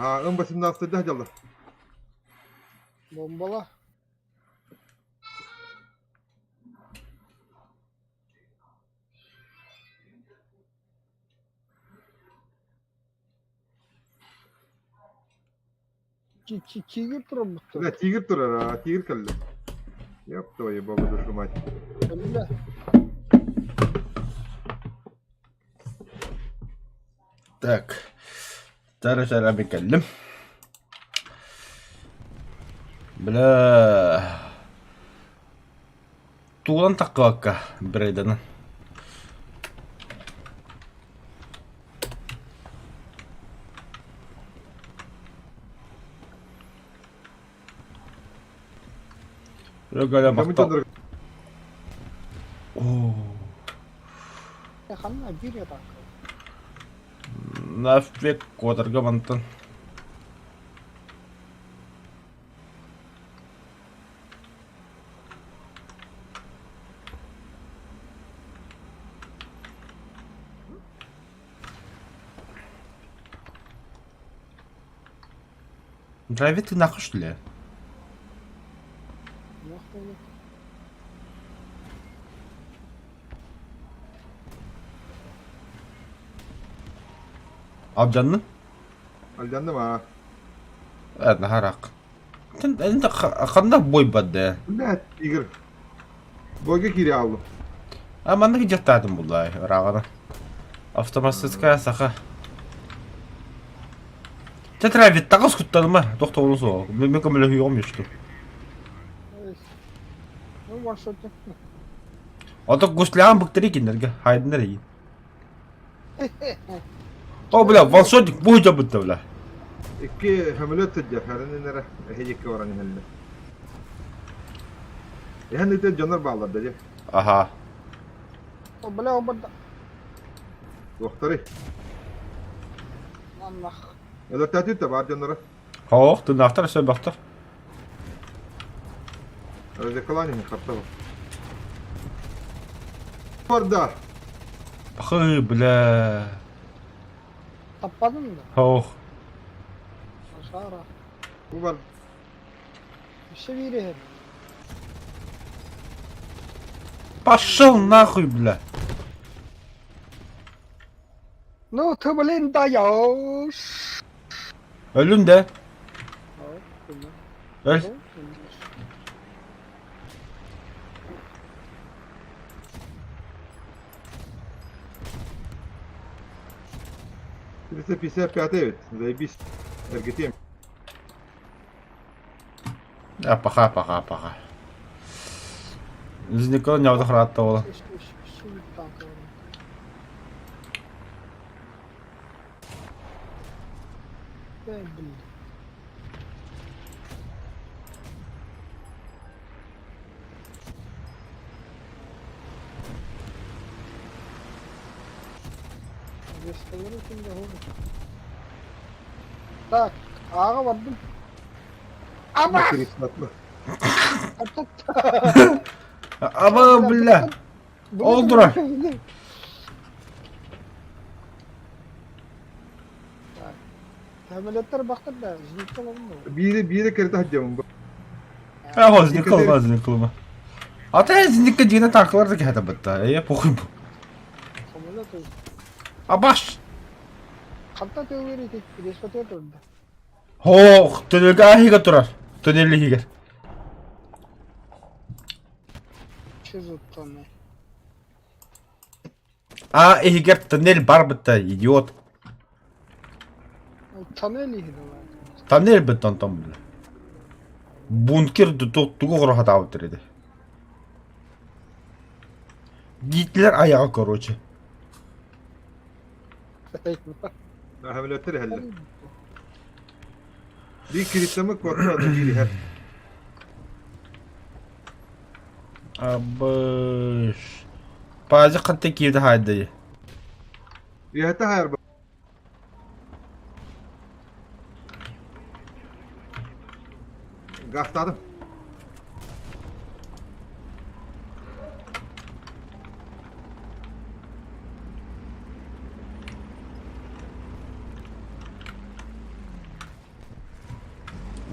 Ha, ön basımda hastaydı hadi Allah. Bombala. Kigir durun bu. Да, тигр туrar ha, тигр kaldı. Ёб твою богу душу мать. Öyle. Так. Зараз я بكلم. بلا طولان تقواكا بريدنا. Рогала бахта. О. Ханна bir ya bak. Нафиг квадрга бантан. Драйвит ты нахуй что ли? Нахуй. Al canını. Aldandım ha. Evet naharak. انت خلنا بوي بده. لا تيجر. Boyga kiri aldım. Ama ne gidecektim vallahi rağına. Автоматическая саха. Tetravit taqas kutladım ha. Doktor olursa. Ben kamera yokmuştu. Ne var şurada? Atak guslan bakteri kinderge. Haydi nereye? O bile valsodik bu hicabı da bile. İki hamlet teccar. Herhalde nere? Heyik oranı helle. Yani de canlar bağlar dedi. Aha. O bile o burada. Doktori. Allah. Ya da tatlı tabar canlara. Hoş, tu naftar sen baktar. Öyle kalanı mı kapta bu? Orada. Bakı bile. Tapadın mı? Hoş. Aşağı. Bu var. Bir şey verir. Пошел нахуй, бля. No turbulent dayaş. Ölüm de. Öl. Birisi pisi yapıyor. Zaybis. Ergetiyim. А, пока. Из никого не автохраттавала. Так, ağa vardım. Ama! Ama bля. Oldular. Hamletler baktın da, zilkten olmuyor. Bir kere hacamım bu. А, зникла. А ты зникла дина танклар да кета битта. Я похуй. Hamlet öyle. А баш. Hatta teori tek, despotaya döndü. Хоох, төнөлгө ахига турар. Төнөллү хигер. Çöz ottanı. А, хигер төнөл бар битта, идиот. Taneli hidi var. Тоннель биттан том бля. Бункер тугу грохот автыр эди. Гитлер аяга, короче. Hamletleri helle. Bir kilitlemek var da biri her. Абыш. Базы кантты кийди хайды. Rihete hayır bu. Gafladım.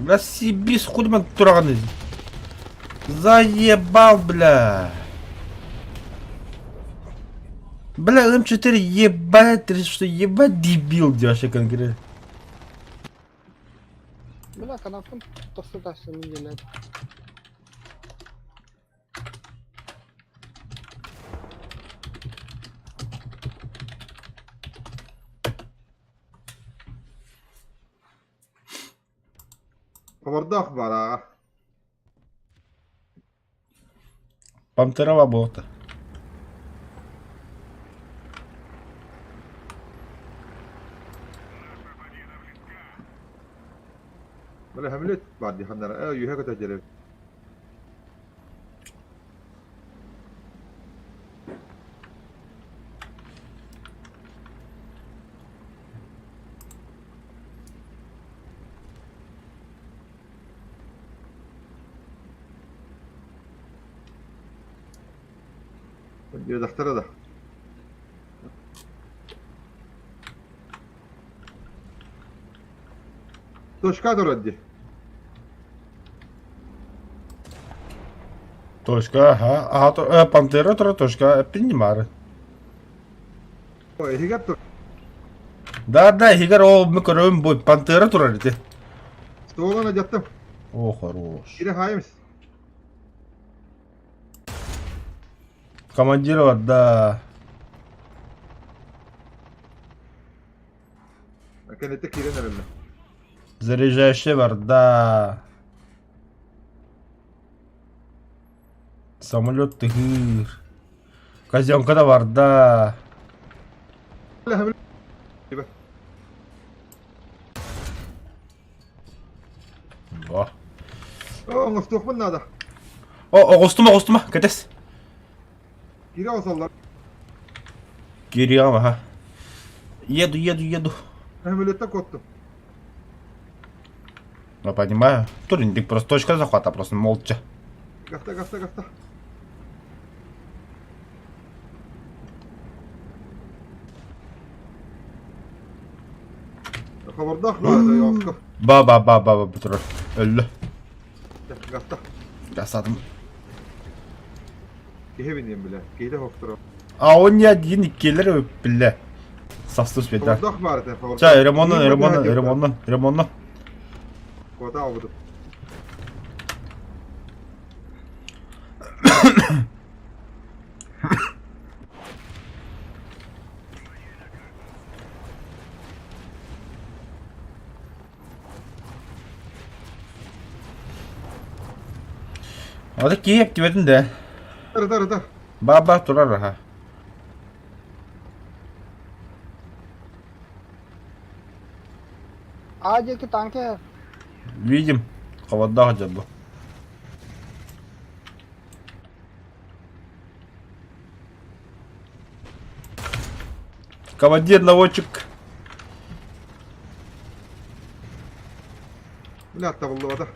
Рассебись, хули man тұрағаны. Заебал, бля. Бля, М4 ебать, ты что, ебать дебил, вообще конкретно. Бля, канапын тоқты ташты мен келеді. Хабардах бар аға. Пантера работа. Бля, хамилет бар ди ханнара. Юхека тәжіріп. Дақтары да. Точка дұрады. Точка, ага. Пантера тұра точка, принимары. Ой, хигап тұр. Да, хигар ол мүкірім бой. Пантера тұра деті. Столына жаттым. О, хорош. Кире хайымыз. Командир var, да. Кенетте кире нерелі. Заряжающий var, да. Самолет тыгыр. Казенка да var, да. Бля, хамилет. О, О, мұстуқпын нада. Оғыстыма, кетес. Кире осалар. Кириама, ха. Еду. Хамилетте коттым. Я понимаю. Турниндик просто точка захвата, просто молча. Гафта. Хабардах бар да яскы. Ба, бітірі. Өлі. Гафта. Жасадым. Кеhe bineyim bile. Kehide hokturu. А он не один, келер бля. Састус беда. Хабардах бар да. Ча, ремонно. Koda aldım. Hadi kiyip diyordun de. Rıda. Baba durar ha. आज एक टांके है Видим. Havada acaba. Командир, наводчик. Bля, tavallı vada.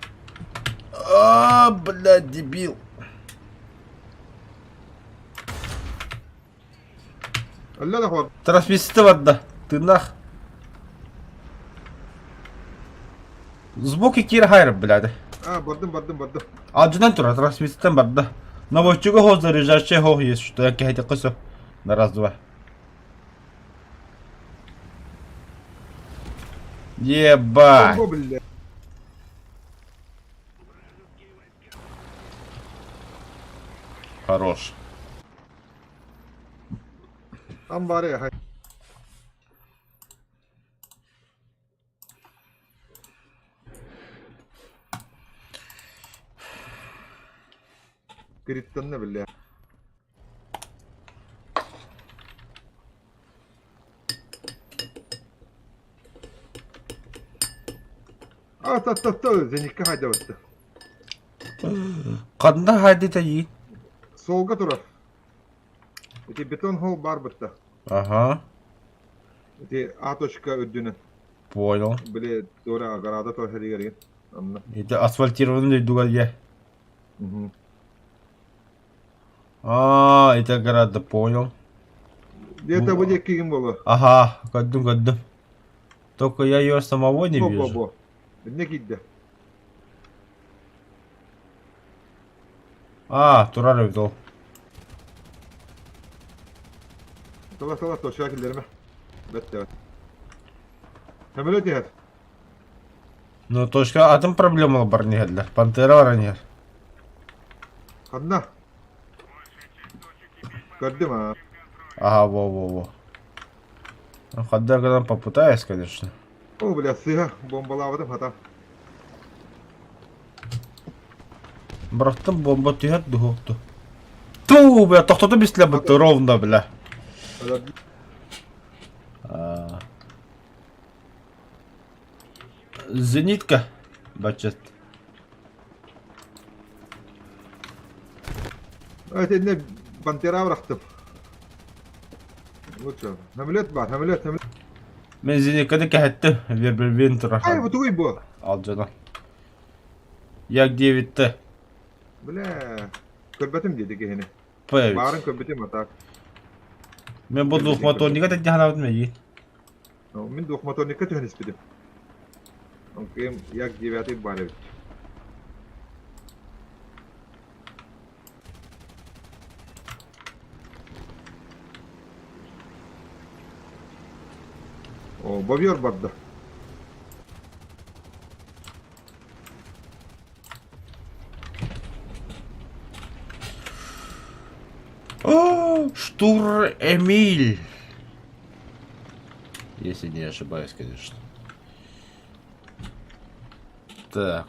Бля, дебил. Ölle de var. Трансвеститы var da. Тынах. Сбоку кир хайр, блядь. Bardım. Аджудан тура, трансвеститен бар да. Наводчика хо заряжающий хо есть, что я кихайте косо. На раз-два. Ебать. Bomba bile. Хорош. Tam bari ya. Gritten ne bile. Zenikka hayda battı. Kadında haydi de yiyin. Solga durar. Öte beton hol bar battı. Ага. Öte A точка ödünü. Понял. Bile doğru agarada to heri geri. Anla. Это асфальтированный дугалье. Это гораздо понял. Где-то будет кигим было. Ага, гаддым. Только я ее самого не вижу. Ne gitti? Turar evet o. Tala toşak illerime. Bette. Hemen öte her. Ну, точка атом проблема бар нигәрләр. Пантера бар нигәр. Kadına. Gördüm ha. Ага, во. Ну, хотя когда попытаюсь, конечно. O bile sığha bombalamadım hata. Бұраттым бомба түйер дұғықты. Ту, бля, тоқтады бісілі бұтты ровно, бля. Зенитка, бачет. Evet eline bantera bıraktım. Lütfen. Hamlet var, hamlet. Мен зенитканы кәһәттім, бір тұра. Ay bu tuğuy bu. Ал жана. Як 9-ті. Bile. Köbbetim dedi ki hani. Пәйбіт. Bağırın köbbetim hata. Мен бұл дұқ моторника да жағалабыдым әйін. Min dok motorunu kötü henüz bidim. Onkayım yak девятый бар evet. O bobyor barda. О, Штур Эмиль. Если не ошибаюсь, конечно. Так.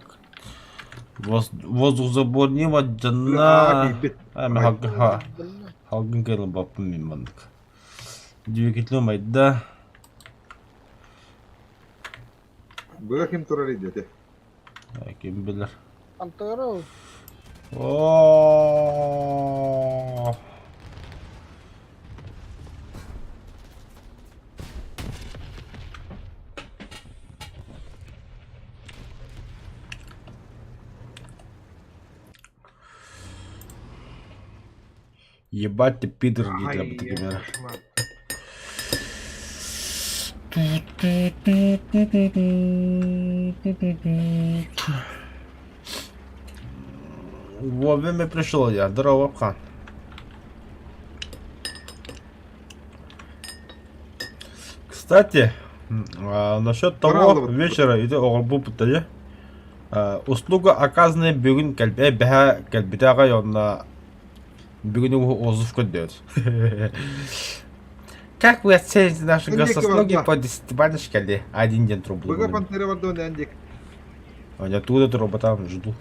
Воздухзабор нема жана. Халгын келін баппын мен мандық. Двигатель майда. Bırak kim turarı dedi. Kim bilir. Pantera. Oo. Ебать ты пидор, не для батагимера. Вовремя пришел я. Здорово, Хан. Кстати, насчет того вечера иди оғылбу бұттады. Услуга оказанная бүгін бәға кәлбітаға яғына бүгін его отзыв көддет. Как вы оцените наши госуслуги по 10 баночкали? 1 день трубу. Быга пантера var da öndük. Я оттуда труба там жду.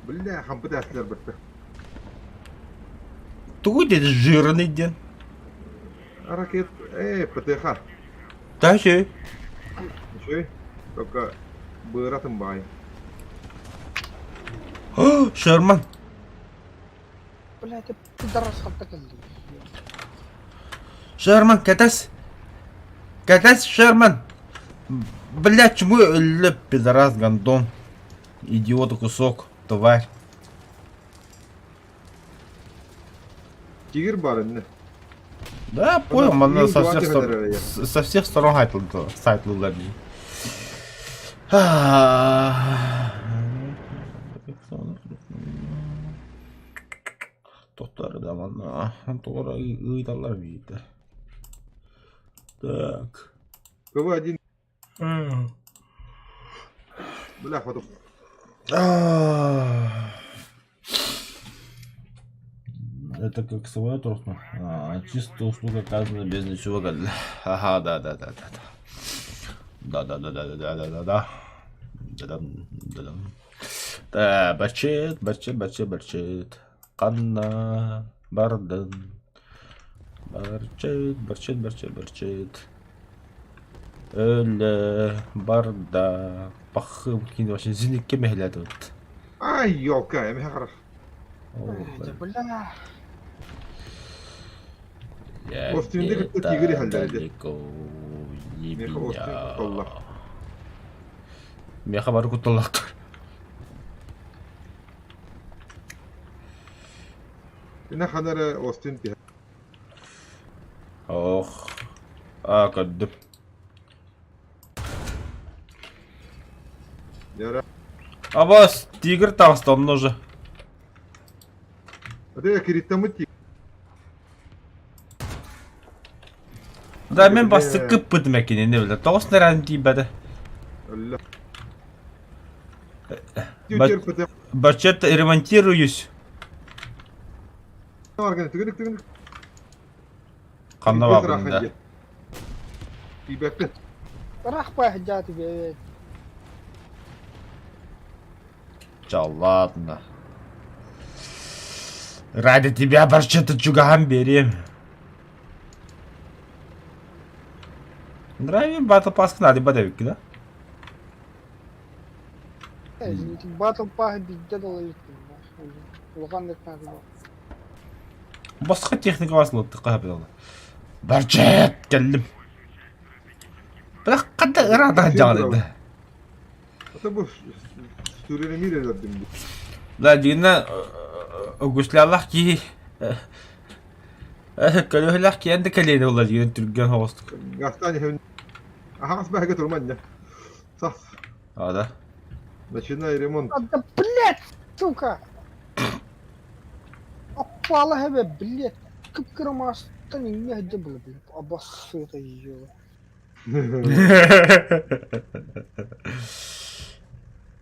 Бля, хампы дәслер бітті. Тугу деді жирный ден. Ракет, ПТХ. Даже. Еще только быратым бай. Шерман. Бля, ты пидорас хатта келди. Шерман, катас. Катас, Шерман. Бля, чему өлі пидорас гандон. Идиота кусок, тварь. Тигр бар önüne. Да, понял, она со всех сторон сайтлылар. Тоқтары да мана, тоғыра ұйдалар бейді. Так. КВ-1. Бля, хвату. Это как свой тростно. Чисто услуга оказана без ничего. Ага, да. Да. Да, барчет. Канна, бардын. Барчет. Өлі, барда. Пахым кейін вообще зенекке мехледі вот. Ай, елка, я меня хорошо. Бля. Остинде кітті тигри халдерді. Меха бары құттылақтыр. Yine kadar Austin diye. Ох. Көддіп. Yara. Абас, тигр тағысты onun уже. Hadi kiritten mi? Да, мен басы кып бітім әкені, не білді. Тоғыс нәрән дейбәді. Allah. Бачет Терпите. ремонтируюсь. Var gene tıgınık. Қамна бабында. İyi bekle. راح واحد جاتي بيت. Ладно. Ради тебя борчета чугам берем. Нравим батл паск надо бодавик, да? باتل باهي بالجدول يكتب. وغنك نازل. Басқа техника басылы тыққа білді. Борчет келдім. Бірақ қандай ырадан жағдайды. Hatta bu Suriye'ne mi ederdim? Да, дегеннен өгіслялақ ки... Көлігілақ ки әнді кәлейді олар деген түрген хоғыстық. Gastani hem. Aha asbah götür manca. Saf. Ада. Начинай ремонт. Да блять, сука! Опала هبه блять. Кыпкыры мастан не дебл блять. Абасы это её.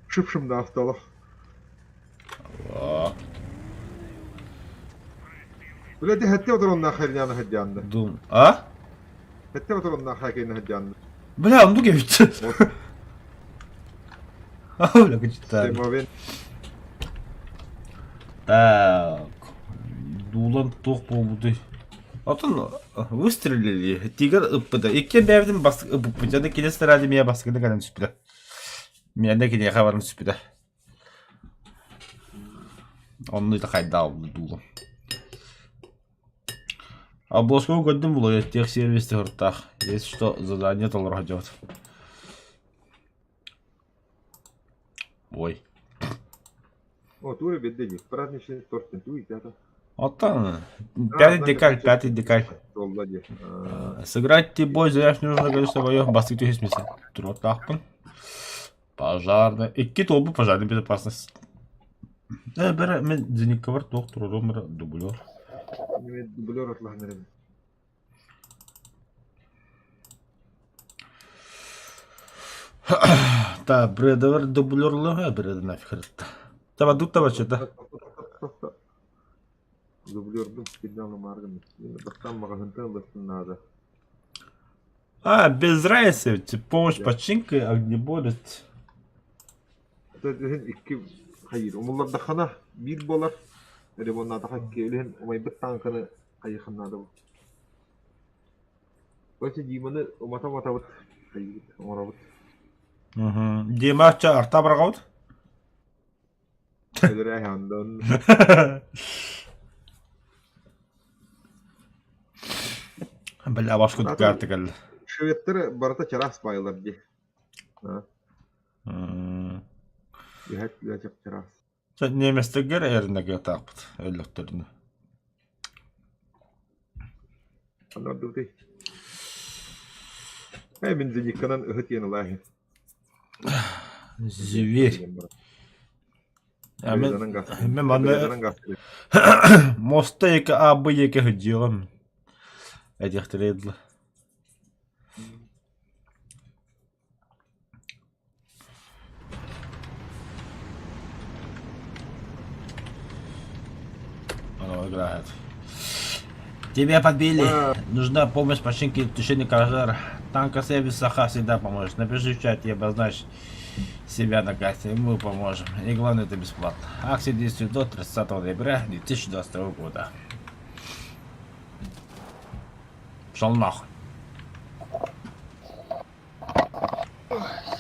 Şıpşım da hastalık. Böyle de hette otur ondan hayır yanı heccandı. Дум. А? Hette otur ondan hayır heccandı. Бля, он дуге бит. Ауля, качта. Semavin. Так. Дулан тоқ болуды. Атын выстрелили. Тигр ыппыды. Иккен бәвдің басық ыппы. Жады келесі ради мия басықыды қадан түспіді. Мияда кене қабарын түспіді. Онны да қайда алды дулан. Обложку көддім бұл тех сервисті ғырттақ. Если что, задание толырға жауды. Ой. O tuğru bedeli. Праздничный торт. Туй это. Оттан. Пятый декаль. Солдади. Сыграть бой заявь нужно количество боев. Басты тюхи смеса. Туротахпын. Пожарный. Икки толбы пожарный безопасность. Бәрі мен зенекка бар. Тоқ тұрудым бір дублер. Дублер атлахнарым. Та, бреда бар дублерлы. Бреда нафиг рытты. Таба дутта бар что-то. Дублердің спидалы маргын. Бастан мағазынтын басын надо. Без разницы. Помощь починкой, огнеборец. Tözün iki hayır. Umullar da xana bir bolar. Öyle bunlar da hakki öyle umay bir tankını kayıkınladı bu. Böyle cimanı umata mata bit. Hayır, umara bit. Демача арта бар қауды? Öyle ayağından. Бля, башку дикарты келді. Şövetleri barata çaras bayılar diye. Ha. Yahat bilecek çaras. Sen неместігер әрінеге тақпыд. Өліктеріне. Onlar da değil. Hemen zenikkanan ıhıt yeni lahi. Зверь. Мен баны Мен моста екі абы екі хүдеуім. Әдектір еділі. Оно играет. Тебя подбили. Нужна помощь починки тушения пожара. Танка сервис Саха всегда поможет. Напиши в чате и обозначь себя на карте. Мы поможем. И главное, это бесплатно. Акция действует до 30 ноября 2022 года. Пошел нахуй.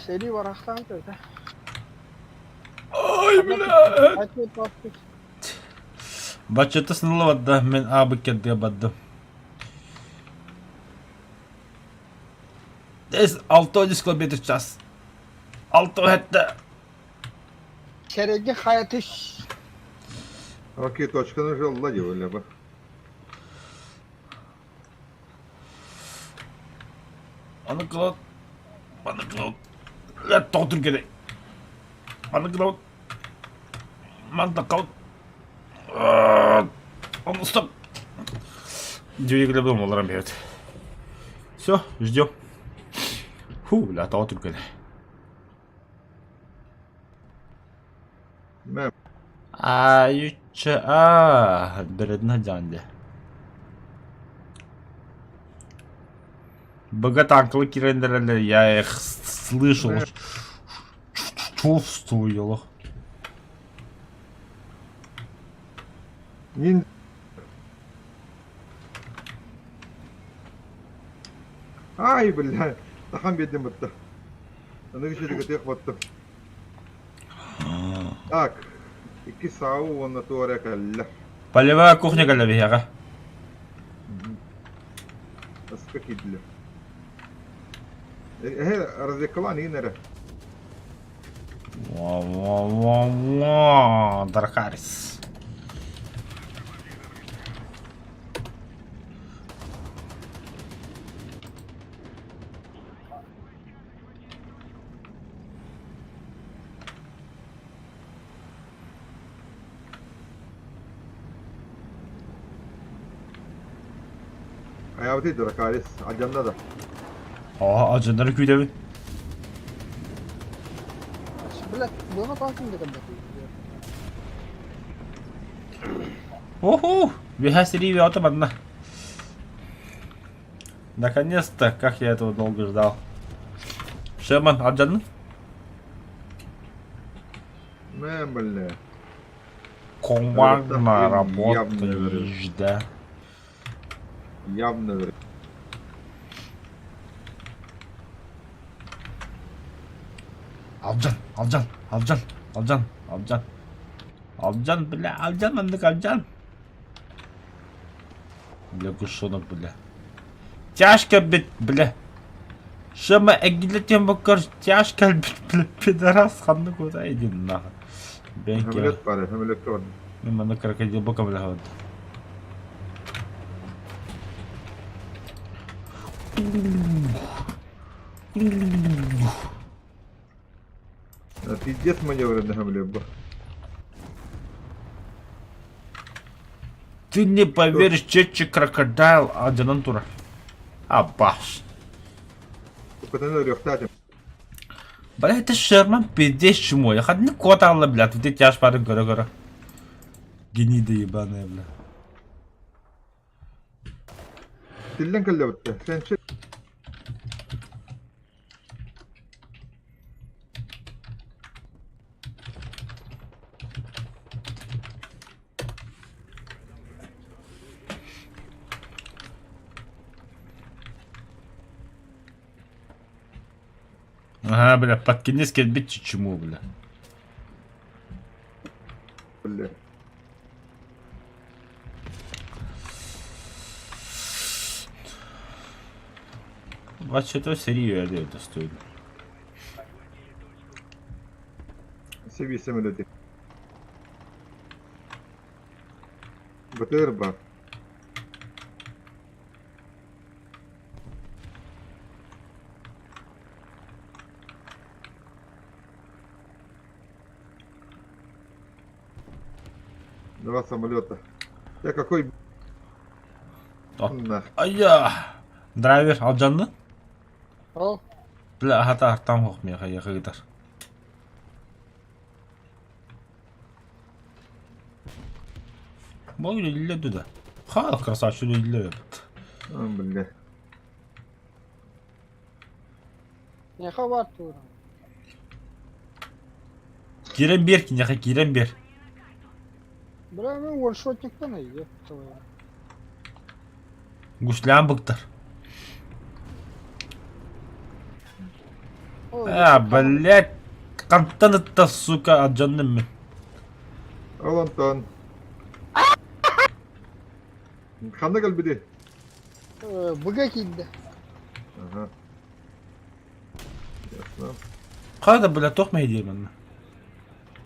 Seri var aktan da. Ой, бля. Açıp bastık. Бачыты сынылыватты. Мен абы келді бадды. 6-10 км в час. 6 hatta. Seregi hayatış. Окей, точканы жолла деп ойлап. Аны клод. Аны клод. Ләт тоқтыр керек. Underground. Мантакаут. Он стоп. Двигатель дома ломает. Все, ждем. Фу, бля, того только. Мем. Бредна дянде. Богатанкалы кирендерли, я их слышал, чувствовал. Нин. Ай, бля. Тахан бедем бытта. Аны кишедеги тек баттым. Так. 2 сау онна туаря калла. Полевая кухня галавияга. Аска кидля. Разекала нинере. Дархарис. Hayavati Drakaris. Ajanda da. Acınları küydemi. Блядь, дома паркинг когда Уху! Вихасири отомадна. Наконец-то, как я этого долго ждал. Шерман, Аджан? Мем, бля. Командная Это работа, явно говорю. да. Явно говорю. Алджан, бля, Алджан, мандык, Алджан. Бля, кушонок, бля. Тяжко бит, бля. Шама эгилетен бакар, тяжко бит, бля, пидорас, ханны куда иди нахуй. Бенки. Хамилет паре, хамилет кон. Мана крокодил боком лягает. Пиздец маневры на хамле ба. Ты не поверишь, чечи крокодайл, Аджанантура. Абаш. Кутаны рёхтатим. Бля, это Шерман пиздец чему. Я хоть не кота алла, блядь, вот эти аж пары гора-гора. Гнида ебаная, бля. Тиллен калле бутта. Сен чек. Ага, бля, подкинись бить чему, бля. Бля. Вообще-то серию это стоит. Sevi самолеты. БТР ба. Два самолета. Я какой... О. Нах. Ая! Драйвер, Алджанны? Ал, Бля, хата там хох мне хаягыдар. Мой лилля туда. Халық красавчик лилля. Бля. не хавар тура. Кирен бер, киняха кирен бер. Бля, мен вольшотниктен ай, твоя. Гушлям быктар. Ой, Блядь. Кантан это, сука, Алджанны мен. Ал Антон. Ханда калбиди. Быга килді. Ага. Ясно. Қайда, бля, тоқмай деймін.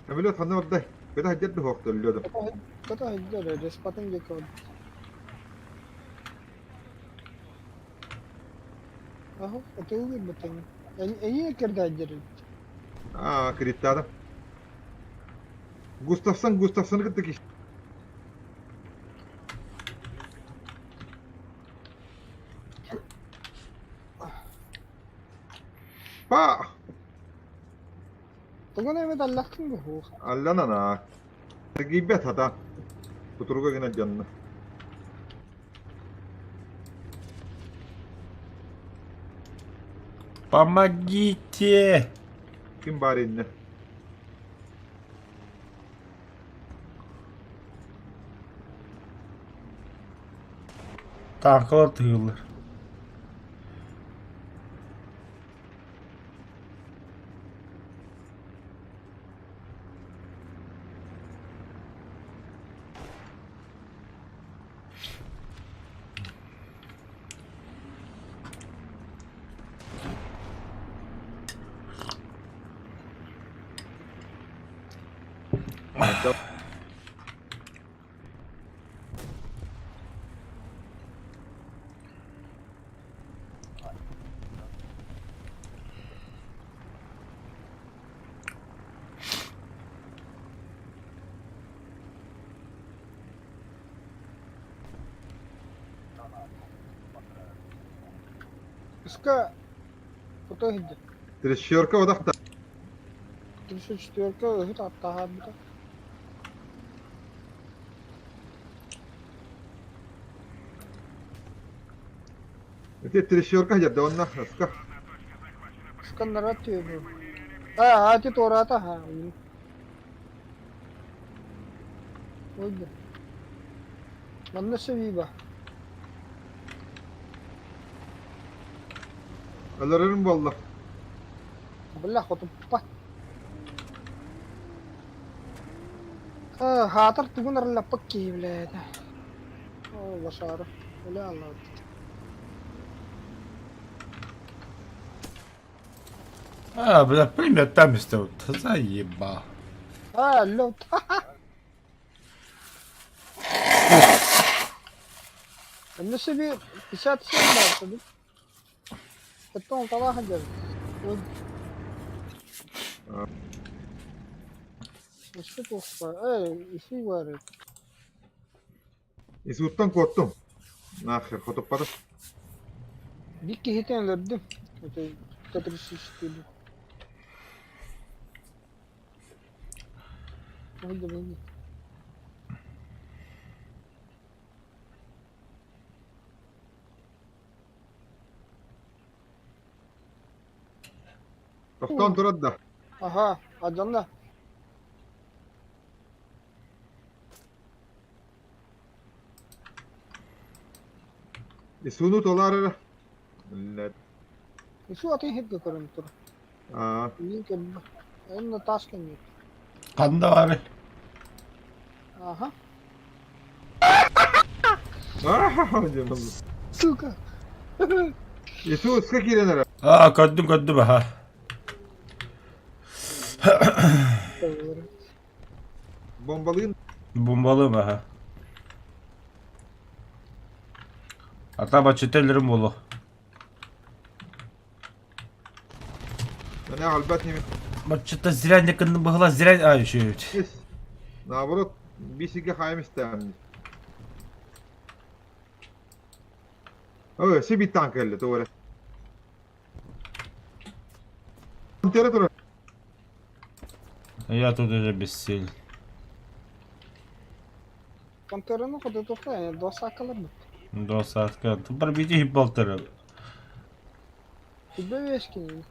Самолет ханда бабдай. Кыда хаддерді хоқты өлледі. Ката хиддер, респатын gekon. Аха, это угодно бутын. Әйе керді әйдері. Кредиттадым. Gustafson'ı gittik işte. Pa! Bugün eve dallaktın bu. Allana na. Gibet hata. Kuturuga gene canını. Помогите! Kim bari inne? Tanklar tığılır. Iska foto hidde. Trişyorka odakta. 34 öhüt hatta habita. Öte trişyorka hajada onna. Aska. Iska narratıyor bu. Ha hati torata ha. Oydu. Manna seviba. Alırırım valla. Billah kutupat. Hatar tugun arla pakki bilada. Allah şarı. Öyle Allah. А, бля, примет там что заеба. Ha lo. Nasıl bir işaret şey var tabii. Beton falan hacer. İşte bu var. İşi var. İsuttan korktum. Nahir fotoğrafı. Bir ki hiten verdim. Öte tatlısı istiyordu. Hadi. Kaftan duradda. Aha, ajanla. İsunu dolar. Millet. Isu atayım hep götürün tur. Aa. İyi ki en taş kendi. Kanda var. Aha. Ah, canım. Suka. İsu ıska girenler. Aa, kaddım ha. Bombalıyın. Bombalı mı ha? Hatta bacıtelerim bolu. Ne halbat yemin. Bacıta ziren yakındı bahla ziren ay şey. Yes. Navrot bir sigi hayım istemni. Evet, bir tank elde doğru. Tere. Я тут уже бессилен. Kantarını kudu tutsa yani dosa kalır mı? До садка. Тут пробейте и полтора. Kübe ve eşkin.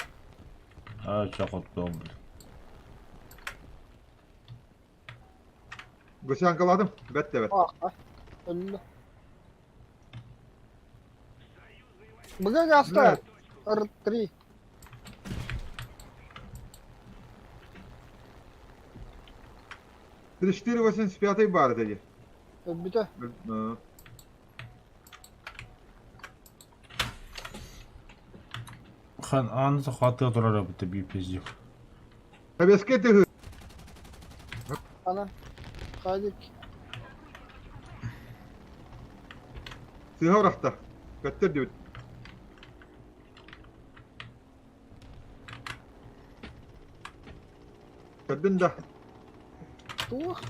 А, çok otlu блин. Göçe ankaladım. Bet de bet. Ah. Öldü. Bıga gasta. R3. Трещири 85 бар dedi. Bir de. Хан анысы хватка турар бите bir пиздик. Tabeske de Ana. Kaydık. Sıha rakta. Götür diyor. Kadın da. Тух.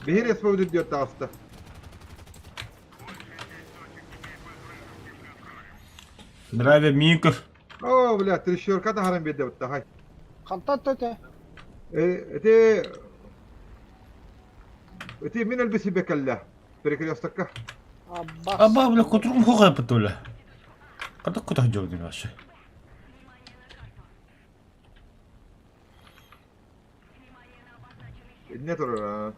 Бехер эспауд идет таста. Драйвер Миков. О, бля, трещерка та харам беде бутта, хай. Хантат тете. Эти... Эти мин элбиси бекалля. Перекрестокка. Аббас. Аба, бля, кутрум хугай патуля. Ката кута жовдин вообще. Не тура.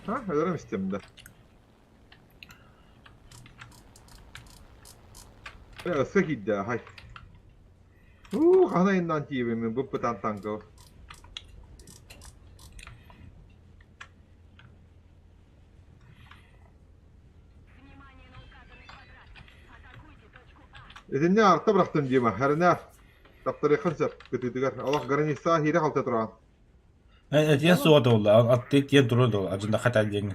Ha, öyle istemde. Ya sıkı da hay. Hana indan gibi bu putan tango. إذن نار تبرختن جيما هرنا تقدر خنسر كنت تقدر الله قرني ساهي رحل تطران. Etiyen suat oldu. Attık diye durdu. Acında hata diyen.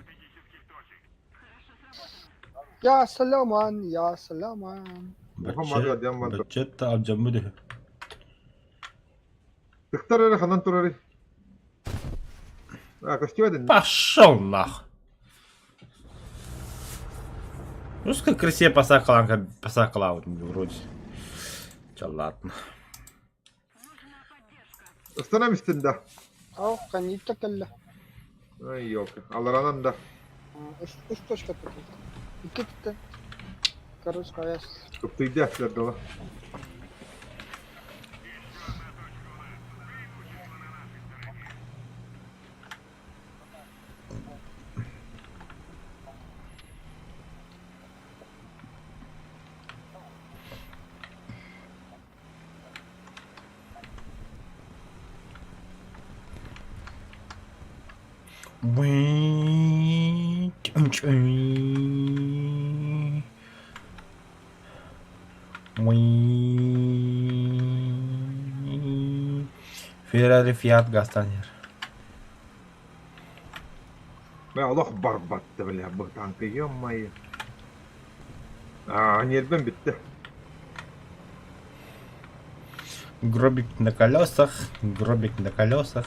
Ya selaman, ya selaman. محمد قد يمد. Bacet da abcamı diyor. تختار لي خلنا نطرري. كشتي بدن. Пошел нах. Ну, как красиво посакала вот вроде. Чё, ладно. استنى مستنده. Ау, канита калла. Ay yok. Allah ranan da. Üç точка такой. İki tane. Karış kayas. Kuptuydu yaşlar dola. Ferrari Fiat Gastaner. Ben Allah barbattı böyle bu tankı yammayı. Нервен bitti. Гробик на колесах, гробик на колесах.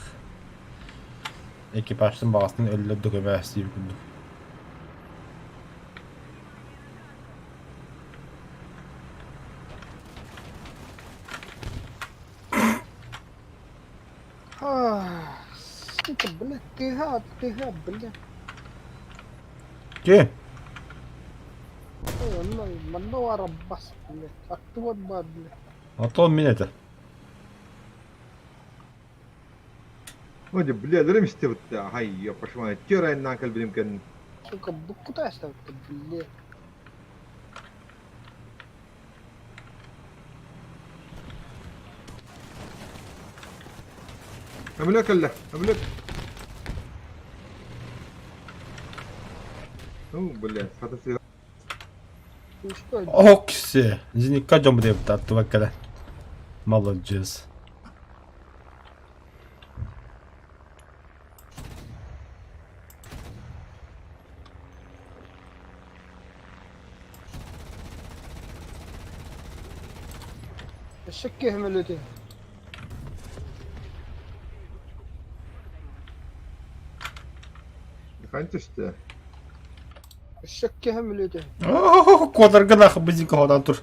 Экипаждын багасын өллөп дөкөмөсү күндү. Сука, блядь, ты гад, блядь. Ки? Мандо арабас, блядь. Актыват бад, блядь. Ото мен это. Hadi biladerim işte bitti. Hay ya paşma. Çöreğin nankal benim kan. Сука, куда я ставил, блядь? Amlak Allah. Amlak. Бля, фотосъемка. Ты что, Окси. Зиника жомбу деп таттı bak hele. Молодец. الشك يهملوتي. Kanka işte. الشك يهملوتي. Квадрга нахуй бызинка ходан тур.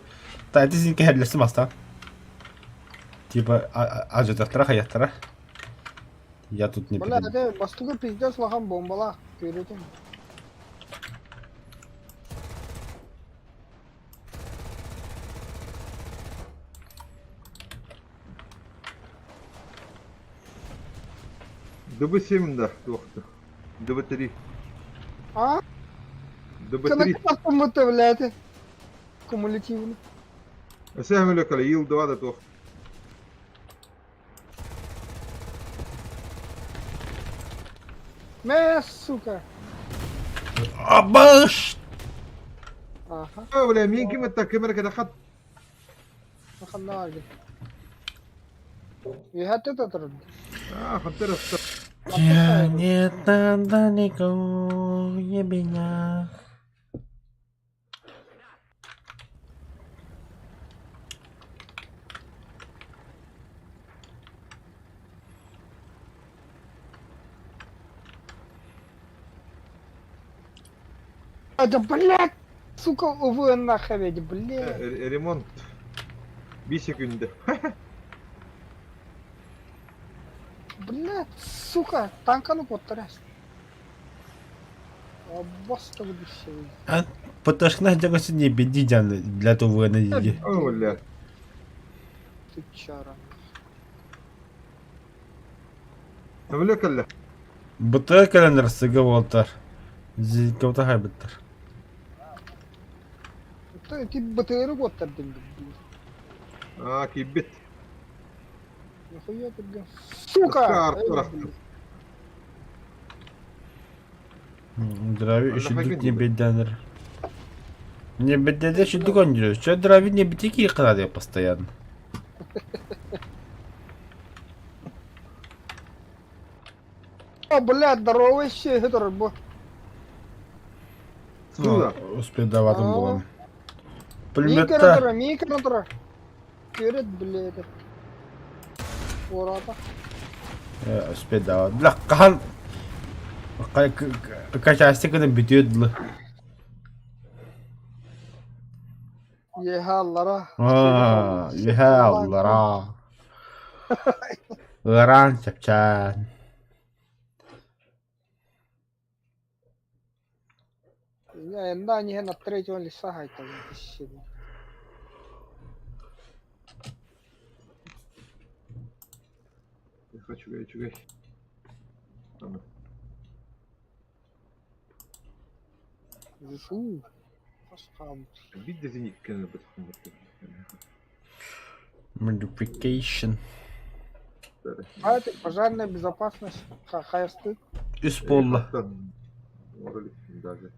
Та зинка херлесим астан. Типа ажыдактара хаяттара. Я тут не Бля, пилим. это бастуга пиздец лохам бомбала. Görüyorsun. ДБ-7 да, тухта. ДБ-3. А? ДБ-3. Как это, блядь? Кумулятивно. Сехмеле кала Ил-2 да тухта. Сука. Абаш! Ага, Бля, мин ким это камера كده خط. أخذنا واجد. Ihate tatır. Хантер астар. Я не там далеко, не меня. Да блядь! Сука, увы нахуй ведь, блядь. Ремонт. 1 секунde. Блядь, сука, танканы поттарас. Аббаста будущее. А поташкна дягосы не беди для того на диди. Оля. Ты чара. Öyle Бутылка календар сыгывалтар. Зикаута хайбыттар. Ты БТР поттардың. Кибет. Нахуя ты, сука! Артур. Драви Anda üşüdük hakim ne gibi. bedenir. Не бедede üşüdük oynuyoruz. Şu Dravi ne bitiki yıkılar ya постоянно. А, блядь, здоровый щегр, бо. Сюда. Успел даватым Aa. болам. Микро Пулеметта тұра, микро тұра. Көрет, блядь. Ората. успел дават. Бля, кахан качасты кыны бүтüydü. Yehallara. Yeha Allah'a. Iran çapçan. Енді они на третьего лиса хайта. Чугай. Tamam. Фу. Пасхам. Bir de seni kenara bırakın. Modification. А это пожарная безопасность. Хайсты. Üst bolla. Orada даже.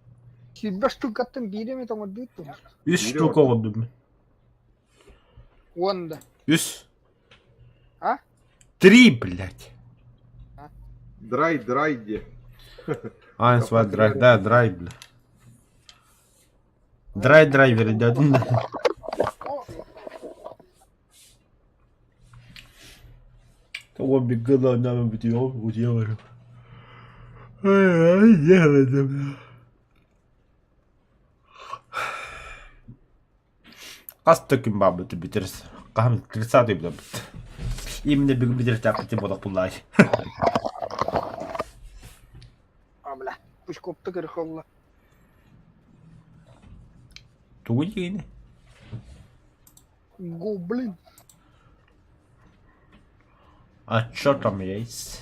Себя штукаттың биреме тоңы дейті. Üst Biri штука oldu mu? Онда. Üst. А? 3, блядь. Драй где? Eins, zwei, drei. Да, драй, бля. Драйвер идет. Того бегала нам битьё, уделаю. Ай, делай, бля. Kas tökün babı da bitiririz. Kahve 30 da bit. İmne bir bitir tapıtı bodak bullay. Абля. Пусть копты кырхолла. Тугу yine. Гоблин. А чё там есть?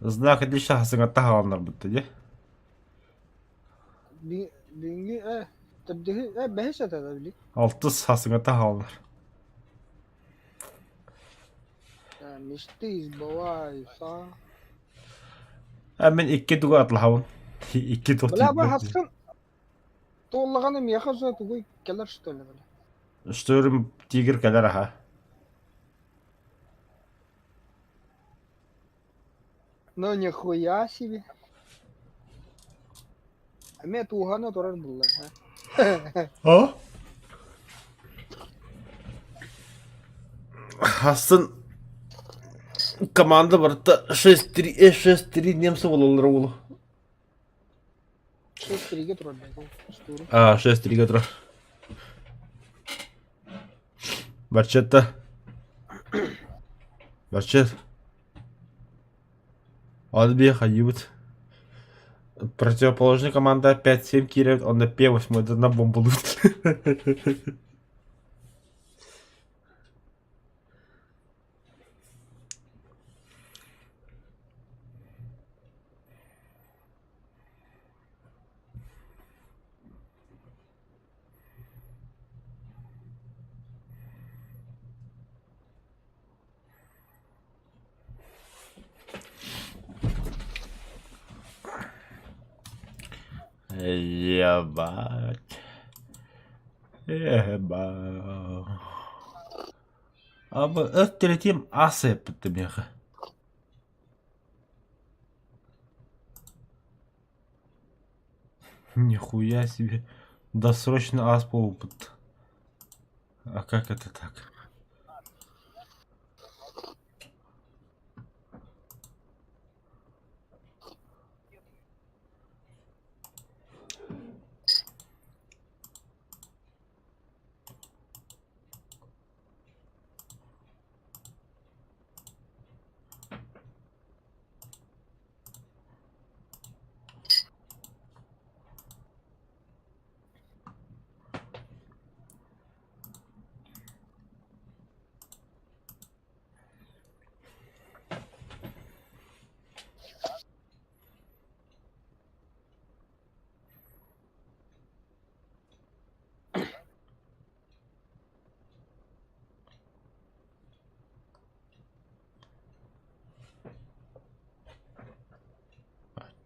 Знак отличия хасыгатта халамдар бутты де. Бинги, тәбдігі, бәхес әтәді білі. 6 хасыгатта халамдар. Мешті избавай, са. Мен 2 тугу атлахауын. 2 тоқты. Бля, ба хасқын. Тоғылағаны меха зөті ғой, келер штөлі білі. Штөрім тигр кәлер аха. Ну, нихуя себе. А мен туғаны тұрар бұллар, А? Хасын команда барда 6-3 немцы болалар олы. 6-3-ге тұрар бәді. 6-3 тұрар. Барчетта. Барчет. Адби хаибут. Противоположная команда 5-7 кирят, он на П8 это на бомбу лут. Ебать. Еба. Abi öttüreteyim ası yaptım ya. Нихуя себе. Досрочный ас по опыту. А как это так?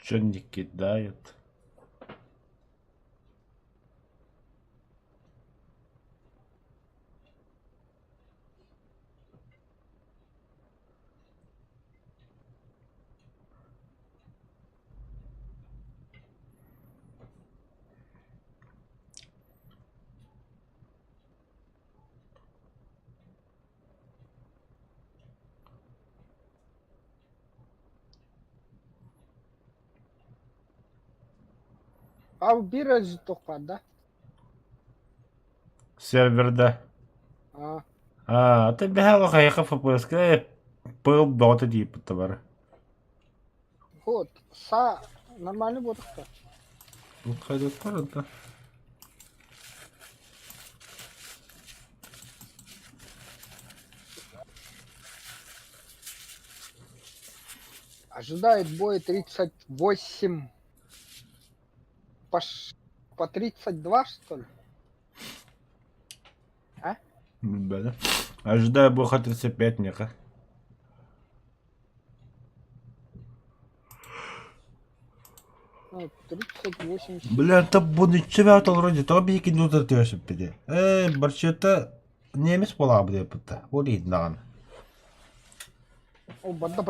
Чё не кидает? Abi bir житок var da. Серверда. А, А ты бегал, ехал ФПСК, был дота типа товара. вот. Са нормальный вот кто. Выходит да. Ожидает бой 38. По 32, что ли? Да. Ожидаю бога 35 нека. Ну, 38. Бля, та bunu çivel вроде tabii ki nutar diyorsun bir de. Barçata немец пола бля пыта. Олид нан. О, бада.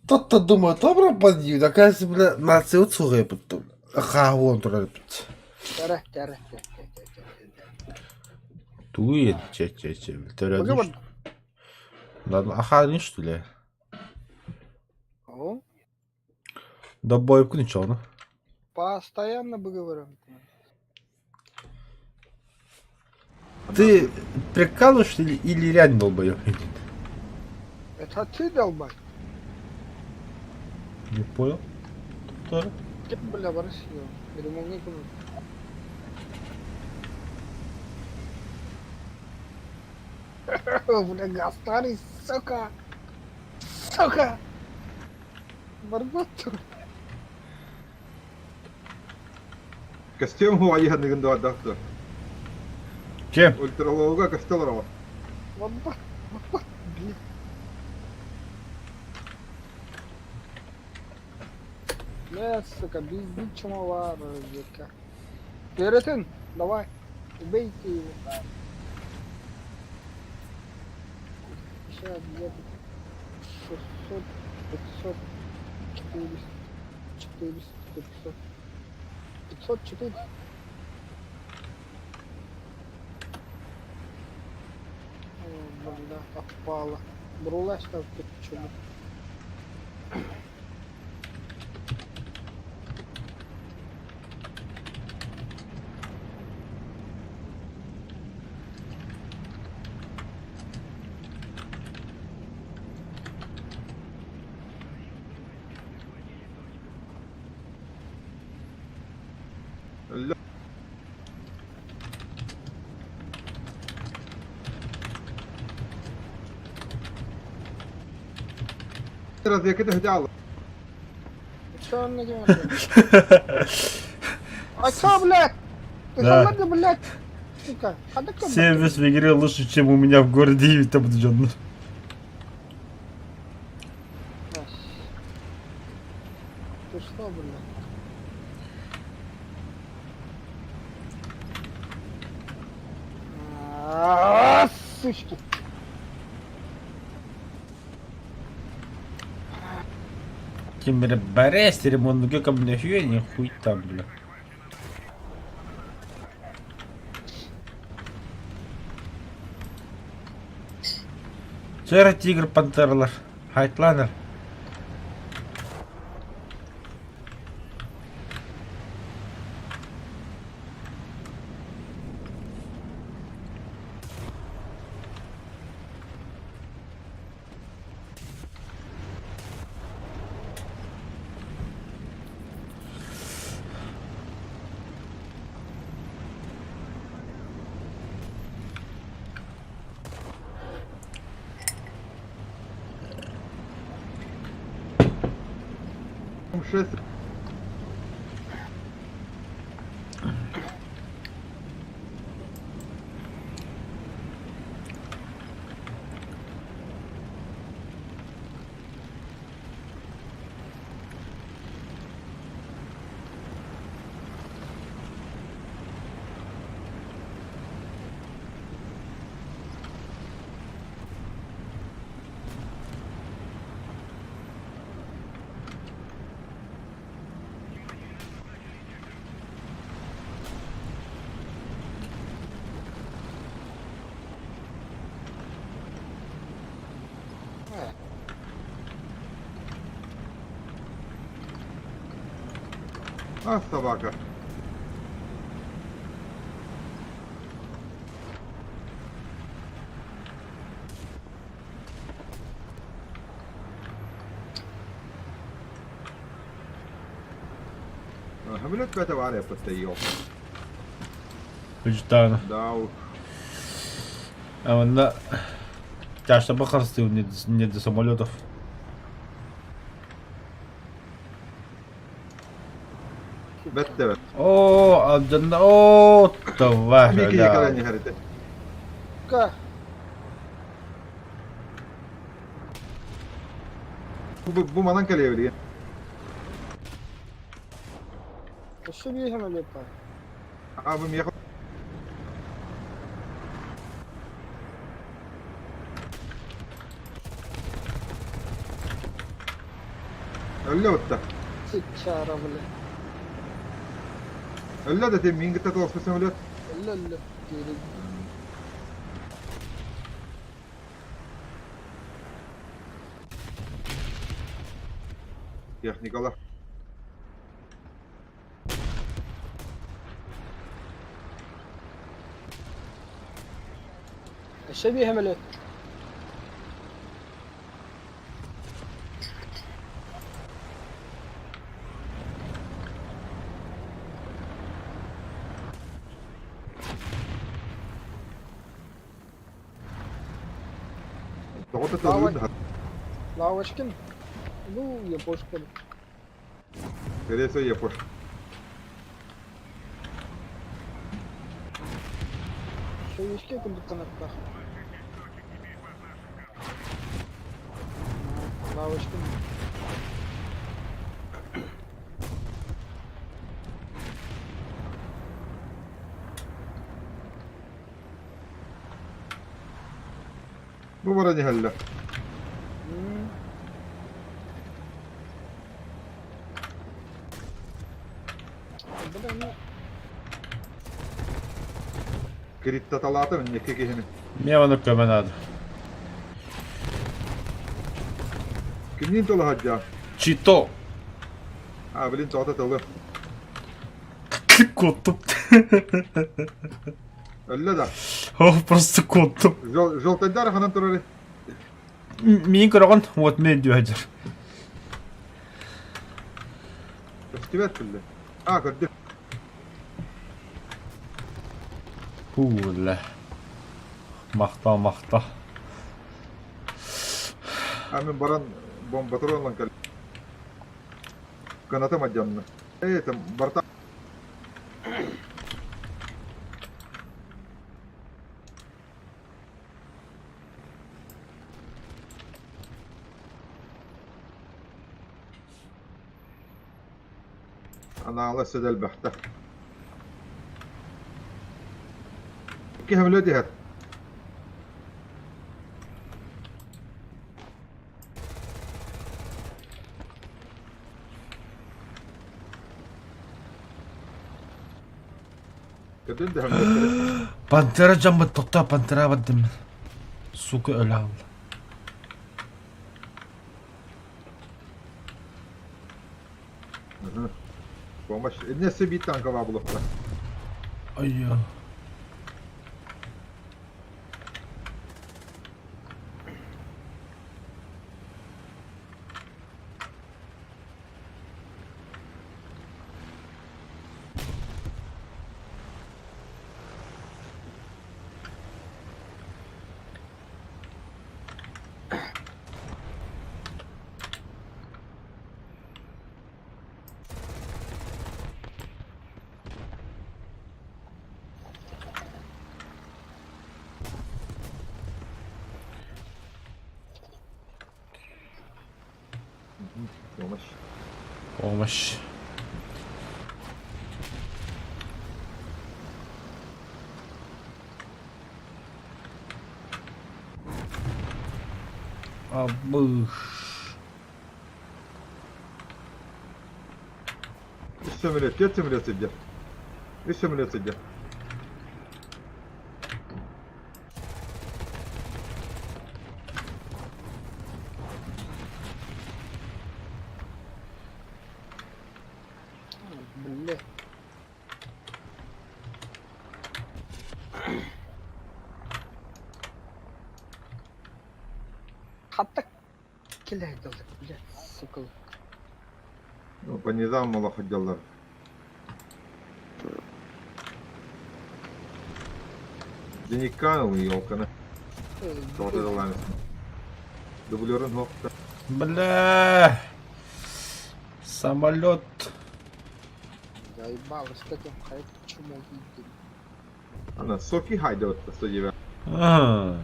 Тот-то думает, добро подъю, такая бля, нация уцугая потом. Ха, вон турали пыта. Тяре. Туин, че. Бага. Ладно, аха, что ли? О, Да бойку ничего, ну. постоянно бы говорим. Ты прикалываешься или реально долбоёб? Это ты долбай. Не понял. Кто? Ты, бля, в Россию. Я думал, никому. Бля, старый, сука. Барбату. Костюм Hawaii нигэн да доктор. Кем? Ультралога костюм. Барбат. Бля. Бля, сука, безди чумовар, века. Перетин, давай. Убейте его. Сейчас где-то 600, 500, 400, 500. 504. О, бля, отпала. Брулашка тут чудо. Раз я кида хдяла. Что он надевает? А что, блядь? Ты Да. холодный, блядь? Сука, а да как? Сервис в игре лучше, чем у меня в городе и там джон. Ты что, блядь? сучки. Теперь Борис, ремонт, как мне не хуй там, бля. Сэр, тигр, пантерлар, хайтланер. Шесть. А, собака. Хамлет пятого ария постоял. Почитаю. Да уж. А он на... Тяжко бахарствил не до самолетов. Беттевет. О, одна... О, тварь, Микки да. никогда не горит. Ка. Bu manan kalevri. Еще бегем или так? Abi mi yakın? Öyle otta. Сычара, бля. Öyle de temin gitti tostu samolot. Ля ля. Гери. Техникалар. Еще бегем или? Toqota Давай. tolun. Лавочкин. Ну, япошка. Kerese yapış. Еще есть какие-то бетонарках. Лавочкин. Bu bara ne halle? Бля, ну, Kiritta talata mı nekke kehini? Мне вон кому надо. Kimin tolu hacca? Чито. Ha bilin toqota tolu. Коттуп. Öyle de. О, просто коттуп. Joltaylar hanan turari. Мин көргөн вот мен дүйөжөр. Stivet bildi. Ha gördüm. Пуле. Махта. Hemen baran bomba turulan kal. Kanata macanna. Tam barta. أنا على السد البحتة كيف ملودي هاد Kadın da hem Pantera camı tokta pantera vardım. Suku öyle al. Bombaş. Nesi bir tanka var blokta. Ay ya. Bombaş. Olmuş. Abi. Üst simülasyon gel. Üst simülasyon gel. Блядь. Hatta kile daldık, блядь, сука. Ну, по низам мало ходилlar. Денег у елкана. Вот это ладно. Дублерın nokta. Бля. Самолет. Заебалось, как я хайп, почему видим. Ana soki haydi ötte söyleyeyim. Ага.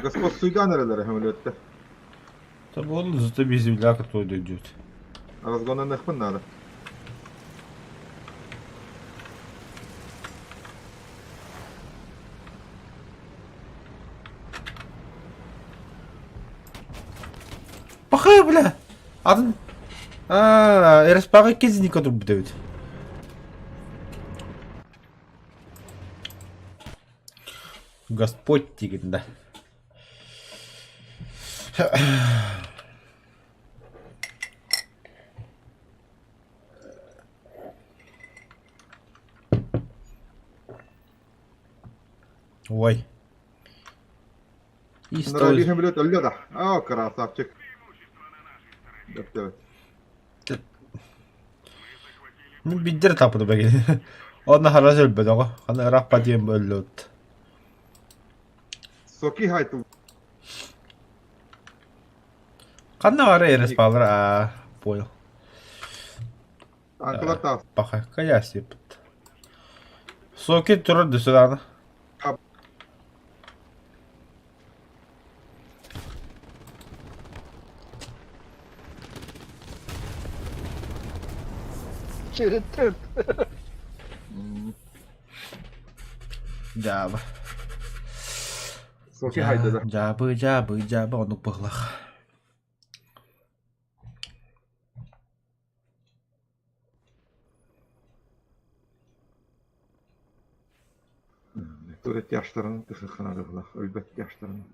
Господ suyga nerelere hem ötte. Да вон зато без земля кто идет. Разгонанных mı надо? Пахай, бля. Adın... Aaa, Erespaga kesinlikle oturup David. Господь тигринда. Ой. И Bunlara bir стоит. hem öyle da. Aa krasavчик. Evet. Ну, биддер тапты бәге. Оны харас өлбөд ого. Аны раппа дейін бөлөт. Soki haydi. Қанна бары ерес балыр, понял. Tankalar tas. Баха, кая септ. Соки тұрыр дүсі аны. Çürüttün. Жабы. Soki haydi da. Жабы, оны бұғлақ. Turet yaşlarının kısıkına da. Elbet yaşlarının.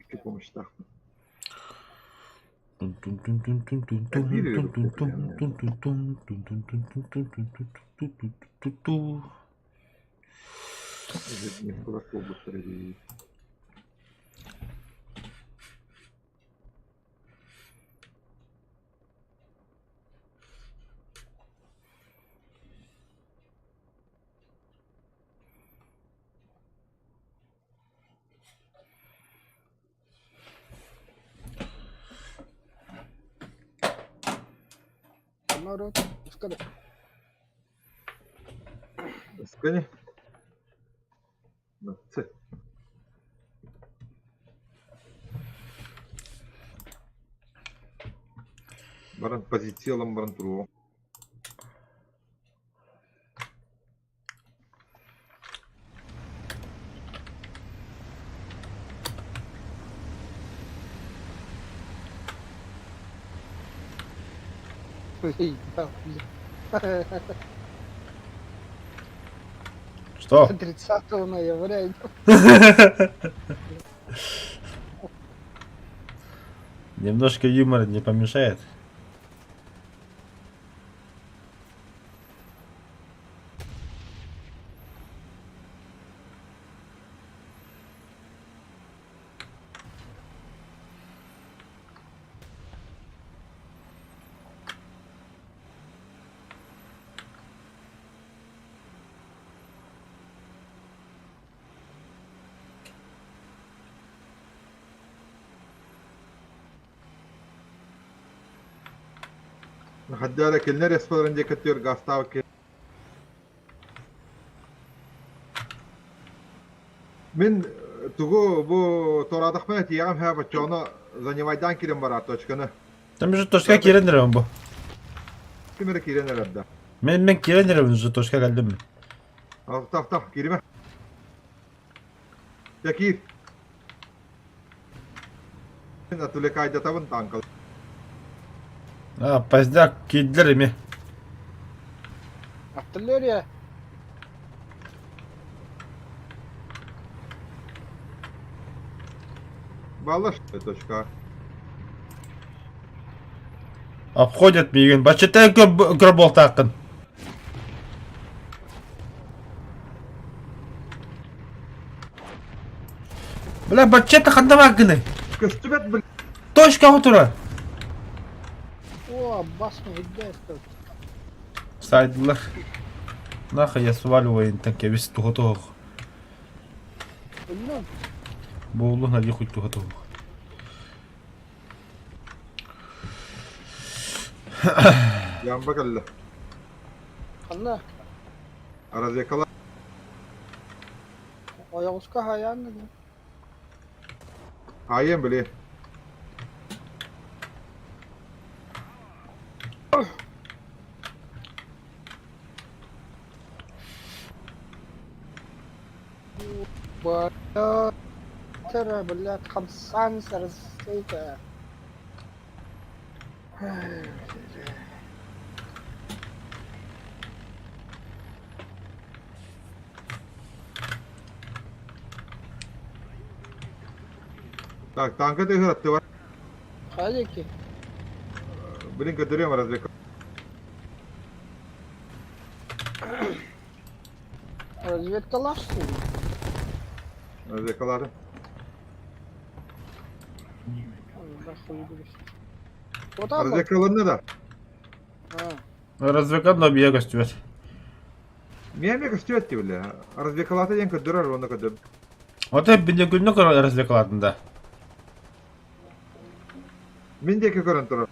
İki komuş taktım. Не кулак область реди. Народ, скажи. Скани. На С. Баран позициялам баран туру. Ей, да, блядь. Что? 30 ноября. Немножко юмора не помешает. Haddara kelner restoran ceketiyor gastavki. Мен тугу бу торадахмет ягам ха бачоно занимайдан кирен бара точканы. Там же точка kirenirim bu. Kimere kiren herhalde. Ben kirenirim уже точка geldim mi? Taf kirime. Yakir. Atule kayda tavın tankal. Ha поздняк kediler mi? Артиллерия. Балаш точка. Обходят мигін. Бачытай гробол тақын. Бля, бачытай қандама гыны. Кыстыбет бил. Точка отыра. О, басма идея. Сайдылар. Нахуй я сваливаю танке весь туготог. Bilmem. Боулу нади хоть туготог. Yan bakalı. Kanna. Araz yakala. Ayağuska hayan ne? Hayen bile. Baya tera блядь, хамсан сарсейка. Так, танка da hırattı var. Hadi ki. Bilin götürüyorum araz yakala. Разведкалар что ли? Araz yakaladı. Да хуй будешь. Вот там. Araz yakalandı da. Развлекат на бега стюет. Мияме кыстыбет бile. Araz yakaladı yen götürür onu götür. Вот я бенде гүлнүк развлекалатында. Min de kökörün turur.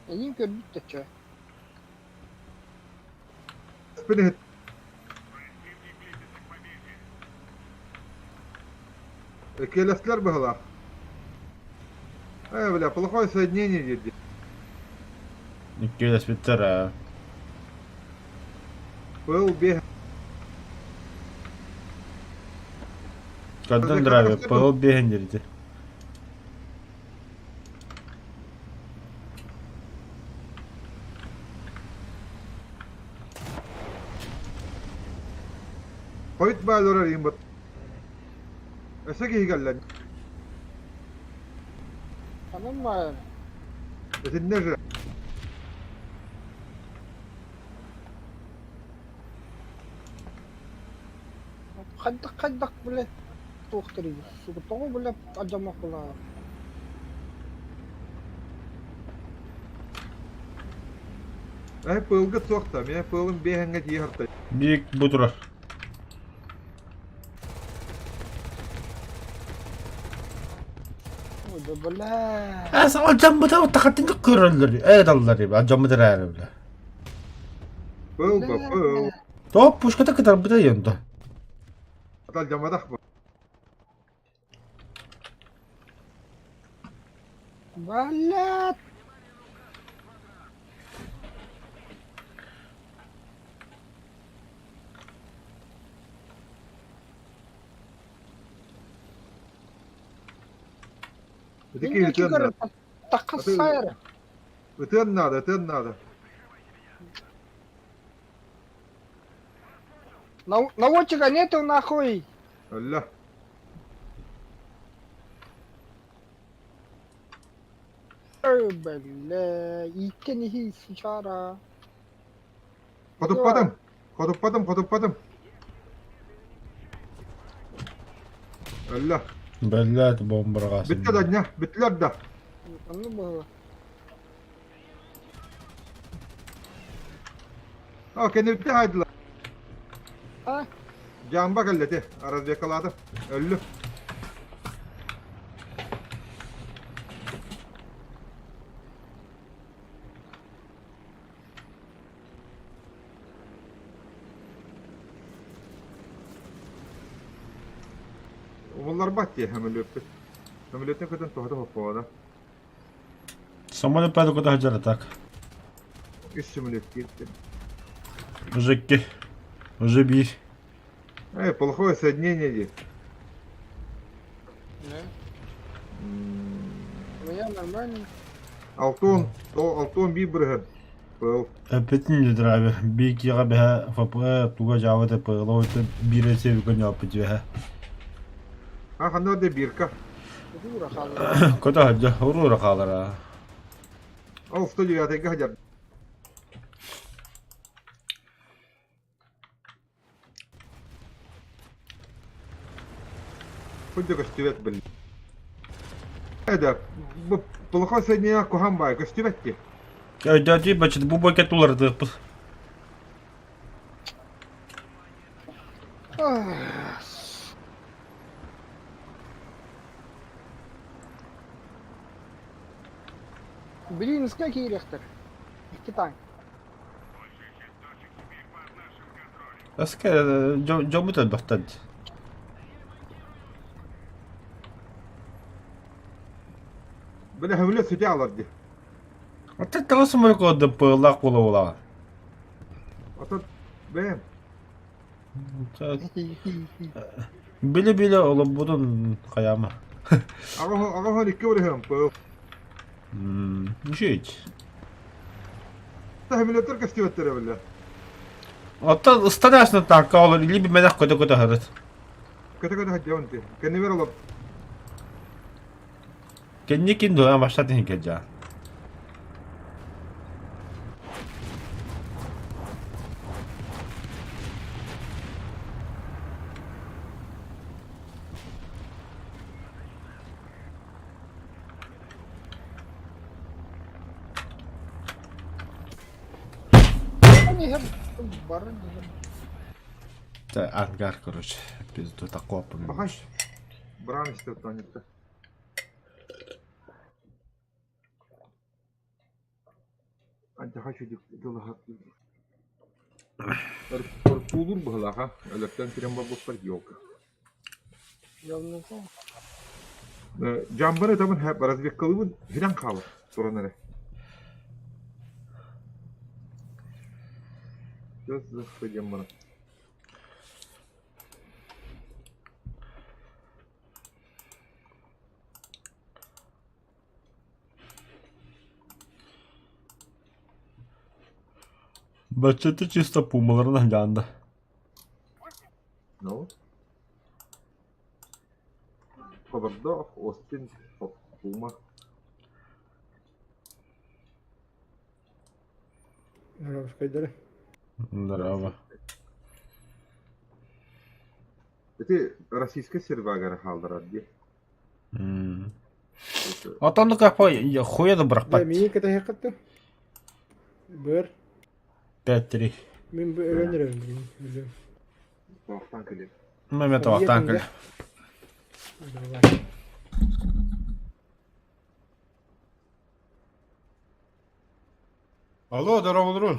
Они көрдүк да чё? Spini hit. Келестler быхла. Бля, плохое соединение деди. Никелес биттер. Был бег. Kadın driver, pağıl beğendirdi. Hoyt bağlar arayayım bak. Eski higaller. Tamam mı? Etin nece? Хаддак, блядь, тохтри. Сука, того, блядь, аджамак была. Pılgı soktam ya. Pılgın behenge diye hartay. Büyük budurar. Ой, да, блядь. Asa acamı da takatını kırılır. Evet Allah gibi acamı da rağır öyle. Pılgı pıl. Top puşkata kadar bir de yanında. Atal camadak mı? Блядь. Öteki Меня ötün говорят, надо. такасайра. Ötün надо, ötün надо. Наводчика нету нахуй. Öyle. Бля, икени сучара. Kodupladım. Kodupladım. Öyle. Блядь, бомбаргасы. Bitti de ne? Bittiler de. Ну было. Ha kendi bitti haydiler. А? Can bak elledi. Arada yakaladım. Öldü. Onlar battı hemelöptü. Hemelöptü kadın tohada hoppağada. Самолет пойду куда хотели, так. Üç hemelöp gitti. Мужики. Уже бить. Плохое соединение здесь. Не. У меня нормально. Алтон bir bırgın. Pıl. Петин драйвер. Бик я бها фапа туга жавата пыло это биресе гоня путеха. Ha kanda da bir ka. Дура халла. Куда хотя урура халара. Usta diyor ya tek hacer. Kudde köstüvet bil. Hadi bu плохое соединение кухамбай köstüvetti. Дяди бачит бу пакет уларды. Блин, сколько рехтер? Китай. Аска жомут бахтад. Böyle hemile sütü alırdı. Ата таласмай код пыла кулула. Ata ben. Били олып будун каяма. Ağam iki vuruyorum. Pıl. Жить. Da hemile tır köstüvetleri böyle. Ата станашна так калыр либи менах кода харат. Kötü hadi onti. Kendi ver alıp. Кенникин дуа баштатын кеджа. Они гем баран. Та ангар, короче, пизду такого Bakay. Bran işte tanıttı. Anca ha çocuk dolu haklı. Olur bu hala ha. Ölekten tren babuklar yok. Я не знаю. Cambarı adamın hep razviyet kalıbı filan kalır. Sonra nere? Göz zıhtı cambarı. Бачete чисто пумаларна жанда. Ne o? Kabarda Austin Puma. Раскайдали. Здорово. Это российская сервагара халдара diye. Атанды капай хуяды Да, брахпат. мини ката хекатты. Бер. 5-3. Мен öğrenirim. Tuhaftan geliyor. Маме то танкали. Давай. Алло, здорово, друг.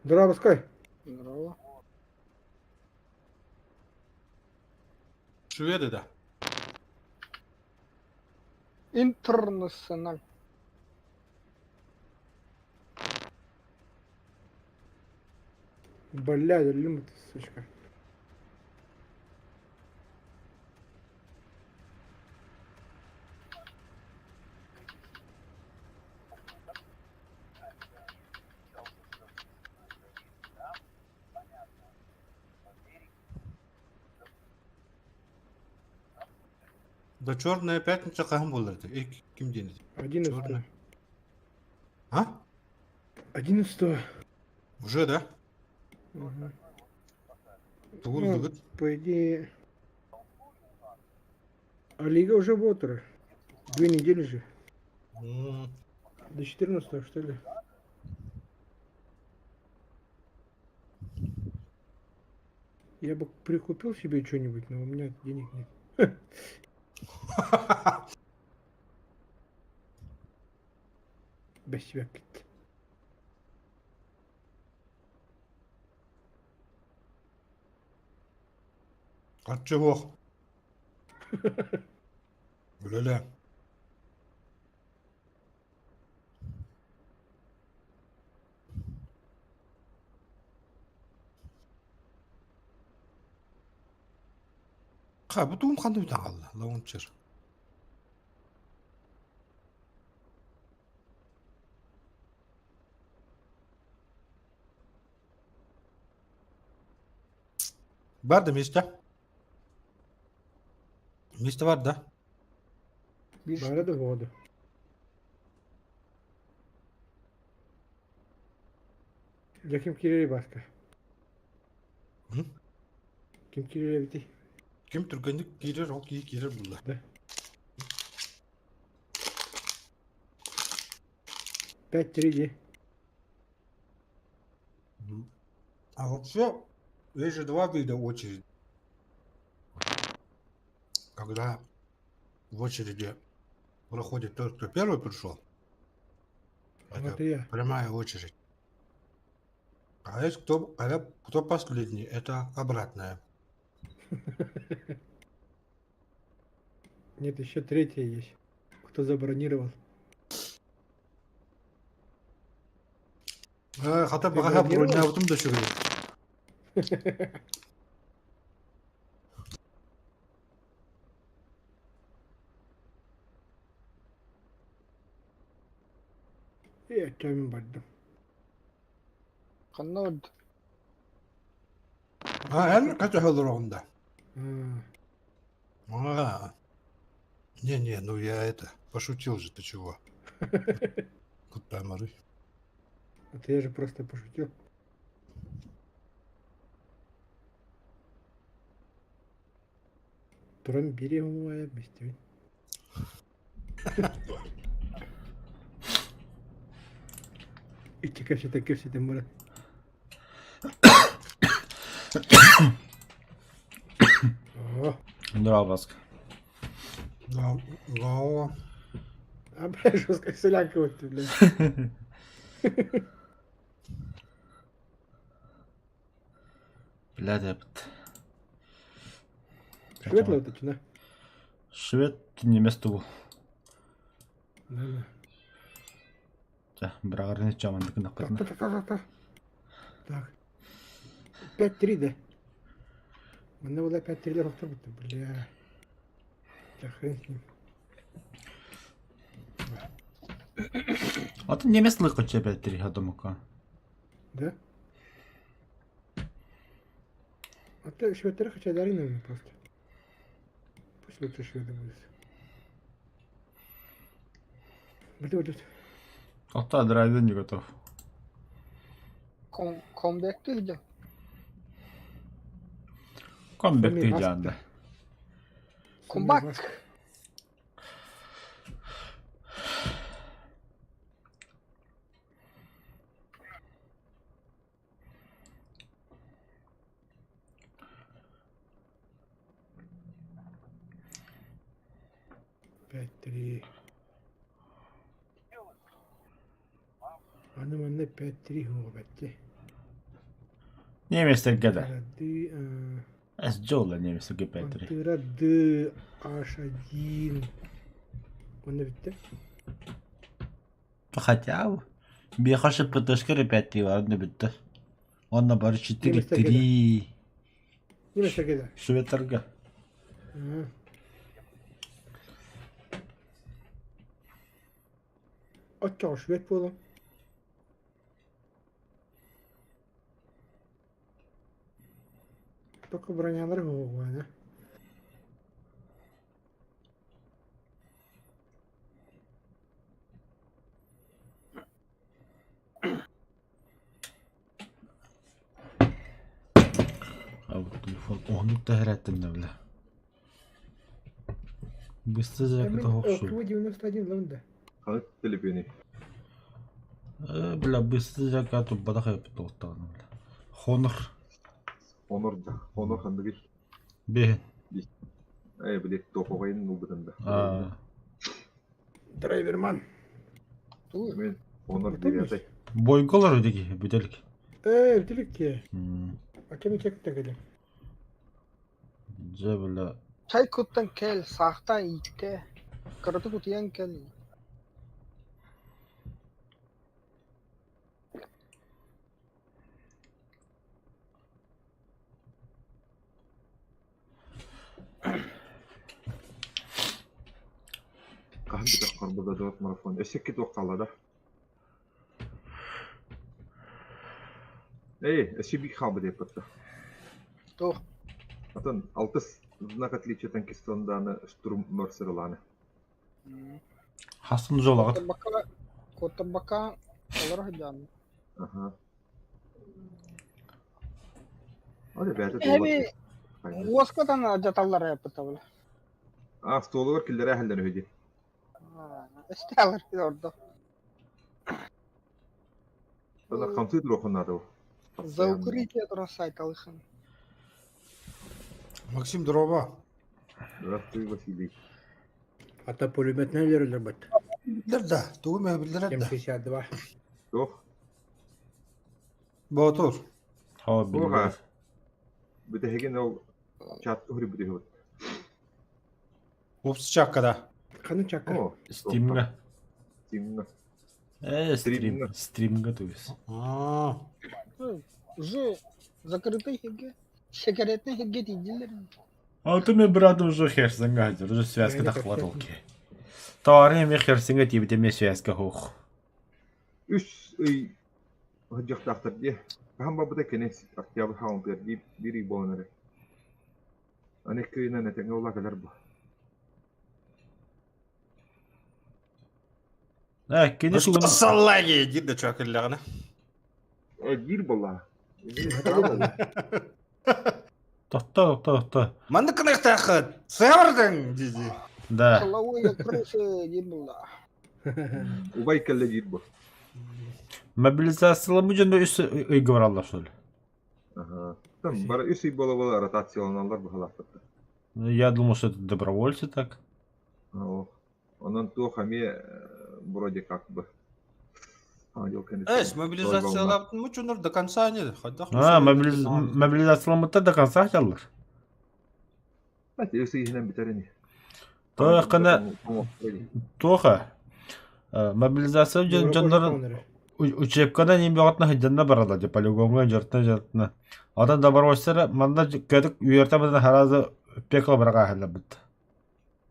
Здорово, Скай. Здорово. Шведы, да. Интернациональ. Бля, лимит, сучка. Да черная пятница кахым боларды. Ким денег? 11. А? 11. Уже, да? Ага. Тугул Ну, дугут. по идее... А лига уже в отр. 2 недели же. До 14, что ли? Я бы прикупил себе что-нибудь, но у меня денег нет. Без тебя как-то. От чего? Ля-ля. Ха, bu tuğum kandı bir tane kaldı. Lavun çır. Var da Miste. Miste var da. Bir Бара да воду. Я Kim Kireli başka. Hı? Kim Kireli bitti. Kim Türkçe'lik girer, o girer burada. Да. 5-3. А вообще, есть же два вида очереди. Когда в очереди проходит тот, кто первый пришел, это Вот и я. прямая очередь. А есть кто последний, это обратная. Нет, еще третья есть. Кто забронировал? Hatta Ты bana бронировал? броня в том да сюда. Я тёмин баддым. Каннод. En kaç hazır onda. А, Не, ну я это, пошутил же, ты чего? Куда моры? это я же просто пошутил. Туран береговая вместе. İki kaşıda köşede Murat. О, Здорово, Баск. Гао. а блядь, жестко как солянка вот ты, блядь. Бля-депт. Светло вот это, да? Швед немес тугу. Да. Брағырны чамандық нақпатына. Так. 5-3, да? Мне было 5-3 лет автобуса, бля. Да хрен с ним. Аты немес лықы чебе тiri адамыка. Да? А ты швейцары хотя дари, наверное, просто. Пусть лучше шведы будут. Блюдет. Ата драйвен не готов. Comeback gidiyor. Комбек Сами ты anda. Comeback. Пять-три. Annem anne 5-3 هو بتي. Немес тергеде. Рады, Эс джола немес тірге пәтірі. рады H1. Он битти. Хотя бы. Бехаши пыташкары 5-3 var ne bitti. Onunla bari 4-3. Немесе كده. Швед Ага. Açıyor şvet bu lan. Только бронялар говуга, да? Будто грать-то бля. Быстро же Эмин это хохшу. Округа 91 лавында. Kanıt telefoni. Бля, быстро же как-то бадахай потолтан, бля. Хонор. Honor kandı bir. Бе. Bilek topu koyun nubudunda. Драйверман. Туй. Men Honor Oturmuş. diye yazay. Бойголар ödeki, büdelik. Битилик ке. Акеми чекте келем. Же, бля. Çay kuttan kel, sahta itte. Karatu kutiyan kel. Kahan bir dakika burada 4 marafon. Eşek toqqala da. Eşi bir xabı deyip battı. Тух. Атын алтыс знак отличия танкистанданы штурм мörсерыланы. Хастын жолағат. Kotabaka olur hocam. Aha. Hadi bәді Hebi dolap. Oskatan jatallar yapıtavlı. Stolu var killere əhlən ödü. İşte alır orada. Sana kompüter oxunadı o. Zaukuri diye duran sayt alışın. Максим Дрова. Здравствуй, Василий. Ата пулеметне verirler bat. Bildir de. Tuğum bildir de. М62. Yox. Botur. Хава, бля. Oha. Bir de hegen o çatı huri bir de. Упс чаккада. Kanı çakka. O. Стримга. Steam'ga. Стримга, то есть. А, Уже закрытый хеге. Şekeretne hege değiller. А ты мне, брат, уже херсинга хадер, уже связка Я не дохватал. хочу. Товары мне херсинга типа тебе связка хух. Üç hıcık taktır diye. Kaham babı da kene aktiyabı haun bir biri boğunları. Anek köyüne ne tenge ola kadar bu. Кенеш Саллаги, дирде чакылларына. Bir bolla. Тоқта. Манды кынықтақы, сәвірдің, деді. Да. Kılavuya kırışı yirmullah. Ubay kelle bir bu. Мобилизациялы bu жөнде үс ыйгы бар алар шөл. Aha. Там бара üç bola rotasiyalananlar bu halakta. Я думал, что это добровольцы так. Ondan tuğ hami вроде как бы. Мобилизациялаптың мұ жүнір до конца не? Мобилизациялы до конца хотелар. Hadi üsü yine biterini. Тоха. Мобилизация жөнлөрүн учебкадан эми багатна хыжанна баралар же полигонга жартына. Адам добровольцтар манда көдүк уертамдан харазы пекла барага халла бит.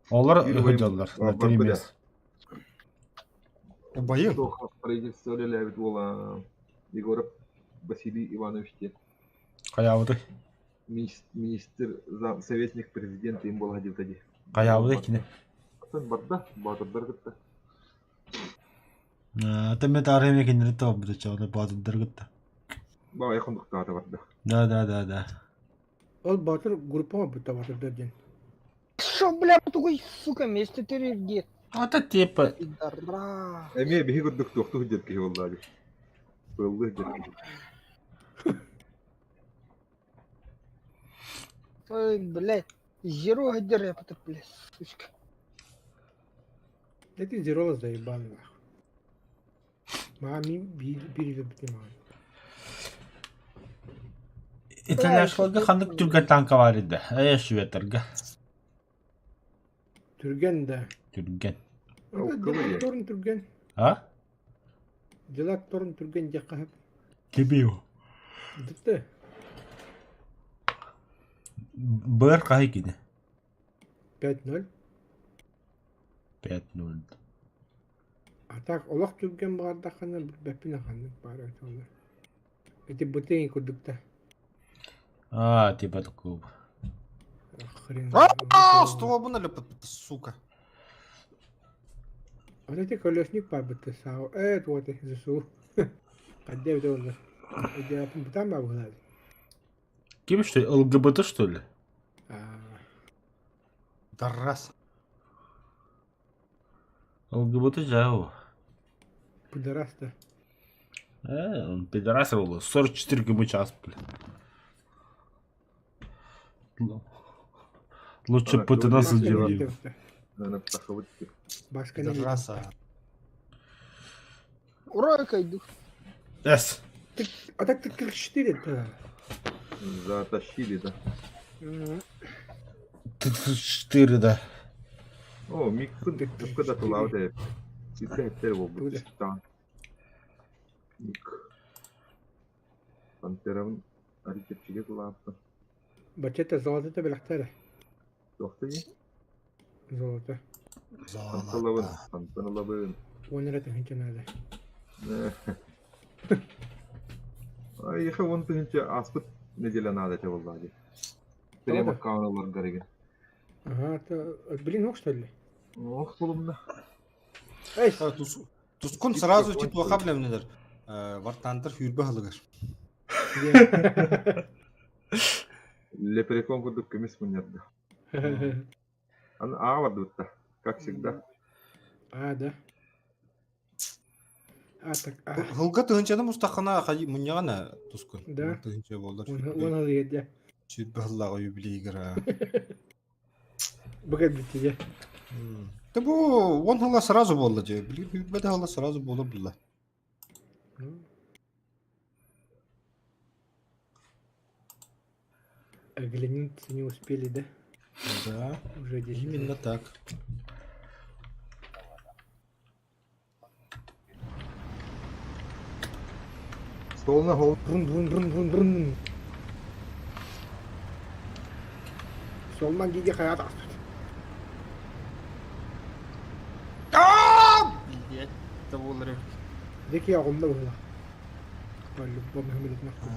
Олар хыжалар. Убайым. Правительство левит вола Егоров Василий Иванович. Каябыды. Министр, советник президента им был ходил тоді. Каябыды кине. Атын барда, батырдар гытты. Атаме тарыме кине топ бит чагы батырдар гытты. Бага якындыкта барда. Да. Ол батыр группа bu batır derken. Что, бля, такой, сука, месте теревги. Ата типа Пидора. Эме бихи гырдык токту хыжет ки воллаги. Пыллы хыжет. Ой, блядь. Зеро гадер я потом, блядь, сучка. Эти зеролы заебаны. Мами бiri bittim abi. итальяшыларга хандык түргөн танка бар иде. Шведтерге. Türgen de. Түрген. Кымы Torun Türgen. А? Jalak torun Türgen jakka hep. Кебио. Gitti. Бэр кахи кине. 5-0. 5-0. Atak olak Türgen bağırda kana bepine kandık bari sonra. Eti bıtın kurdukta. Типа такого. Хрен. Столбы налепат, сука. Вот эти колесник побыты сау. Вот их засу. Поддев да он. Я там могу знать. Кем что ли? ЛГБТ что ли? Тарас. ЛГБТ жау. Пидорас-то. Он пидорас был. 44 км в час, блин. Лучше Ана, Путина говорит, задержим. Она птаховодки. Башка не Тараса. Ура, кайду. Эс. А так ты как 4-то. Затащили, да. 4, да. О, Миккун, когда ты лаудая. Сидя первого Туда. будет стан. Мик. Пантеровын әрекетшіге лаапты. Бачета золото-то белахтара. Тоқты не? Золото. Панталабын, панталабын. Оныраты хынча надо. Айха он тыгынча аспыт неделя надо те влади. Прямо Правда? каналар гареген. Ага, это блин, что ли? Ох, қолымда. Эй, Тускун сразу тип вахаблем недер. Вартандыр хүрбе халыгар. Лепрекон кудук кемес мунерді. А варды бұтта, как всегда. А, да. А, так, а. Хылга тыгынчаны мустахана хади муньягана тускун. Да. Тыгынча болдар. Он алды едя. Хүрбе халыга юбилейгара. Богат бит тебе. Да бу он хала сразу болду же. Хүрбе да хала сразу болду була. А гляниться не успели, да? Да, Уже 10 минут. именно так. Столына хол. Брун. Солман гиге хаят астыт. Блять, это болар. Деки ягымда ула. Любом хамилет нахуй.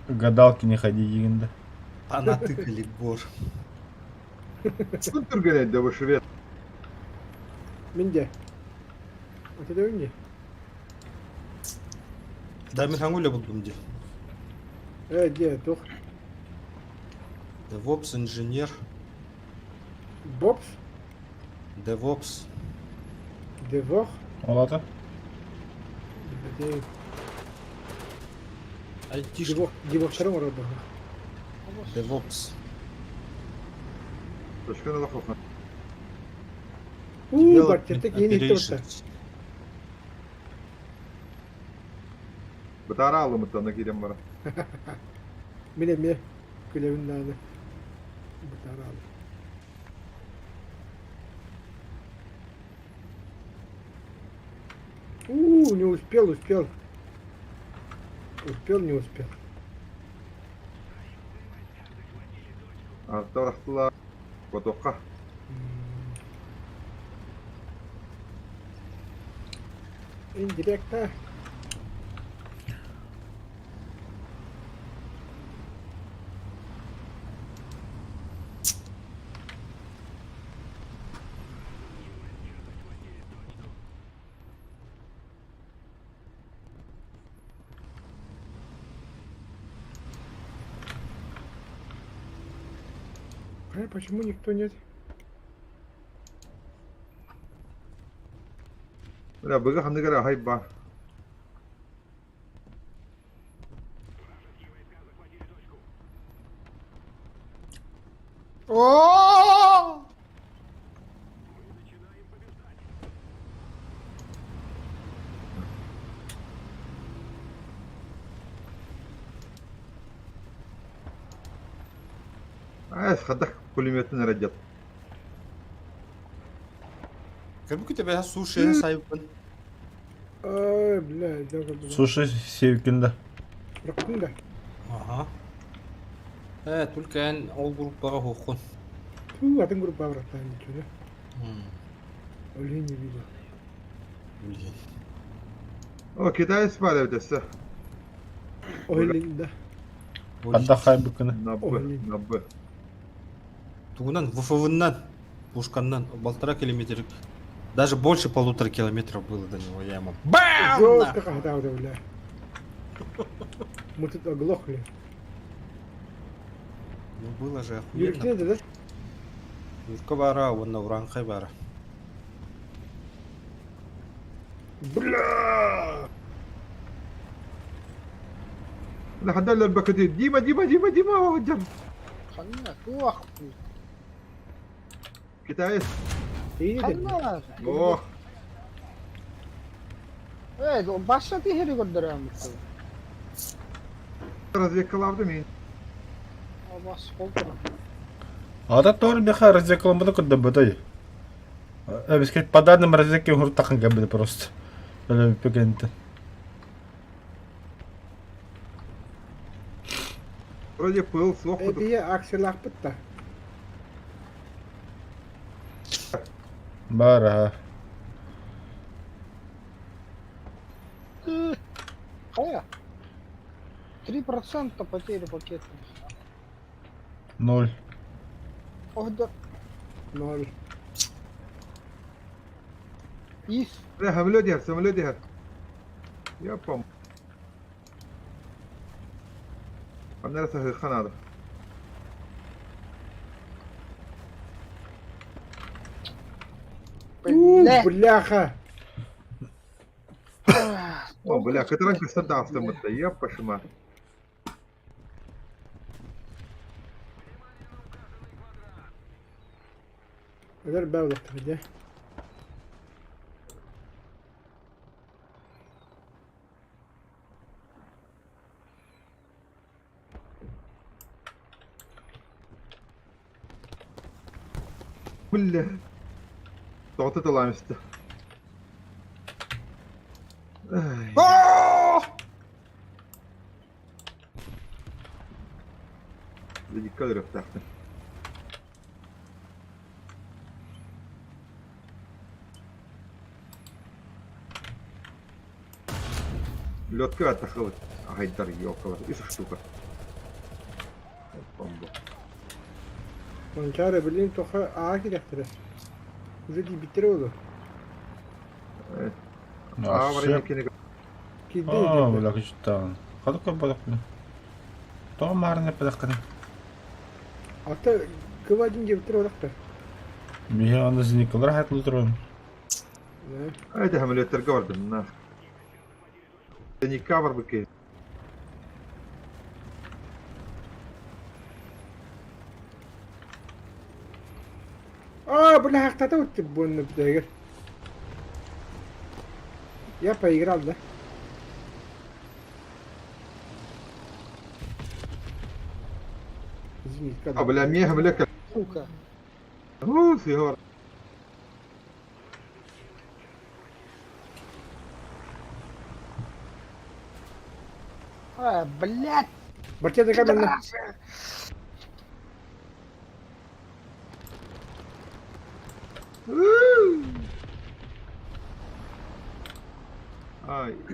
Гадалки не ходи, дегенде. Понатыкали бор. Күн түрген әйді бішірет. Менде. Вот это менде. Да мен хангуля болдум де. Где, тух? DevOps инженер. Бобс? DevOps. Девох? Олата? Айтишник. Девох втором рода. DevOps. Төшкен ала қоқын. Бачета киін итті бұрта. Бұтара алымыттаны керем бара. Мне күлевін надо. Бутаралы. Не успел. Успел, не успел. Артта ұрақтыла потоққа. Индиректно. Почему никто нет? Мына бұғы қанды кәрі хайп бар. Қадақ пулеметін радиат. Как будто тебя суши сайпын. Ой, бля, да. Слушай, Севкинда. Рахунда. Ага. Только я ол группаға хохун. Один группа врата, ничего, да? Олей не видел. Блин. О, китайец бар өтесі. Олей, да. Отдыхай быкыны. Набы. Тугунан, ВФВнан, Пушканнан, 1,5 километра. Даже больше 1,5 километров было до него, я ему. Жестко когда-то, бля. Мы тут оглохли. Ну было же Юркне охуенно. да? Юрка бара, вон на уранхай бара. Бля! لحد هلا الباكيت ديما ديما ديما ديما وجر خلنا توخ كتايس İyi de. خلنا اوه ايه başladı heri gönderiyorum. разведкаларды мен Bas koltuğa. Ада тоже бяха развекал мы только добытой. Сказать, по данным разведки он так габы просто. Пегенты. вроде пыл слух Hediye aksiler bitti. Бара. Хая. 3% потери пакета. 0. Ох да. 0. İyi. لا هملودها يا بام انا راسه الخنادق Bля. Бляха. о бля كترك صدع استمت يا بشما Öder bağlı tabii. كله ضغطت الله مسته بدي الكادر تحت لو تكاد تخلط هاي الدرجة يوكل ايش штука بامبو Konçara bildiğin toka ağa gidektire. Uzun bitiriyordu. ورا يمكن Giddi О, dedi. бля, что там? Ходок подохли. То марне подохли. Hatta kıvacınca bitiriyordu da. Бия он из Никол راحت لوترون. Ne? هذا هم اللي ترقورد الناس يعني كافر بكيس Bля hakta da utti bunu bir Ya поиграл, да? Извините, когда... بلا مياه ملك Сука. هو سيهور Блядь. Борча да камерно.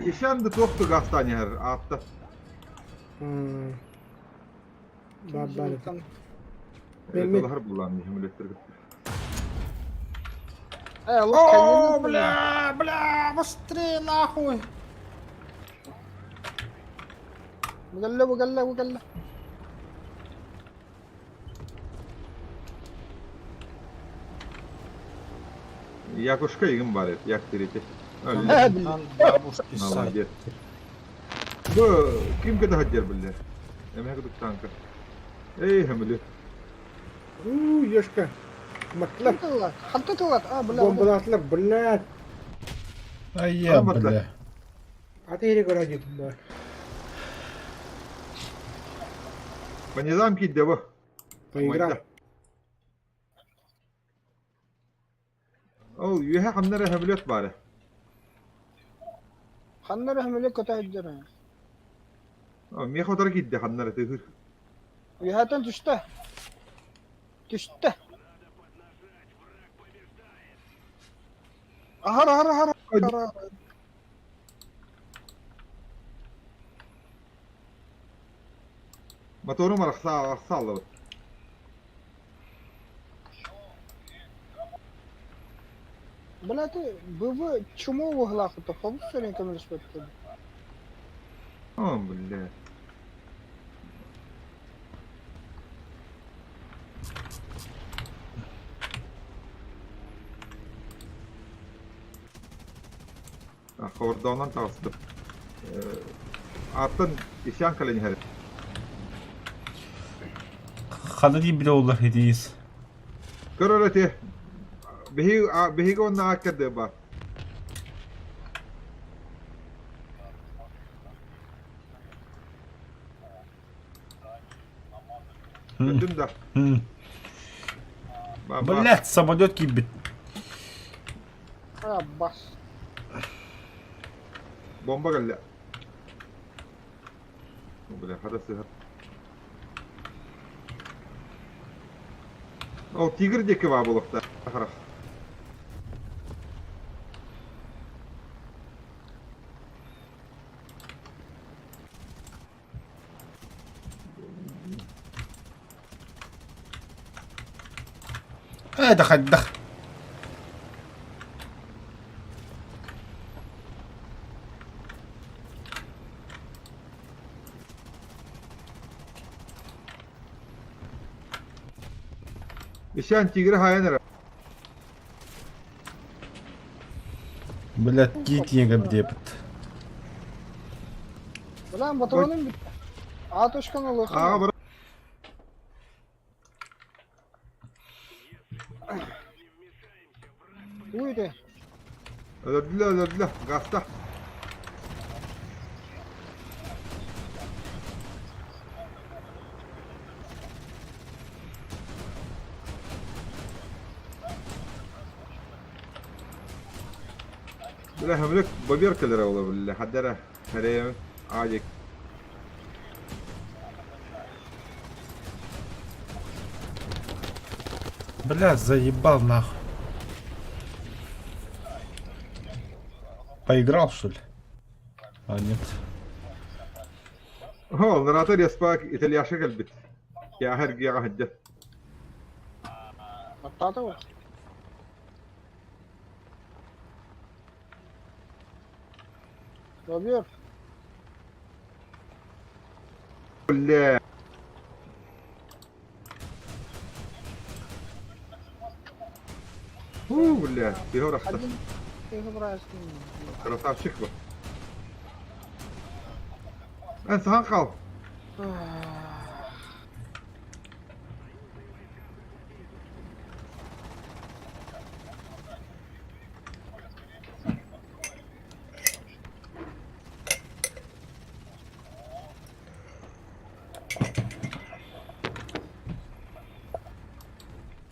İşen de toktu gastani her hafta. Бабали. Evet, Ben- Allah harbi kullanmıyor hem elektrik. Allah kendini бля, быстрее нахуй. Бгalla. Yakuşka yığın bari, yak diriti. Öyle. Блядь. Бабушки сай. Молодец. Bu kim kadar haccar billah. Hem hak duk tanka. Ey hamle. Ёшка. Матлап. حطيت الغط. بلا. Бомбалатлап, блядь. А я, Ладно. бля. А ты или городит, да. По низам кидde bu. Поиграл. Ol yuha hamlere hamlet bari. خلنا نروح ملك وتهجر. Miye kadar giddi hamlere tühür. ويهاتن تشته. هر. Motorum var sağlı. بلاتي بابا чему в глазах то фабус сегодня камеру смотрит. Tamam bile. Kordondan tavsiye. Artın işyan kalın her. Хана дим бile olur hediyiz. Köröleti. Behi onun akırdı bak. Gördün de. Блять, самолет gibi. Ha bas. Bomba geldi. Bu bile hada sığır. O tigir deki var bulukta. Ahrak. دخل دخل. İşyan tigri hayanır. Блять, гит егом депет. Ulan Batuhan'ın bitti. Atoşkan oluyor. Ağa bırak. Buydu. Öldürdüler. Gasta. Bile hemlik babirkeler olabilir. Haddere. Hereyim. Acık. Бля, заебал нахуй. Поиграл, что ли? А, нет. هو النراتور يسباك إيطاليا شكل بيت يا هرقي هجت Hatta var. Yapıyor. ولا ولا في هو رخصة Hadi. Keyfi bıraksın. كرافات شكبة أنت هنقل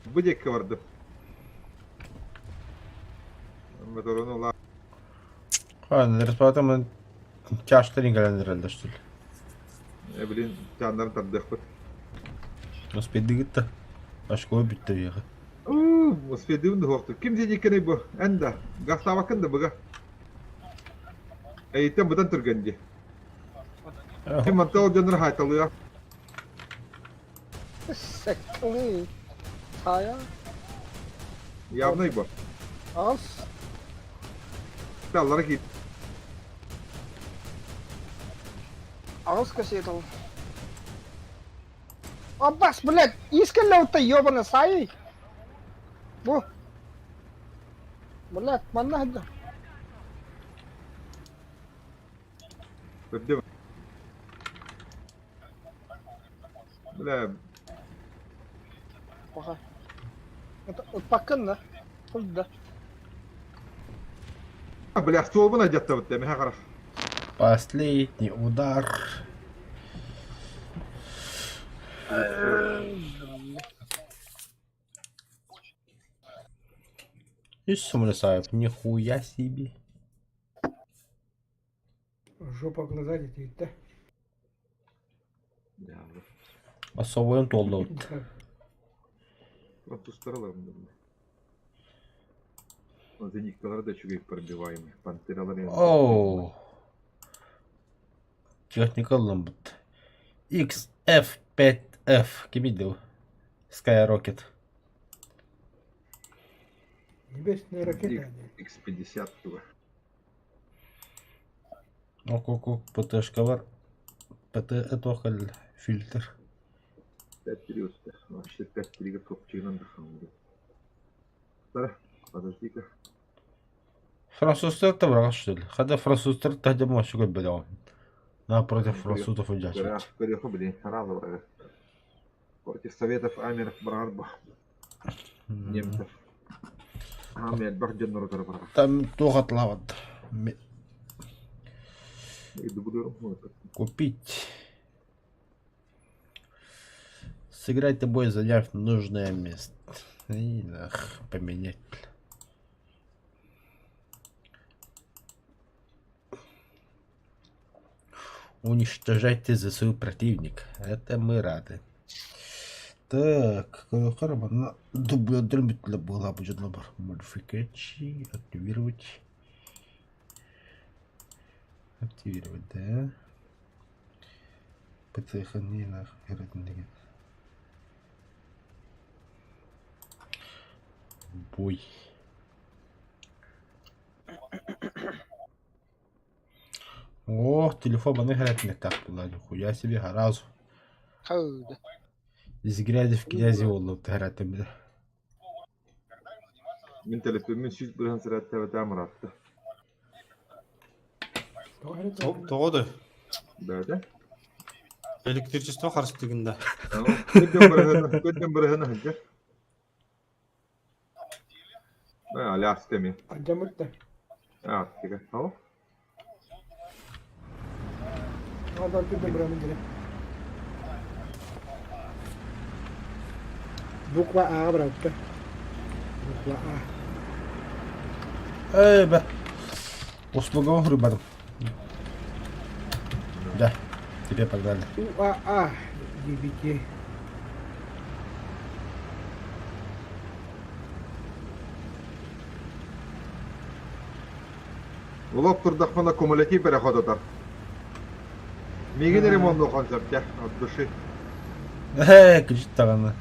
بديك ورد مثلا والله Ладно, располагаем чаш триггера herhalde, что ли. блин canlarım taddık. Успеть двигаться. Başka o bitti ya. مستفيدين ده وقت كم زي كنا يبغى عنده قصة وكن ده بقى أي تم بدن ترجندي هم منطقة جنر هاي تلويا Sekli. Saya. يا ابني يبغى Az. الله ركيد Ağız kasiyet ol. Abbas блядь, искалил-то ёбаный сай. Bu. Блядь, манна хадда. قدام لا Baka. Bakın da. Burada. بلا ستول بنا جت قدامي ها غرف Последний удар. И сумасаев, нихуя себе. Жопа глаза летит, да? Особый толдот. Да. Вот устараларım ben. O zenikkaları da çok iyi пробиваем. Пантeraları Оу. Техника ламбут. XF5F. Кибидил. Skyrocket. Небесные ракеты они. X50 gibi. Ок-ок-ок, ПТшка var. اتوقع الفلتر. تأثيري وسط вообще تأثيري كوبتشينو دخلنا ترى подожди-ка Француздар табрага что ли? Хотя француздар тахдем шугар бедаван. Напротив французов говоря удачивать. переход блин сразу против советов Америк Брарба немцев Америк Бахджан Нургар Там тухат лават. Купить. Сыграйте бой, заняв нужное место. И поменять. Уничтожайте ЗСУ противник. Это мы рады. Так, на дубль для была будет набор модификации. Активировать. Активировать, да. ПЦХ не нахер. Бой. О, телефон бана играть не так было, нихуя себе, разу. Хауд. Из грязи в князи олу играть бля. من تلفون من شيء بلهن سرعة تعمرات Тоғыды. بعده Электричество қарсылығында. قدم برهنا هجر ما على عسكمي قدمت كده اهو هذا كده برامج ده بكره برامج بكره Эй, бе. Услуга рыбаром. Да, тебе погнали. дебики. Улап турдах мана кумулятив переходотар. Миген ремонт концепте от души. Кричит таганы.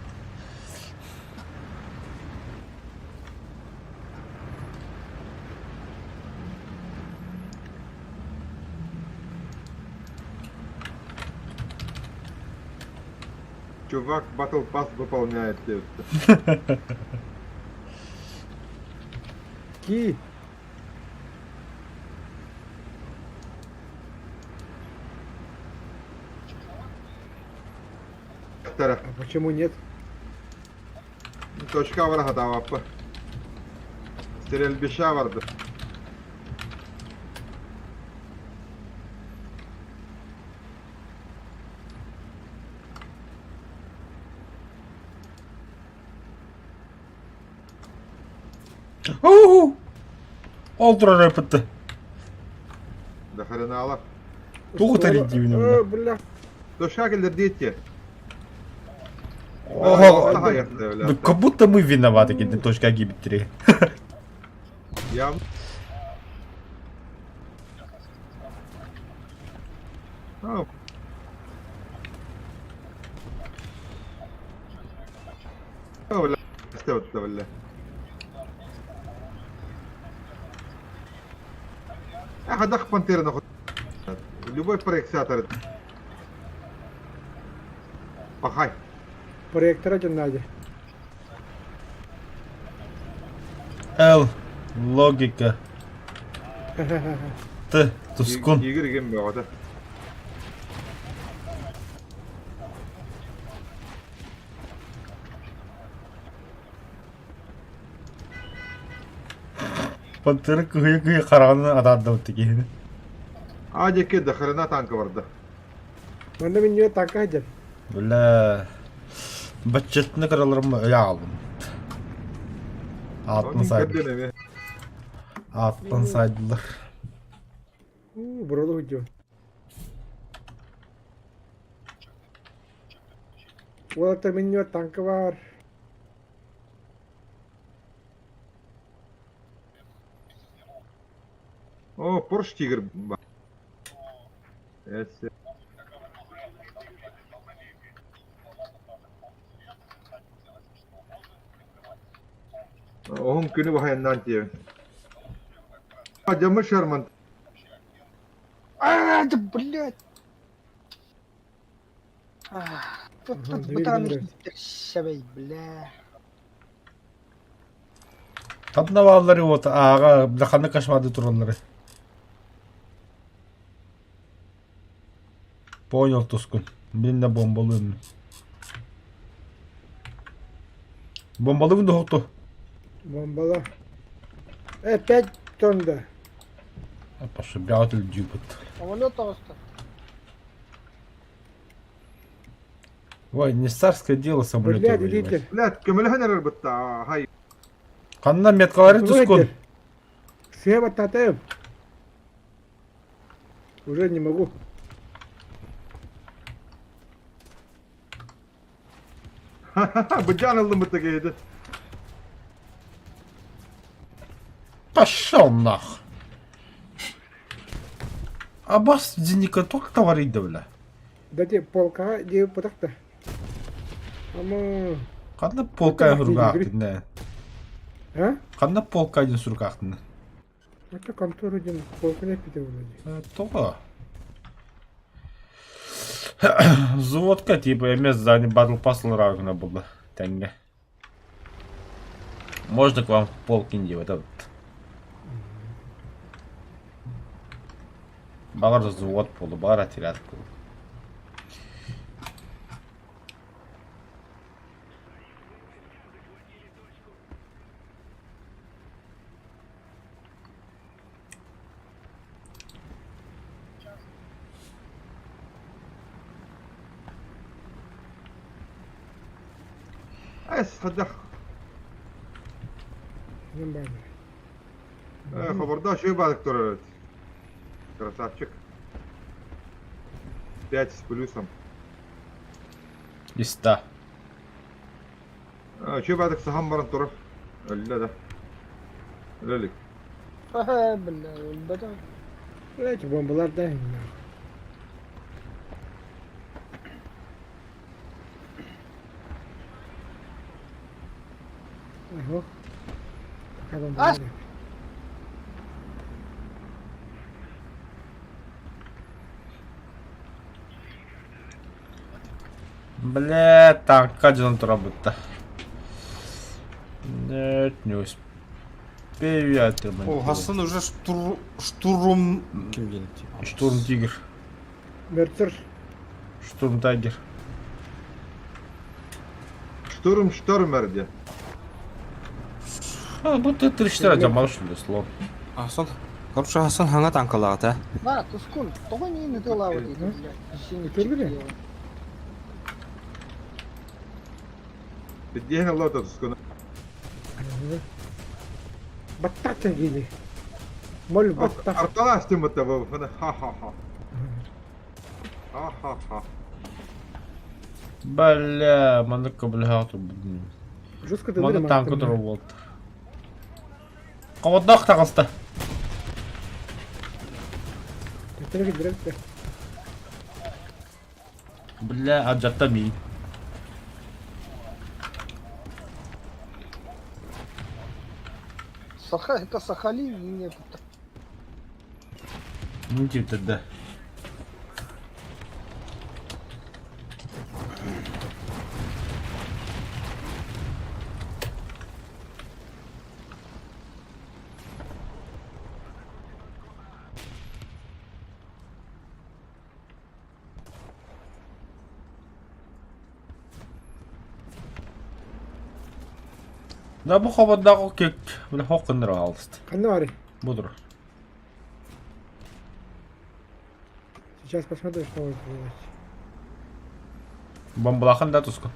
Чувак Battle Pass выполняет. Ки. Тара. А почему нет? Точка var hata vappa. Steril bir şey vardı. Олтра рэпэта. Да хрена Allah. Тугу-то редивно. Бля. То шагелер дети. Ого, ну, как будто мы виноваты, где точка гибели. Я... ولا استوت ولا اخذ اخ بانتير ناخذ любой проектатор пахай Проектора надо. Л. Логика. Т. Тускун. يقر جنبي وده Пантера кыгы караганы ададым тиги. عادي كده خلينا تانك ورده Манда мен не так хадер. Бля. Бачетны караларым ялым. Атын сайдылар. Атын сайдылар. Броду худю. Вот у меня танк var. О, Порш Тигр. هم كانوا وهاي النانتي جمع شرمن Да, блядь. Тут Ага, бутам двигатель. шабай, бля. Каднаваллары вот ага даханы кашмады туранлары. Понял, Тускун. Мен да бомбалым. Бомбалым да хото. Бомбала. 5 тонн. Пошибятел дюбот. Самолет просто. Ой, не царское дело самолеты Бля, воевать. двигатель. لا تكملها انا بتاع هاي Канна меткалары Тускун. Двигатель. Схема татаем. Уже не могу. بجانا اللي متقيده Пошел нах. А бас денег только товарить да бля. Дайте полка, где потак-то. Ама... Канна полка Это сургах игры. не. А? Канна полка один сургах не. Это контору один полка не питал вроде. Това. Заводка типа MS за не батл пасл рагна было. Тенге. Можно к вам полк инди вот этот. Багар завод полу, багар терят полу. اس خدخ Нормально. خبردار شو بعد دكتور красавчик 5 с плюсом И 100. شو بعدك سهم مرة طرف لا ده لا لك بلا البدن. Эти бомбаларда. Ого. Пока бомбалары. Бля, так, как же он тут работает? Нет, не успею я О, отремонтировать. Гасан уже штурм... Штурм Тигр. Мерцер. Штурм Тайгер. штурм штормер де А, будто 3-4 жамал что ли, слов. Асон. Короче, Асан ханга танкалаата. Да, тускун. Того не дала вот это, бля. Тюрьмы? بدي هنا الله تسكن Баттата гили. Моль баттата. ارطلاش تم التبو هنا ها ها ها ها ها ها Бля, манка бля, тут. Жестко ты Мана выдам, танк а ты который вот. Кавадах тагылсты. мне- Ты не говоришь, Бля, аджатта ми. Это Сахалин и нет. Ну типа да. Да bu havadagi kek bile hokkındır alst. Канари. Budur. Сейчас посмотрим, что будет делать. Бомбалахан да туску.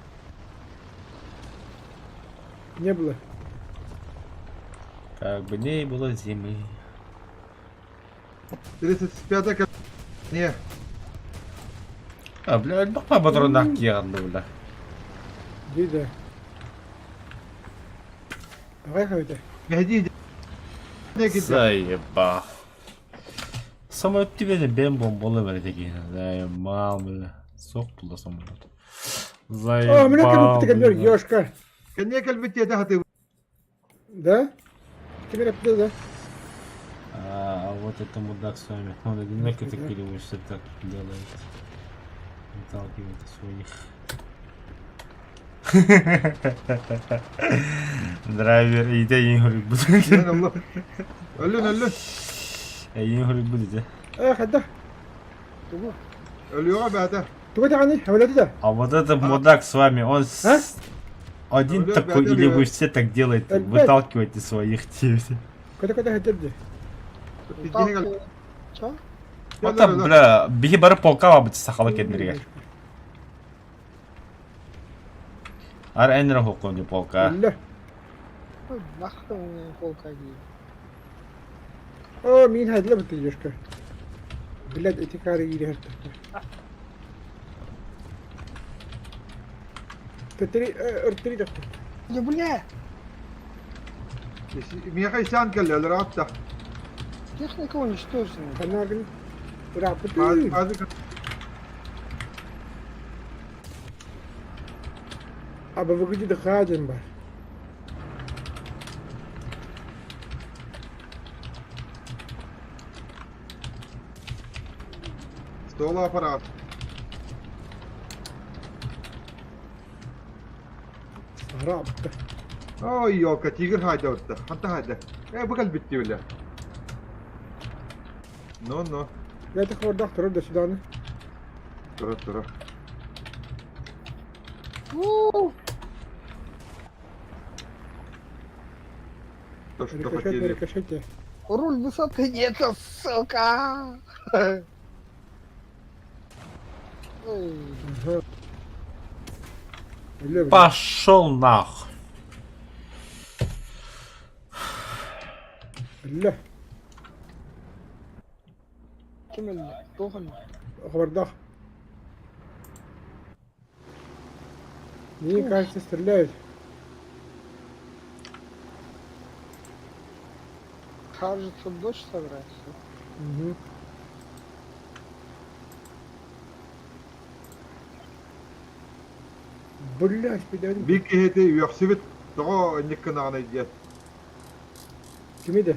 Не было. Как бы не было зимы. 35 не А, блядь, бак по патронах киянды, бля. Дида. Давай какой-то. مهدي نجد Заеба. Самолет тебе de ben bombalı verecek yine. Заебал, бля. Сокtu da самолет. О, меня как будто бля. ёшка. كان ياكل بنتي تحت Да? Тебе напитал, да? А вот это мудак с вами. Он одинако так переводится, так делает. Выталкивайте своих. Драйвер, иди, Игорь, будет. Lan Allah. Ölün. Игорь будет. خده Tugu. Ölüyor abi hadi. تقعد عني ولادي ده А вот этот мудак с вами, он А? один Ну, такой, ребята, или вы ребята. все так делаете? Опять? Выталкиваете своих типа. كده هتبدأ Gene gel. Ço? Вот там, бля, беги бары полка ва бити сахала кендерге. Ар энер хоконди полка. لا Nahta polka gibi. مين هاد لما تيجوشكا بلاد اتكاري يلي هرتا ارتري دكتور Ya bu ne? Miyaka isyan geldi rahat da. Техника уничтожена. انا اقول راح Hadi. ابى بقول ده خادم بس Stola aparat. رابطة Oy yok tiger hayda orada. Hatta hayda. Bakal bitti öyle. No. لا تخبر دكتور رد سوداني Tura. Uuu. То, что ريكошيت хотели. ريكошيت Руль высоты нету, сука. Ой. Пошел нахуй. لا كمل طوفن. خبر ضخ مين كان تسترلاج Кажется, дождь собрался. بلاش بدون بيك هيتي يحسبت تغو انك كنا انا جات. كميدة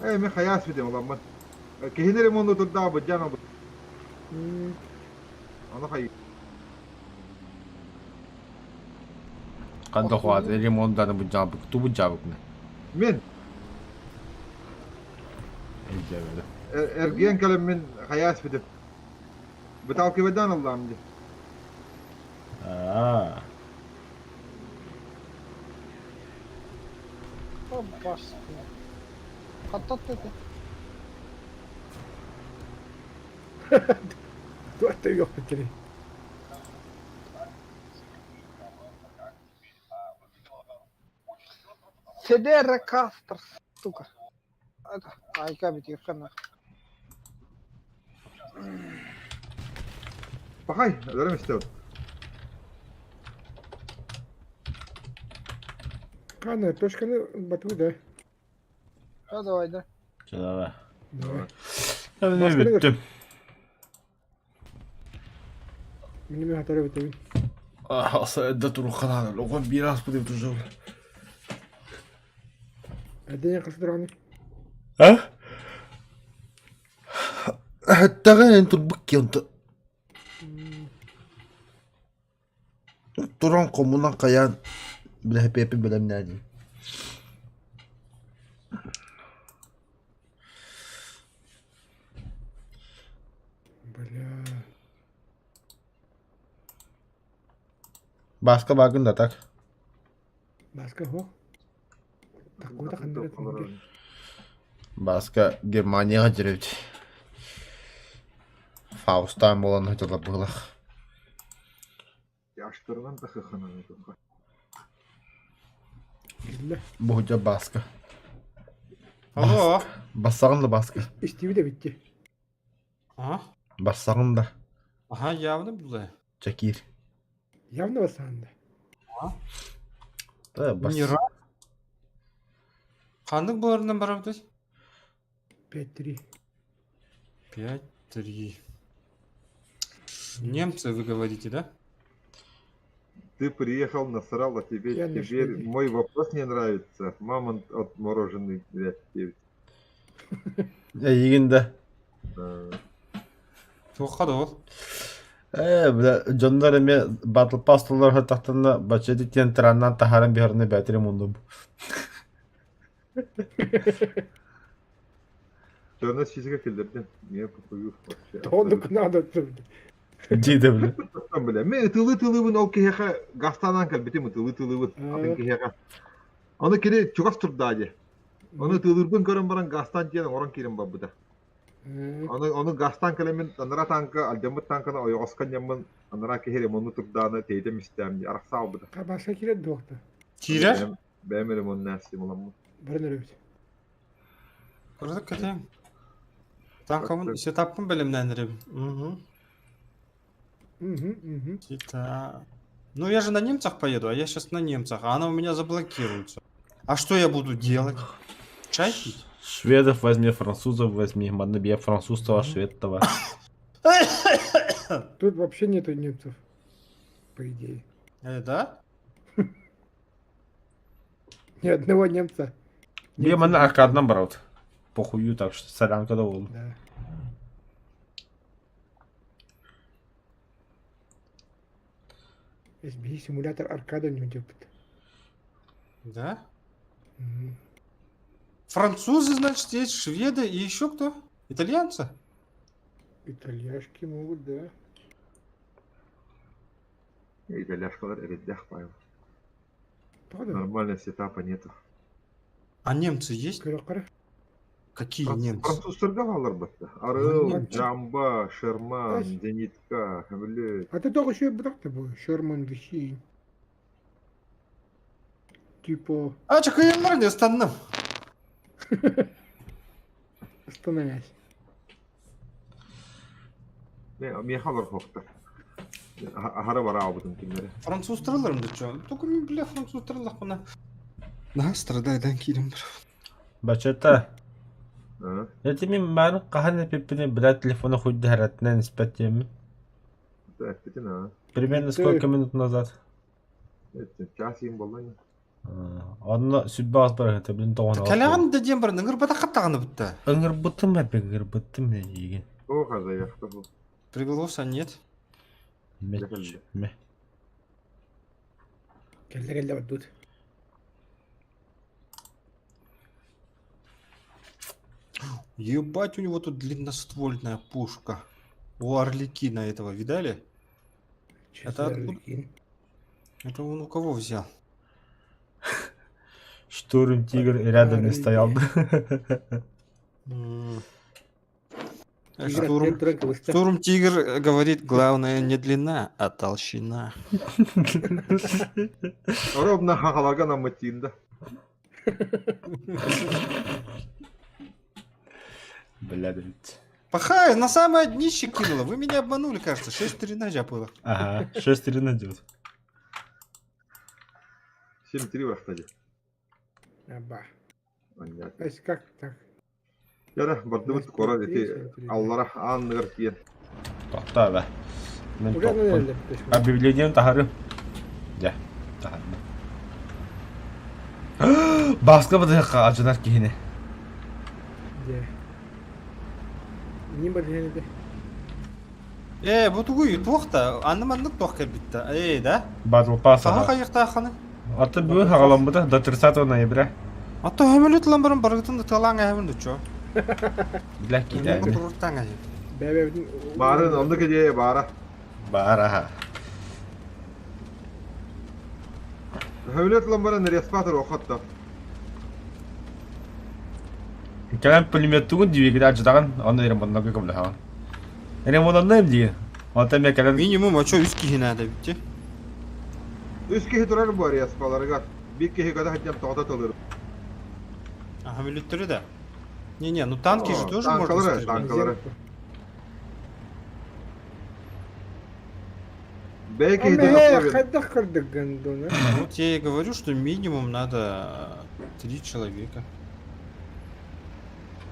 من خياس بدي والله من. كهنا ريموندو تدعو بجانا انا خي. Когда хватит ремонт надо будет жабык. Ту будет жабык. من ارجين كلام من خياس بدي. بتاعو كيف بدان الله عمدي. Опа. Хататата. وقت يوم كده Федера Кастр, сука. Это, айка бити хана. بخاي هذول مستوى. كان توش كان بتوده Давай, да. Все, давай. давай Я не Маскарин. bittim. من مين هتعرف تبي Aslında evde dururken hala. Oğlum biraz bu devde duracağım. الدنيا قصدر عني ها؟ حتى غير انتو البكي انت Turan komundan kayan bile hep bölümlerdi. بلا Başka bakın da tak. ماسكه هو تقوى تخندرت Başka Germaniyaga jiribdi. Faust'tan bolan hıcıla bığlaq. Yaşlarından da hıhına. لا Bu hıca başka. Алло. Bassağın da başka. اشتي ده بيتي Ага. Bassağın da. Ага, явно было. Çekir. явно بس عنده Da bas. Не раз. Қандық бұларынан барабды? 5-3 5-3. Немцы, вы говорите, да? Ты приехал, насрал, а тебе Я не теперь шведик. мой вопрос не нравится. Мамонт отмороженный, блядь, тебе. Егінде. Тоқады ол. Бля, Джондар эме батл пастолар хатахтана бачеди тен траннан тахаран бихарны бәтире мунду. Törne çizgi kildirdi. Niye kutuyu? Тоонук надо турду. Диде бля. Там бля. Мен тылы-тылыбын ол кеха гастанан кел битим тылы-тылыбын. Атын кеха. Аны кире чугас турдады. Аны тылырбын көрөн баран гастан жен орон кирим бабыда. Аны гастан келемен анара танка алдемут танкана ойоскан ямын анара кехере мону турданы тейдем истем араксал быда. Кабаса кирет доқта. Тире? Бәмелем он нәрсе буламын. Бір нөрөбүт. Көрдік кетең. Танкамын сетаппын білімнен рем. Тита. Ну я же на немцах поеду, а я сейчас на немцах, а она у меня заблокируется. А что я буду делать? Чай пить? Шведов возьми, французов возьми, маднабия французского, шведского. Тут вообще нету немцев, по идее. Да? Ни одного немца. Бе мана аркадынан барат. Похую, так что солянка да болду. Да. SBI симулятор аркада не идет. Да? Французы, значит, есть, шведы и еще кто? Итальянцы? Итальяшки могут, да. İdealaşkalar eredях паял. Правда? Нормального сетапа нету. А немцы есть? Кыракара. Какие немцы? Француз торговалар бітті. Арыл, Жамба, Шерман, Зенитка, блядь. А ты только еще брат-то был, Шерман Вещи. Типа, А, чакай, не станным. остановясь. Мен халар хоқтар. Ахара бара абудым кимдері. Француз тырылырым да чё? Только мен, бля, француз тырылық мына. На, страдайдан кейдім бір. Бачета. Это ми ману кахана пеппине бля телефона хоть дохаратна испать еми. Әттетін, а. Примерно сколько минут назад? Час ем болайын. Онно сүббе азбар это блин тоғын алып. Кәләған да дем бір, ныңыр бата қаттағаны бітті. Ыңыр бұттым ба ыңыр бұттым не еген. О, қаза яқты бұл. Привелося, нет? Ме. Келді бадут. Ебать, у него тут длинноствольная пушка. У Орликина этого видали? Это он у кого взял? Штурм тигр рядом не стоял. Штурм тигр говорит, главное не длина, а толщина. Ровно хахаларға намытейында. Бля, блядь. Пахай, на самое днище кинула. Вы меня обманули, кажется. 6-3 жапыло. Ага, 6-3 найдет. 7-3 вақтады. Аба. Понятно. То есть как так? Яра, бардымыз қора дети Аллара анныгар киен. Тоқта бе. Мен Уже тоқпын. наверное, Объявлением тахары. Да, тахары. Басқа бұдыққа ажынар кейіне. Где? Не баржеледі. Bu tuğuyu toqta, anlamanlık toq kebitті. Да? Батл пас. Саға қайықта ақаны? Аты бүгін хағалан бұды до 30 ноября. Ата хөмелет ламбарын барғытынды талаң әвінді чо. Бля, кейдәні. Тұрырттан әжеп. Бәбәбдің... Барын, онды кеде бара. Бара. Хөвлет ламбарын респатор оқатты. Кәлем пулемет түгін двигатель ажыдаған, оны ремонтнағы көмді хаған. Ремонтнағым дейін. Ота мен кәлем... Минимум, а чо үз кейін әді бітті? Үз кеhe тұрар бар респаларыға. Bir кеhe қада хотям тоғда толыр. А хөмелеттері да? Не-не, ну танки же тоже можно стрелять. Танкалары. Бей кеhe Аме, тұрар. қайдақ қырдық гандона. Вот я и говорю, что минимум надо 3 человека.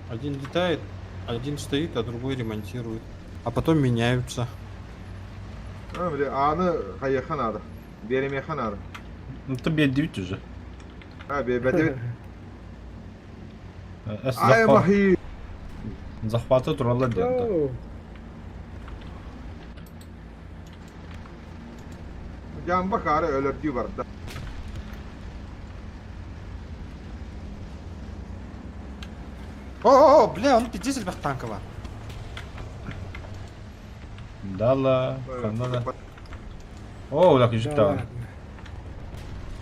Один летает, один стоит, а другой ремонтирует. А потом меняются. Аны қайықхан ады. Беремехан ады. Ну, ты беддивит уже. Бәдебет. Ай, махи. Захваты туралы деді. Can bakarı ölürdüğü var da. О, бля, он пиздец, бах танковая. Да, kanada. Oo, laki Да jutta. ладно.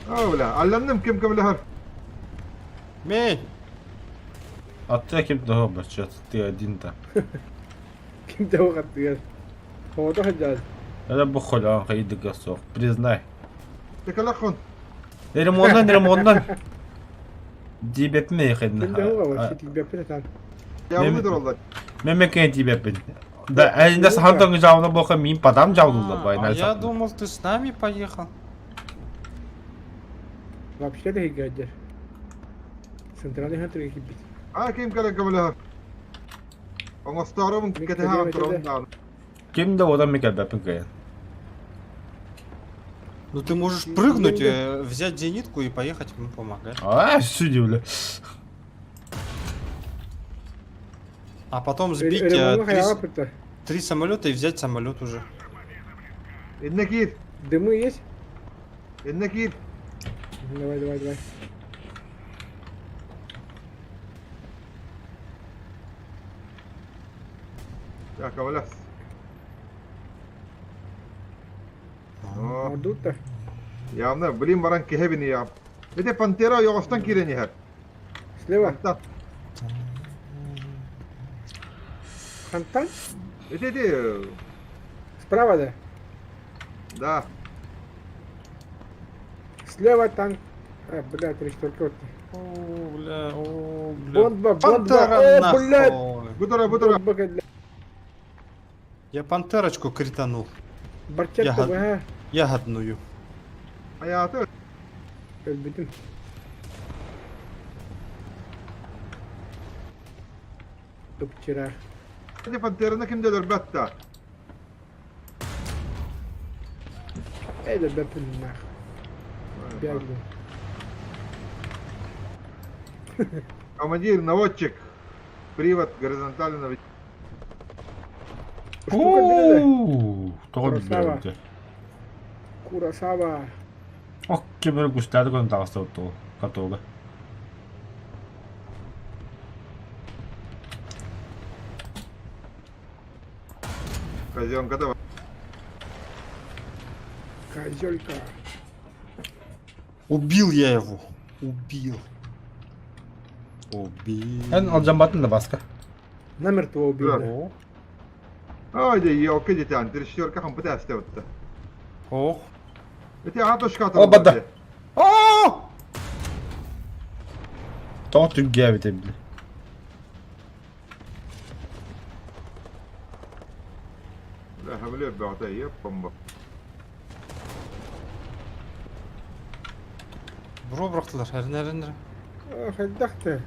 Öyle. Allandım kim lahar. Мей! Attı kim daha başlat. Ты один-то. Kim de o kattı ya. Havada hacaz. Это бухоль, а хайди гасох. Признай. Tekalakon. Ремонтдан. Дибеп ме Kim de o var. хедна. Şekil bir yapı tam. Yavrudur onlar. Мемекен дибепин. Да, айында сахантан жауна бока мин падам жаулуда А байна. я думал, ты с нами поехал. Вообще de hikayeler. Central'e hatır ekip bit. Ha kim lahar. Ama starımın kete ha turundan. Ким да одан мекел бепин каян. Ну ты можешь прыгнуть, взять зенитку и поехать ему помогать. А, судя, бля. А потом сбить Ремонтlu hayal yapıttı. 3 самолета и взять самолет уже. İnne gir. Dımı есть? İnne gir. Давай. Ya kavalas. Мадута. Явно, блин, баран кехебини ya. Bir de pantera yavaştan kireni her. Слева. Hatta. Хантан? Ötedi. Справа, да? Da. Слева танк. Блядь, решторкотный. О, бля. Бомба. Пантера О, блядь. нахуй. Budur. Бомба, блядь. Я пантерочку кританул. Барчатка bu ha. Ягодную. Hayatı. Öldürdüm. Topçira. Hadi panterana kim dedir batta. Это бепин нах. Бегу. Командир, наводчик. Привод горизонтально. Штука беде. Тогон Красава. бепин. Курасава. Ох, кибер густады кон тагыстап то. Катога. Казенкада var. Козелька. Убил я его. Убил. Эн алжан батын да баска. Намертво убил. Да. да. О, Haydi ya o kedi tan. Dirişiyor ka hampa teste vatta. ох. Öte hatoş katı. О, бада. То ты гявите, бля. La havle ba'ta ya bomba. Бро бырактылар. Эрнер. Ах, отдах-то.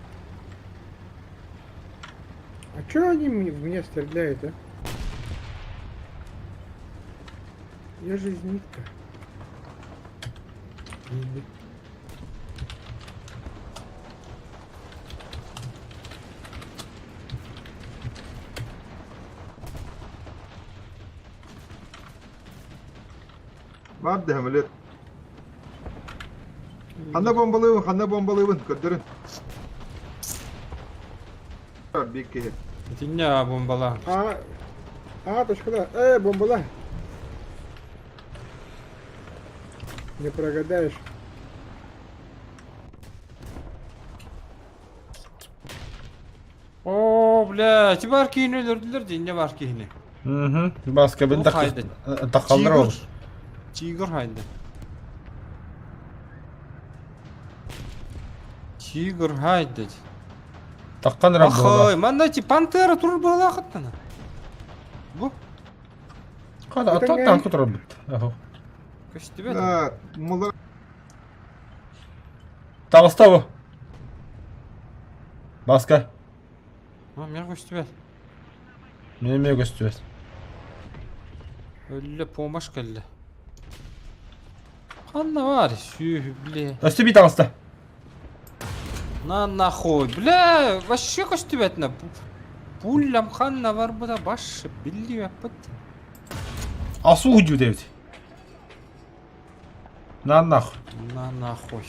А чё они в меня стреляют, а? Я же из них-то. Var da hamle. Hanna bombalıyım, kötürün. Bir kere. Это не бомбала. Точка, да. Бомбала. Не прогадаешь. О, бля, бар кийini öldürdüler de ne var kiyini. Мгм. Баска бен Ну, хайди. тахалдырабыз. Тигр хайди. Тигр хайди. Таккан раб Ахай, болду. манда ти пантера туруп бала каттана. Бу, Када ата танк турабыз. Ахо. көстүбө. Ha, bunlar Тагыстабы. Баска. Мен көстүбө. Неме көстүбөз. Өллө помощь келди. Қанна бар, сүйі, бля. Өстү бит тагыста. На нахуй, бля, вообще көстүбөтүнө. Пуллам қанна бар буда баш, билли яппыт. Асуу жу дебит. На нахуй. На нахуй.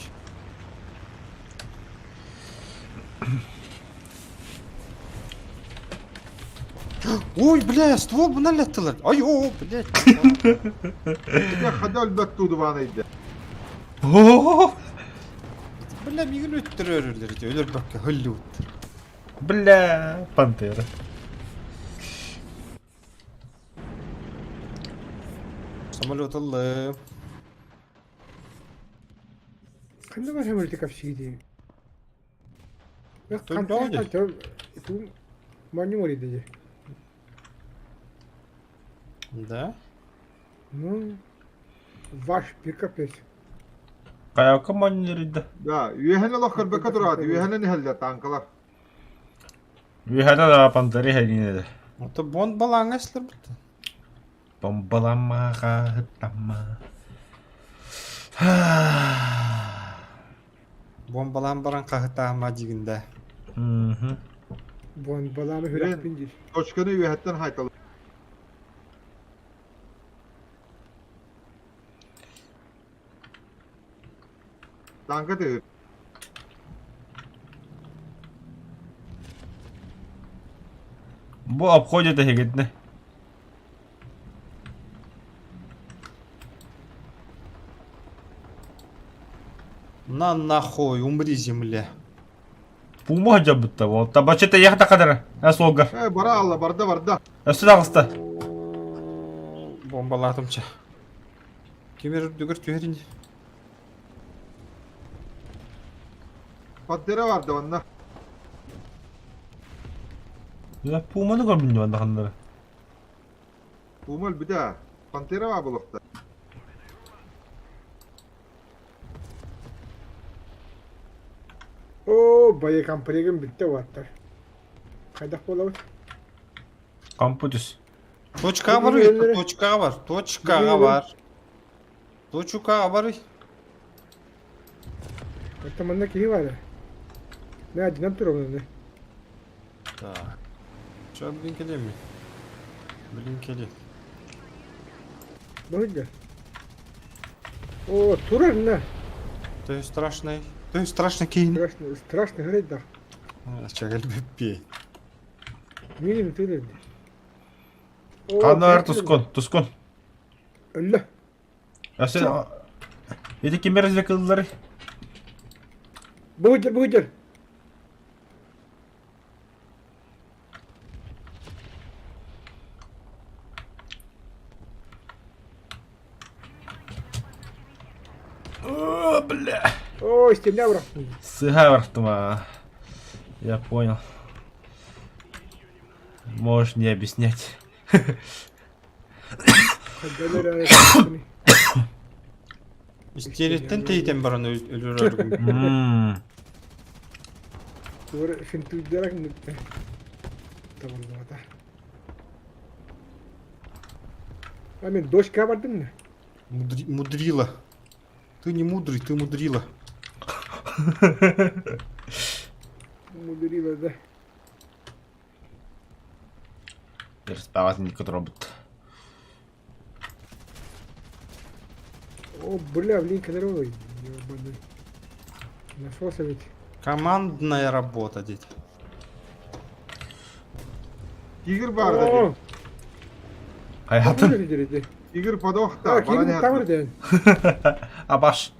Ой, бля, ствол бы налетелер. Ай, о, блядь. Тебе хада әлбәтте удываны иде. О, Бля, мигін өттірерлер, өлер бәкке Голливуд. бля, пантера. Самолет аллы. Қандай бар самолетик апсиги. Той бауди. Ту маню ориде. Да? Ну, ваш пикапес. Кая командирді. Да, үйәһенә лохкар бәкә турады, үйәһенә не хәлдә танкалар. Вихада да пантери хәйнеді. Это бон балаң әслер бітті. Бомбаламаға хыттама. Бон балаң баран қағытағыма дегенде. Бон баланы хөрәк пиндиш. Точканы үйәһәттән хайталы. Танка тегер. Бұл обходит әйгетіне. На нахуй, умри, земля. Пума жабытта бол. Табачета яқта қадары. Әс олғар. Бара алла, барда. Әсі дағыста. Бомбалатымча. Кемер дүгір түйерінде. Паттера барды онда. Ya Puma'nı görmüyor ben de kanları. Умал бида. Пантера бар булыкта. О, бая кампрегім бітті ваттар. Қайдақ болады? Kampütüs. Точкаға бар, Өлі. точкаға бар, точкаға бар. Точкаға бар. Аттаманда кейі бары. Мен адинам тұр оны. Так. Чё, блин, келем? Блин, келем. Бұғыдды. О, тұрар на. Ты страшный. Ты страшный кейін. Страшный ғырайда. Чагал беппей. Менің тұрарды. Kanlar tuskun. Ölü. Әсі... Еді кемер извекілдері. Бұғыдыр. О, бля. О, стемня бұрақтың. Сыға бұрақтыма. Я понял. Можешь не объяснять. Қадалар әрекетіні. Истереттен тейтен баран өлір өргім. Doğru, şimdi tüylerak nükte. Tamam da. Amin, дождь vardın mı? Мудрила. Ты не мудрый, ты мудрила. Мудрила, да. Перспавазник робот. О, бля, блин, кадровый. Ёбаный. Нашелся ведь. Командная работа, дети. Тигр барды. О, Hayatım. dedi. Тигр подохта. Ha, kim tavır den. Абаш.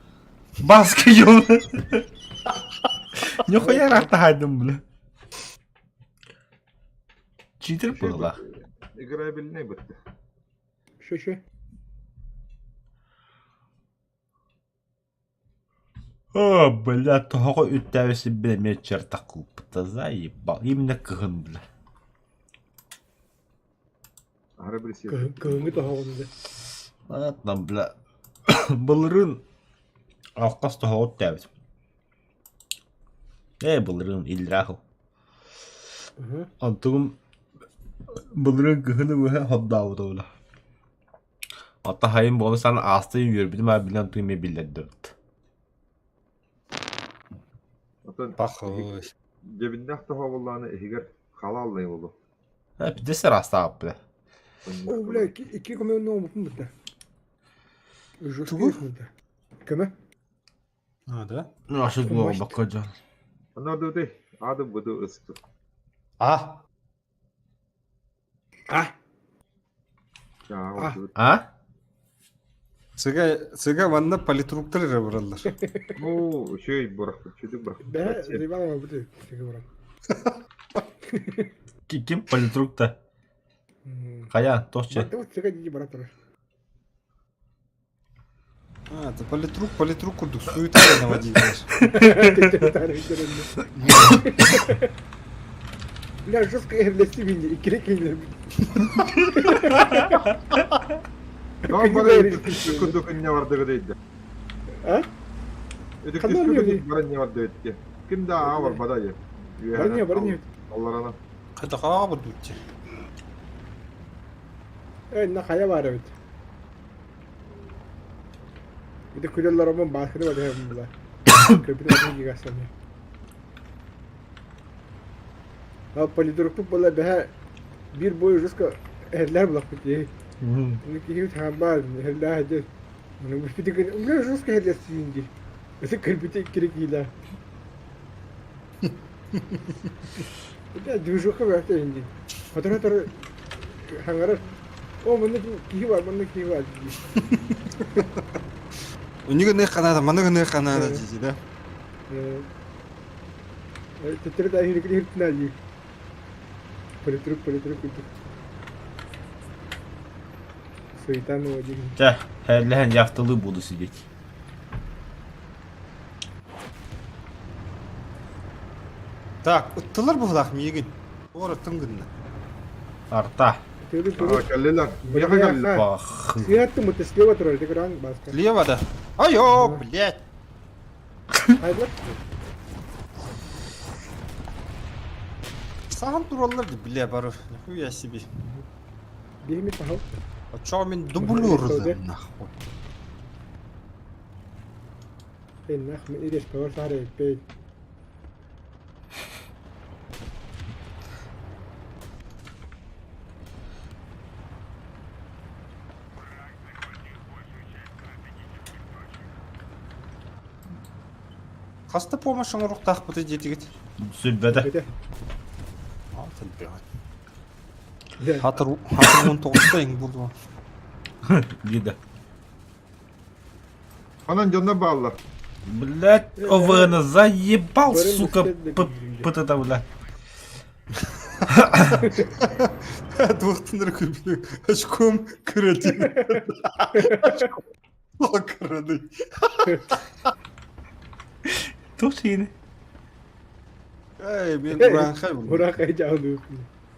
Баски yolu. Нихуя рахта хайдым бля. Читер было. Играбельный бітті. Şu. О, бля, того үттәвесі білме черта купта заебал. Именно кығын бля. Ары бір сет. Kığını da havalı. Ладно, бля. Былырын алқас того үттәвіз. Былырын илраху. Антығым былырын кығыны өhe hodдауы да бля. Ата хайым болы сан астайын өрбідім ә білен түйме білдерді өтті. Похуй. Дебіндақ таға болғаны егер халалдай болу. Пидесі растағып бля. О, бля, iki komünün olmuş mu da? Жестко Чего? da. Kime? А, да? Наши глава Может. бакаджан. Onlar da öde. Adı budu ıstı. А, Ah! Ya Ah. oldu. А? сыга ванна политруктар жабыралар. O şey bıraktı. Çocuk bıraktı. Ben rival ama bu da sıkı bırak. Ким политрук-то? Каян, тохче. Bak da bu sıkı cici bırak durur. А, это политрук курдук, суета наводилар. Ya жестко evleşti bince. İkili kıyla. Tamam bana Kıyla ödük kurduk ne vardı deydi. Ha? Ödük Kanal yok. kurduk bana ne vardı deydi. Kim daha var bana ya. Barınya. Allah ana. Хата хаа будуть. Evet ne kaya var evet. Bir de kuyrallar ama bahsede var ya bunlar. Köprünün altına gigasam ya. Ha politrokluk bala beha bir boy jostko herler bulak diye. Bunu ki hiç haber herler hacı. Bunu bir de ne jostko herler siyinci. Mesela kırpıtı ikili kıyla. Bir de düşük var da indi. Fotoğraflar hangar. O bunda ki var ki var. Унига не канада, манага не канада дизи, да? Teteri dahi hırkını hırkını alıyor. Politruk. Soytan o acı. Да, хәрләһән яфтылы буду сидеть. Так, ыттылар булак миген. Ора тыңгынна. Арта. Tövbe Aa tövbe. kelleler. Bırak Yaka ya, geldi. ha. Бах. Siyahlı mı tesliye oturuyor. Tekrar hangi başka? Слева, да. Айо, блядь. Hayır lan. Саған туралар ди, бля, бары. Нихуя себе. Bir mi pahalı? А чё мен дублёр нахуй. Ben nakme ides kawar sahre pe. Хаста помощь руктах бут дедигит. Сүлбәдә. Bede. Алтын бегат. Güzel. Хатыр 19-та ең булду. Диде. Anan canına bağlılar. Блядь, ОВН заебал, Барин сука, бискет ПТТ, бля. Двухтын рыкы очком кырати. Лакрады. Тоже yine. Эй, мен буранхай бул. Burak ayıcı alıyor.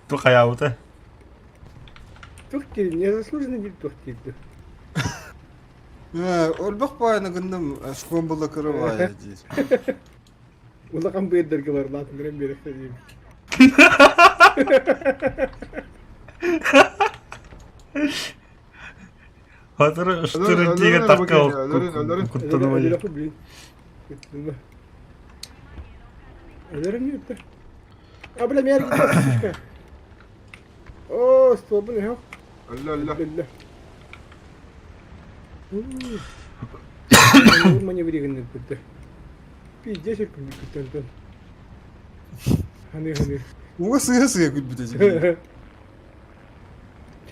Тух аяута. Tuhti, незаслуженно bir tuhti. Өлбөк байны гындым очком була кырыбай. Ula kan bu ederge var lan. Nerem bir efendim. Хатыры ыштыры тиге такка куттанымай. Ölürüm yoktu. Abla meğer gidiyor. Oo, stopun ne yok? Allah Allah. Allah. Vurmanya biri gönderdi burada. Bir cesur kıldı kutandan. Hani. Уга сыга күлбүтө.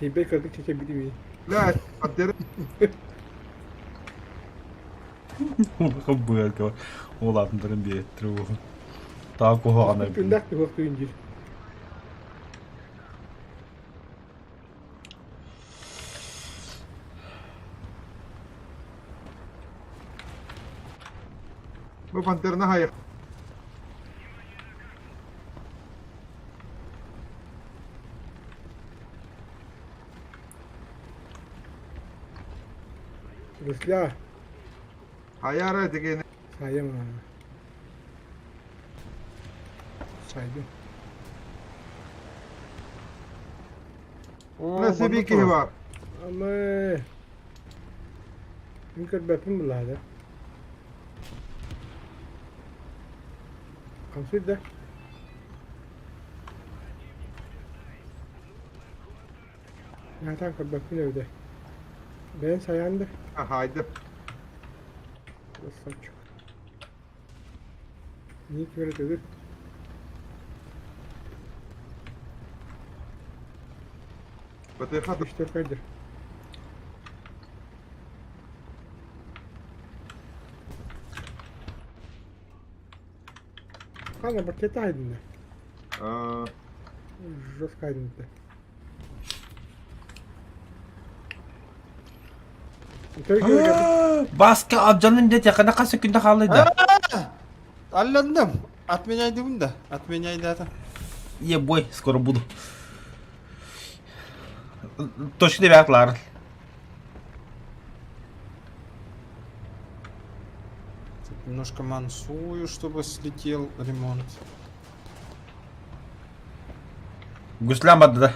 Teybe kaldık çekebilir miyim? La atları. Хаббырка. Олатындырын бе тревогу. Так угана. Gündak bir vakti önce. Bu panterna hayır. Rusya. Hayır artık yine. Sayamam. Saydım. Nasıl bir ki var? Ama... Mümkün bapim bu lada. Kamsır da. Ya tamam bapim evde. Ben sayandı. Ha haydi. Красавчик. Не квердеdir. БТХ 3-4 кайdır. Kanka paketi aydın da. Жестко aydın da. Басқа Абжанның дете қанақасы күнді қалайды. Алландым. Отменяйды бunda. Отменяйды это. Ебой, скоро буду. Точно вятлар. Немножко мансую, чтобы слетел ремонт. Гуслямады да.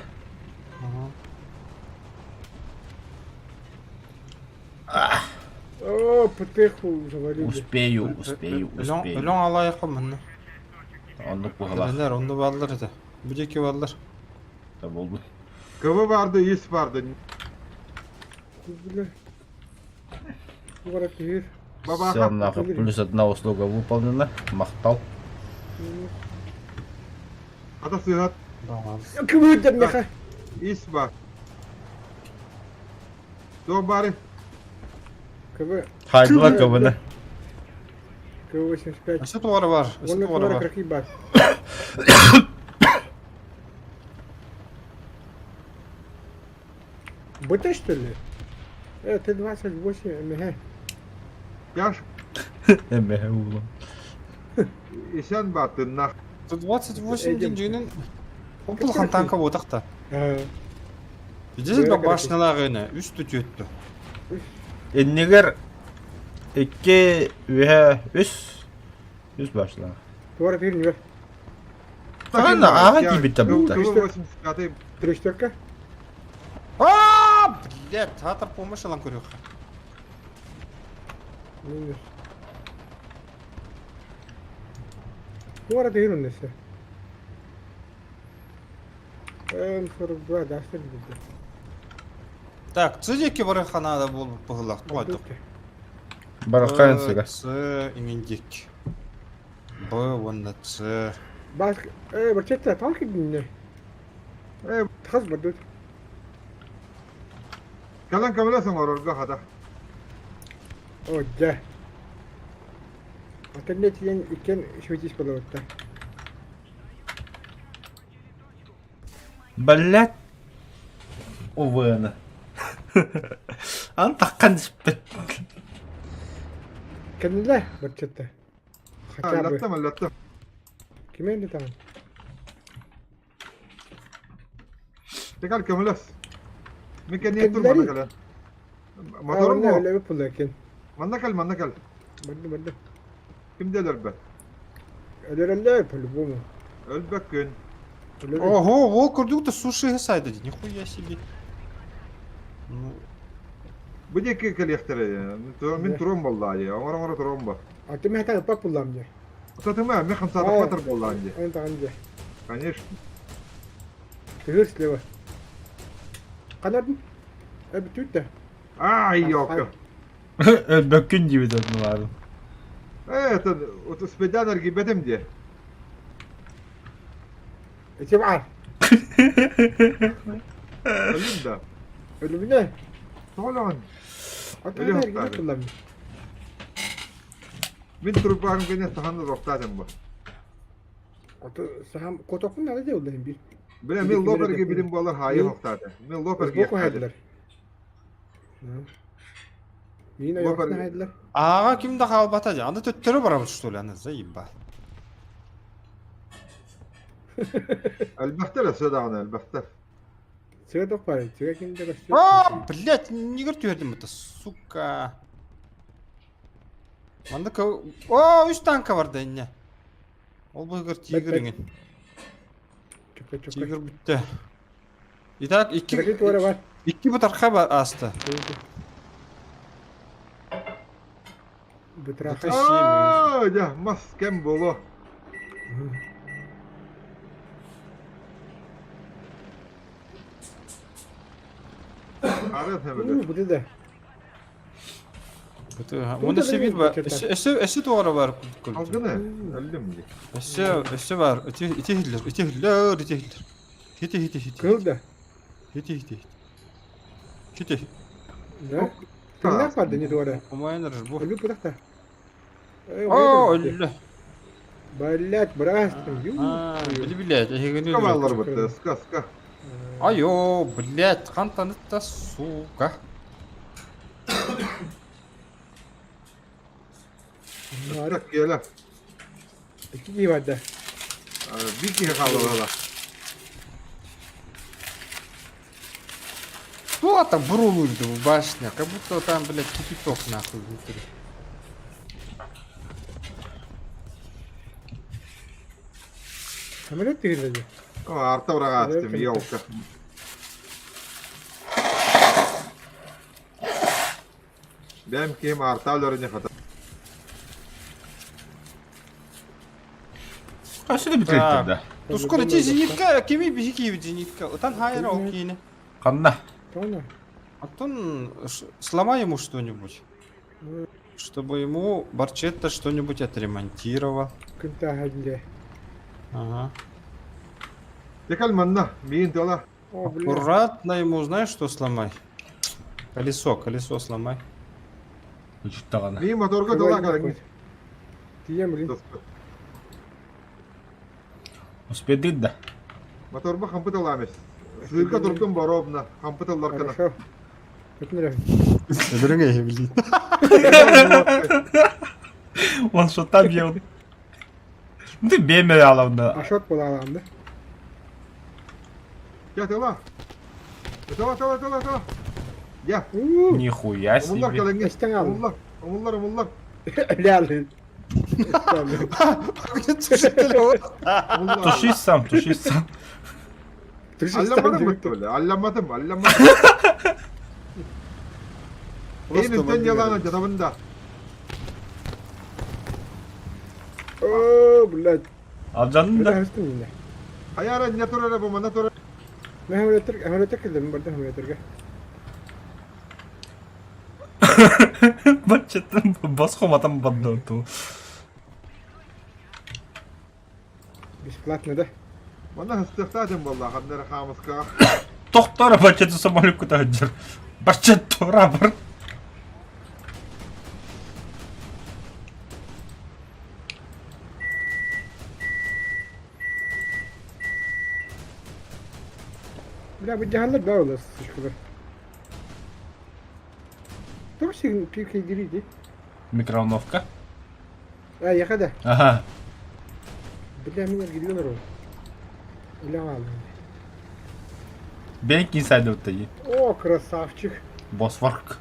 Ага. О, потиху завалили. Успею. Үлен алайық мұны. Onu kuhala. Neler onu varlar da. Bu deki varlar. Tabi oldu. КВ vardı, ИС vardı. Бля. Город Тверь. Бабаха. Все, нахуй. Плюс одна услуга выполнена. Махтал. Ата сыгат. Кым өтер неха? ИС var. До бары. КВ. Хайдыла кабыны. КВ-85. Aşı duvarı var. Aşı Onun duvarı sonra var. 40 бар. БТ что ли? Т-28 МГ. Яш. Ebe ulan. İşen battın nah. 128 Edem. деньгinin Опылхан танка отақта. А, Видишь, Böyle башыналағыны үсті төтті. Enneger 2 ve 3 başla. Туара Тверь не Ана, ага gibi tabi. КВ-85. 3-4. Ааа! Блядь, театр помощи лан көріқ. Минус. Туара Тверь он несе. М42, да, что ли? Так, цедеки бараханада болып бұғылақ. Қойдық. Баракан сыга. С имендек. Б, онда С. Бас, бачетта, талки dinle. Тахаз бадут. Kalan kamelasın var orada hada. О, да. Аталет ен икен шөтиш болуутта. Баллет. Увыны. Ан таққан спет. Кенле бачетта. Хотя бы. Lattım. Кемен де там? Tekrar kamelas. Mekanik dur Kendileri- bana kalan. Motorun mu? Öyle bir pula ken. Mandakal. Bada. Kim deler be? Öyle по-любому. Ölbek gün. Ого, ол көрдік та суши сайда. Нихуя себе. Ну, Bu ne ki kalyaktırı ya? Min turum vallahi. Amara turum ba. А ты меня так папу мне. Tatımı mi 5 metre vallahi. Он там где? Конечно. Ты слева. Канадın? Bütün de. Ay yok. Bökün gibi de vardı. Evet, o spedaner gibedim diye. İçi var. Öldüm de. Ölümüne. Solan. Atı Öyle her yok abi. gibi kullanmış. Min turup bakım gene sahanı roktadım bu. Atı saham kotokun nerede yollayayım bir. Bile min loper gibi bilim bolar hayır roktadı. Min loper Özbok gibi. haydiler. Yine yok Loper- ne haydiler. аға кімді қалбатады? Анда төттері барамыз, что ли? Ана заебал. Elbette de södağını elbette. Sıra da var. Sıra kimde başlıyor? А, блядь, не көртүвердім это, сука. Анда О, 3 танка бар да инне. Ол бұйгыр тигіріңін. Çok. Тигір бітті. Итак, Sıra tuvarı var. 2 бұтарқа бар асты. Bu tarafta. Aa, ya maskem bolu. Arıt hemen. Bu da. Onu sevir var. Eşi doğru var. Algını. Öldüm diye. Eşi var. İti hitler. Hiti. Kıl da. Hiti. Да? Ты не нападай, не дура. Комайнер bu. Люблю просто. Aa öyle. Блять, брастым, Блядь, я говорю. Kavallar bitti. Ska. Айо, блядь, қантаныта, сука. Ska gele. Какие вода? Bir kere kaldı orada. Что там бурует в башне? Как будто там, блядь, кипяток нахуй внутри. Самолет ты видели? Arta bırak açtım. Yok. Benim kim arta öldürünce kadar. Kaçını bitirdin de. Ну скоро тебе зенитка, кеми беги в зенитка. Там хайра окейне. Kanına. Понял? А то сломай ему что-нибудь. Чтобы ему Барчетта что-нибудь отремонтировал. كنت هدلي. Ага. Tekal manna. Miyin dola. О, блядь. Аккуратно ему, знаешь, что сломай? Колесо сломай. Uçuttağına. Miyin motorga dola kalın. Тем, блин. Uspedin de. Motorba kampı dolamış. Sığırga durdum barobna. Kampı dolar kana. Хорошо. Это нравится. Дорогая, блин. One shot'tan bir yavru. Bu da BMW alanda. Ашот полагам, да? Gel dola. Dola. Gel. Nихуя Omullar себе. kalın. Kaçtan aldın? Omullar. Ляли. Tuşuysam. Allamadım mı böyle? Allamadım. Elimden yalan cadavında. О, блядь. Alacaksın Это da. хвостом меня. Ayara ne torara bu mana torara. ما هو ترك اللي برضه هو ترك. Бачеттен басхоматам бадноту. Бесплатно, да? Bana hıstırtadım vallahi kadınları hamıska. Tohtara бачетті самолет кутаджыр. Бачет тора бір. بلا بدي هلا بقول شكرا. Тоже пик جديد. Mikrovnovka. يا خده. Aha. بالله من الجديد نروح. لا والله. Benimki inside out'tayı. О, красавчик. Bosfork.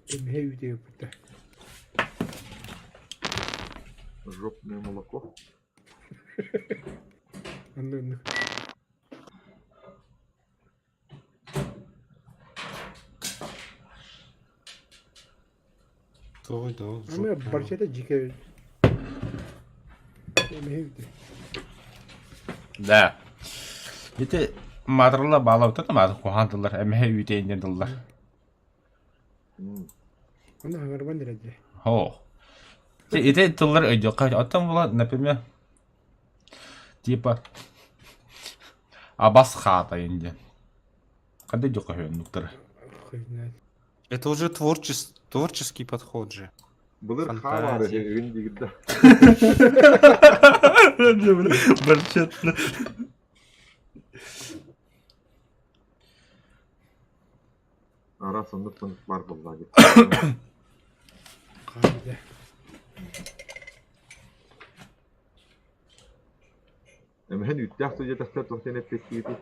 Гейвите будто. Жопное молоко. Ну. А мы борчета дикая. Гейвите. Да. Ете мадрала bağlauta da mı kuhandılar. Emehe üydeyinden dıllar. Она гарбан ради. Ho. Ете dıllar ödüyor. Atam valla например. Типа. Абас хата енді. Когда дёка хён нуктары. Хуй знает. Это уже творческий подход же. Bulur Fantazi. havarı gün digide. Бачетті. Ara sandık var vallahi. Хайде. Ama hen ütah soja taslar tohten ettikiydi.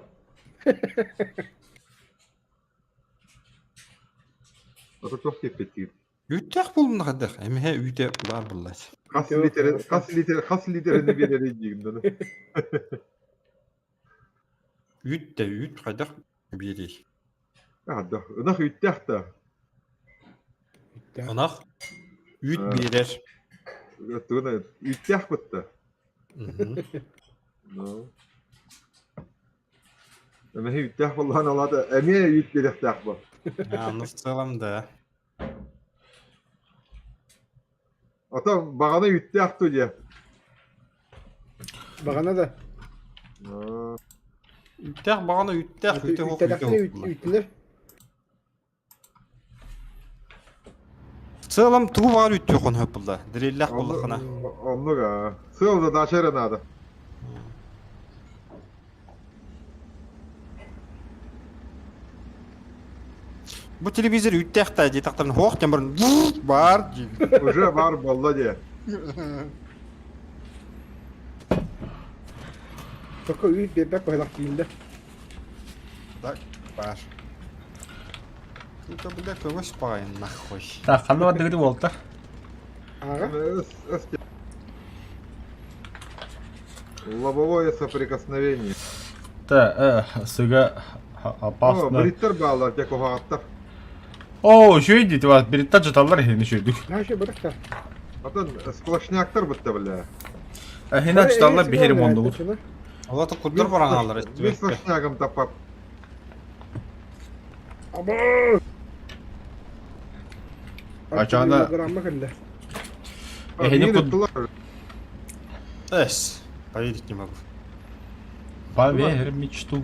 Ata çok tepetiydi. Үйтек болмын қадақ. Әмеге үйде бар бұлай. Kas liderini bir yere jigindi. Үйт қадақ берей. Hadi, ınak ütah da. Анақ үйт берер. Tuna ütah bitti. Мгм. No. Ama hen ütah vallahi aladı. Emiye üt bir ütah bu. Ну в целом, да. Ата бағана үтті ақту де. Бағана да. Үттәк бағана үттәк, Үттілер. В целом, туу бар үттәк он хөп булда. Дирелләк булдықына. Онлыға. Сылды да шерен ады. Бу телевизор үттәк та детекторын хоқ темірін бар. Уже бар болды де. Только үйт бебек ойлақ дейілді. Так, бар. Только, бля, көмөш бағайын, нахуй. Так, қандай бардығы деп болды? Аға? Лобовое соприкосновение. Сыға О, опасно. бриттер бағалар тек оғаттар. О, шөй дейді, береттен жаталар ені шөйдік. Нашы бұрықта. Атын сплошняктар бұтты білі. Хина жаталар бехерім онды бұл. Олаты құддар баран алыр. Мен сплошнягым тапап. Аба! Ачағанда- Граммы кілді. Эхене құд... Эс, поверить не могу. Поверь мечту.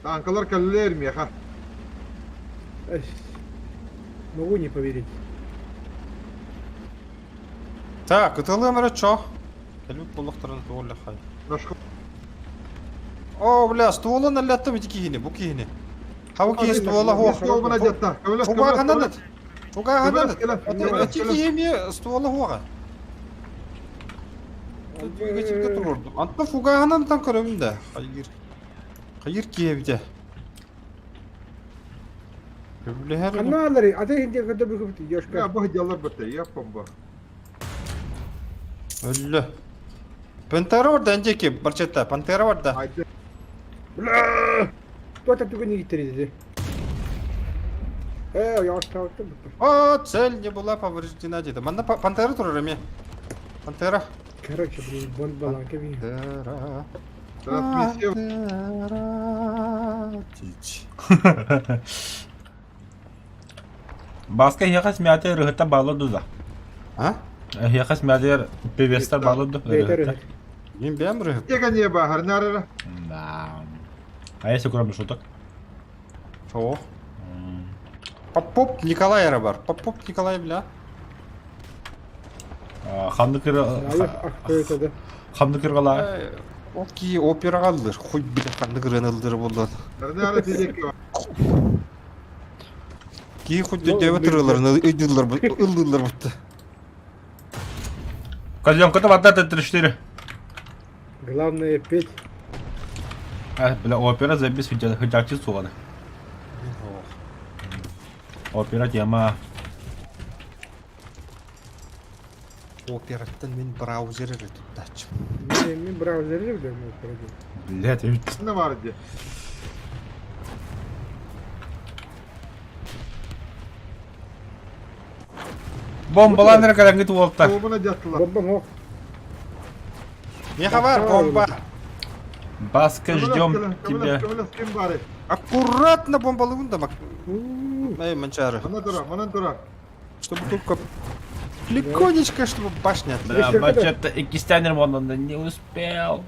Танкалар кәлілер меха. Могу не поверить. Так, ытылы мәрі чо? Кәлбік болықтарын туғылы қай. Нашқы. О, бля, стволын әлләтті бі кихіне, бұ кихіне. Хау кихі стволы хоқ. Стол бұна жетті. Фуға ғананат. Фуға ғананат. Келіп, Әті кихіне стволы хоға. Двигательге тұрырды. Антына фуға ғананаттан көрімді. Қайыр киебді. Көбілі Қанна алары, ата хинде көді бір көпті, Я ешка. бұғы жалар бұтты, яппам бұ. Өлі. Пантера бар да, әндеке, барчатта, пантера бар да. Айты. Бля! Тота түгі не кеттірі деді. Яғышта өтті бұтты. О, цель не была повреждена деді. Манда пантера тұрыр әме. Пантера. Короче, блин, бонд баланка бейін. Пантера. Трансмиссия. Тич. Басқа хеқас мәте рыхыта балыды да. А? Хеқас мәте певестер балыды Бейтер рыхыта. өтті. Мен бәм рыхып. Тека не бағар, нәрі. Да. А если кроме шуток? О. Поп Николай әрі бар. Поп Николай біля. Хандыкыр... Алып ақты өтеді. Хандыкыр қала. Ол ки опера қалдыр. Хуй білі қанды кірен ылдыр болды. Нәрі тезекі бар. Ки хуй дөйбі тұрыларын ылдылар бұтты. Козленка-то вода Т-34. Главное петь. Бля, опера забис хытякчы суғады. Опера тема... Операттан мен браузері тұттачым. Мен браузері білем өтірді. Блядь, ведь... Не бар де. Бомбаланыр кәләңгі туолттар. Стол бұна жаттылар. Бомба мох. Меха бар, бомба. Баска, ждем тебя. Көмілес кем бар. Аккуратно бомбалығын да мак. Эй, манчары. Манан тұра. Чтобы только легонечко, чтобы башня Бля, бачата и кистянер он не успел.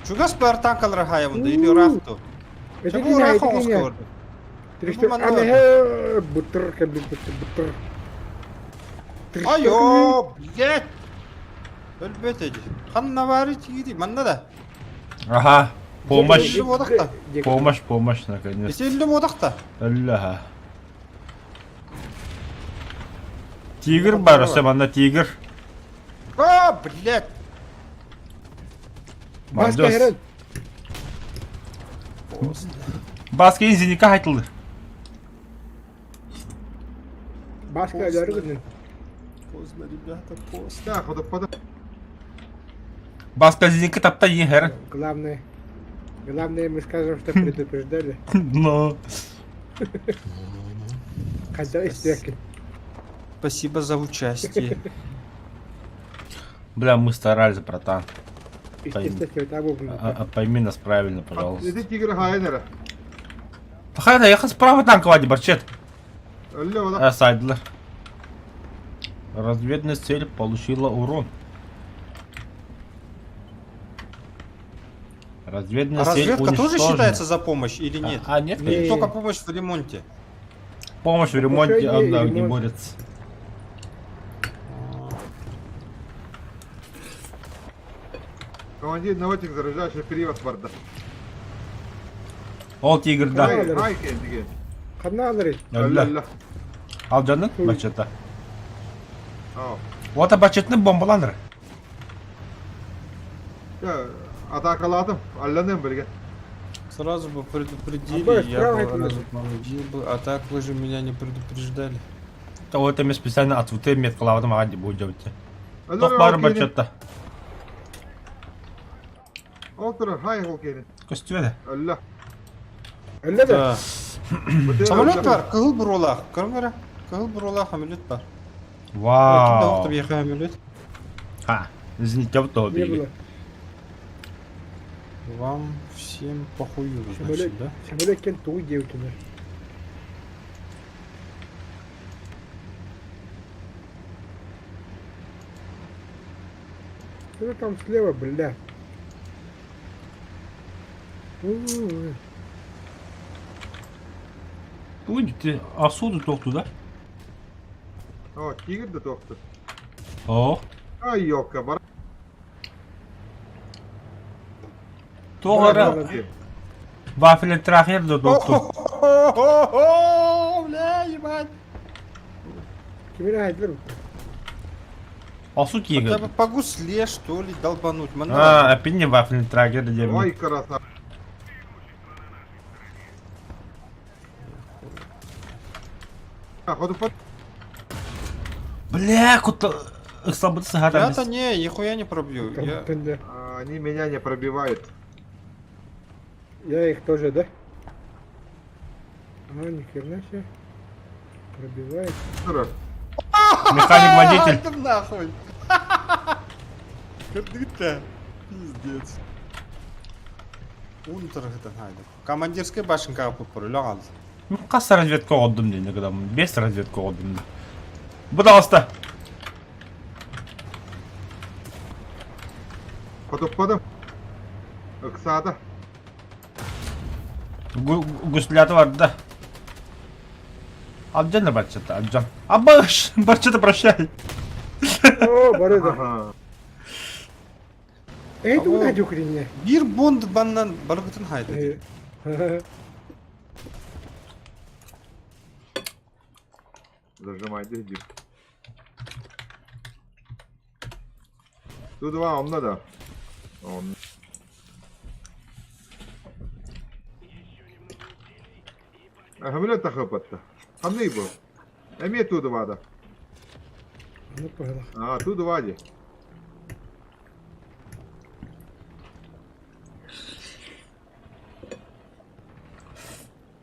Чугас бар танкалар хайымында, или рахту. Это Чего не знаю, раху это не оскорды? Трешті, Манан. ане, бұттыр, кәбіл бұттыр. Айо, блядь! Өлбет еді. Қанна бары тиді, манна да. Ага, помощь. Селі бодақта. Помощь, наконец. Селі бодақта. Аллаха. Тигр бар, Семана тигр. А, блядь! Баска Мардос. херен. Баска инзиника айтылды. Баска әлері күнін. Поздно, ребята, поздно. Так, құдып бұды. Баска инзиника тапта ехер. Главное, мы скажем, что предупреждали. Но... Хотя и стеки. Спасибо за участие. Бля, мы старались, братан. Естественно, это был. Пойми нас правильно, пожалуйста. Эти тигры хайнера. Хайда, я справа танковать, барчет. Алло, да. Сайдлер. Разведная цель получила урон. Разведная А цель разведка тоже уничтожена. считается за помощь или нет? Нет, Не. Или только помощь в ремонте? помощь в ремонте Покушение и огнеборец. Командир наводчик заряжающий период борда. Ол тигр, да. Хай кендиген. Ханналары. Алло. Ал жанын бачета. Ау. Ота бачетны бомбаланыр. Я атакаладым. Алланым білген. Сразу бы предупредили, Обои я справа бы это разубедил бы, а так вы же меня не предупреждали. То это мне специально отвуты меткалавдым агади будет делать. Алло, Тох бар окей. бачета. Олтыр, хай окей. Костюле. Алло. Әллә дә. Да. Самолет бар, кығыл бір олақ. Көріңдер, кығыл бір олақ самолет бар. Кімді Вау. оқтып еқі самолет? Ха, извините, вот то Не было. Вам всем похую, Самолет, значит, да? самолет кен туй дейтінер. Что там слева, бля? У-у-у. Будете осуду только туда. О, тигр да тоқты. О, Ай, ёлка, бар. тоғара. Вафель трахер да доктор. Бля, ебать. Кемені айдылар. Осу Хотя тигр. бы по гусле, что ли, долбануть. А, опять не вафель трахер да Ой, демон. красава. Ходу под... Бля, куда... Слабый сагара. Я-то не, нихуя не пробью. Я... Они меня не пробивают. Я их тоже, да? А, ни херна себе. Пробивает. Дура. Механик-водитель. Это нахуй. Кырдыта. Пиздец. Унтер это найдет. Командирская башенка попрыгал алды. Ну, қасы разведка қодым дейді, когда без разведка қодым. Пожалуйста. Ходу подым. Иксада. Гуслята var да. Алджан да барчата, алджан. Абаш, барчата прощай. О, барыда. Ага. Эй, ты Алло. куда дюкрине? Bir bond bandan bargıtın haydi. Зажимай дырдик. Тут два, он надо. Он. Хамилет тахапатта. Хамный был. Эми тут два да. Ну, погнал. А, тут два де.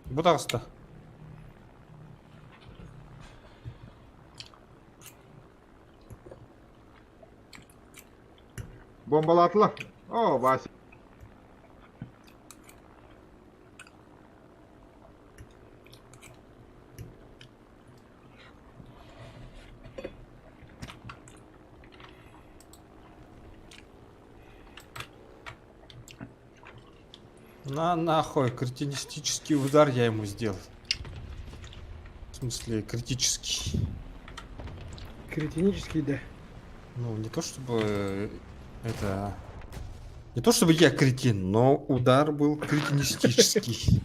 Будағыста. Бомбалатла. О, Вася. На нахуй, критический удар я ему сделал. В смысле, критический. Кретинический, да. Ну, не то чтобы это... Не то чтобы я кретин, но удар был кретинистический.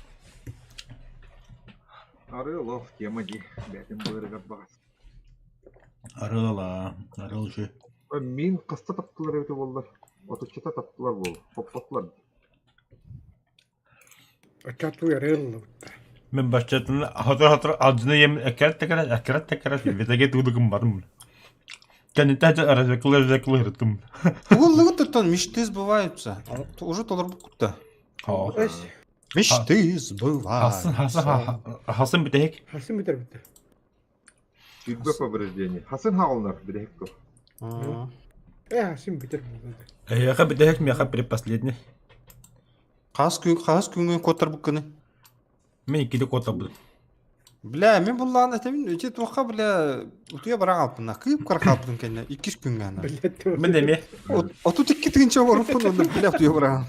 Арылов, тема ди. Бәтім бұйрығат бағас. Арыла, арылжы. Мен қыста таптылар өте болдыр. Отычыта таптылар бол. Поппатлар. Очату я релла. Мен барчатын хатыр алджыны ем әкәрет тәкәрет. Ветеге тудығым барым. Кәнетті развеклы рытым. Улы-то мечты сбываются. Уже толар букутта. Мечты сбываются. Хасын бітек. Хасым бітер бітер. Судьба повреждения. Хасын хағылнар. Бірек көп. А. Сим битер булды. Яха битехек мяха предпоследний. Қас күнген котыр бұққыны. Мен икиде кота буду. Бля, мен бұллағын әтемін, өте туаққа, бля, ұтуя бараң алпына, қиып қар қалпын кәне, 2 күнге ана. Мен деме. Оту текке тігінші орыппын, онда бля, ұтуя бараң.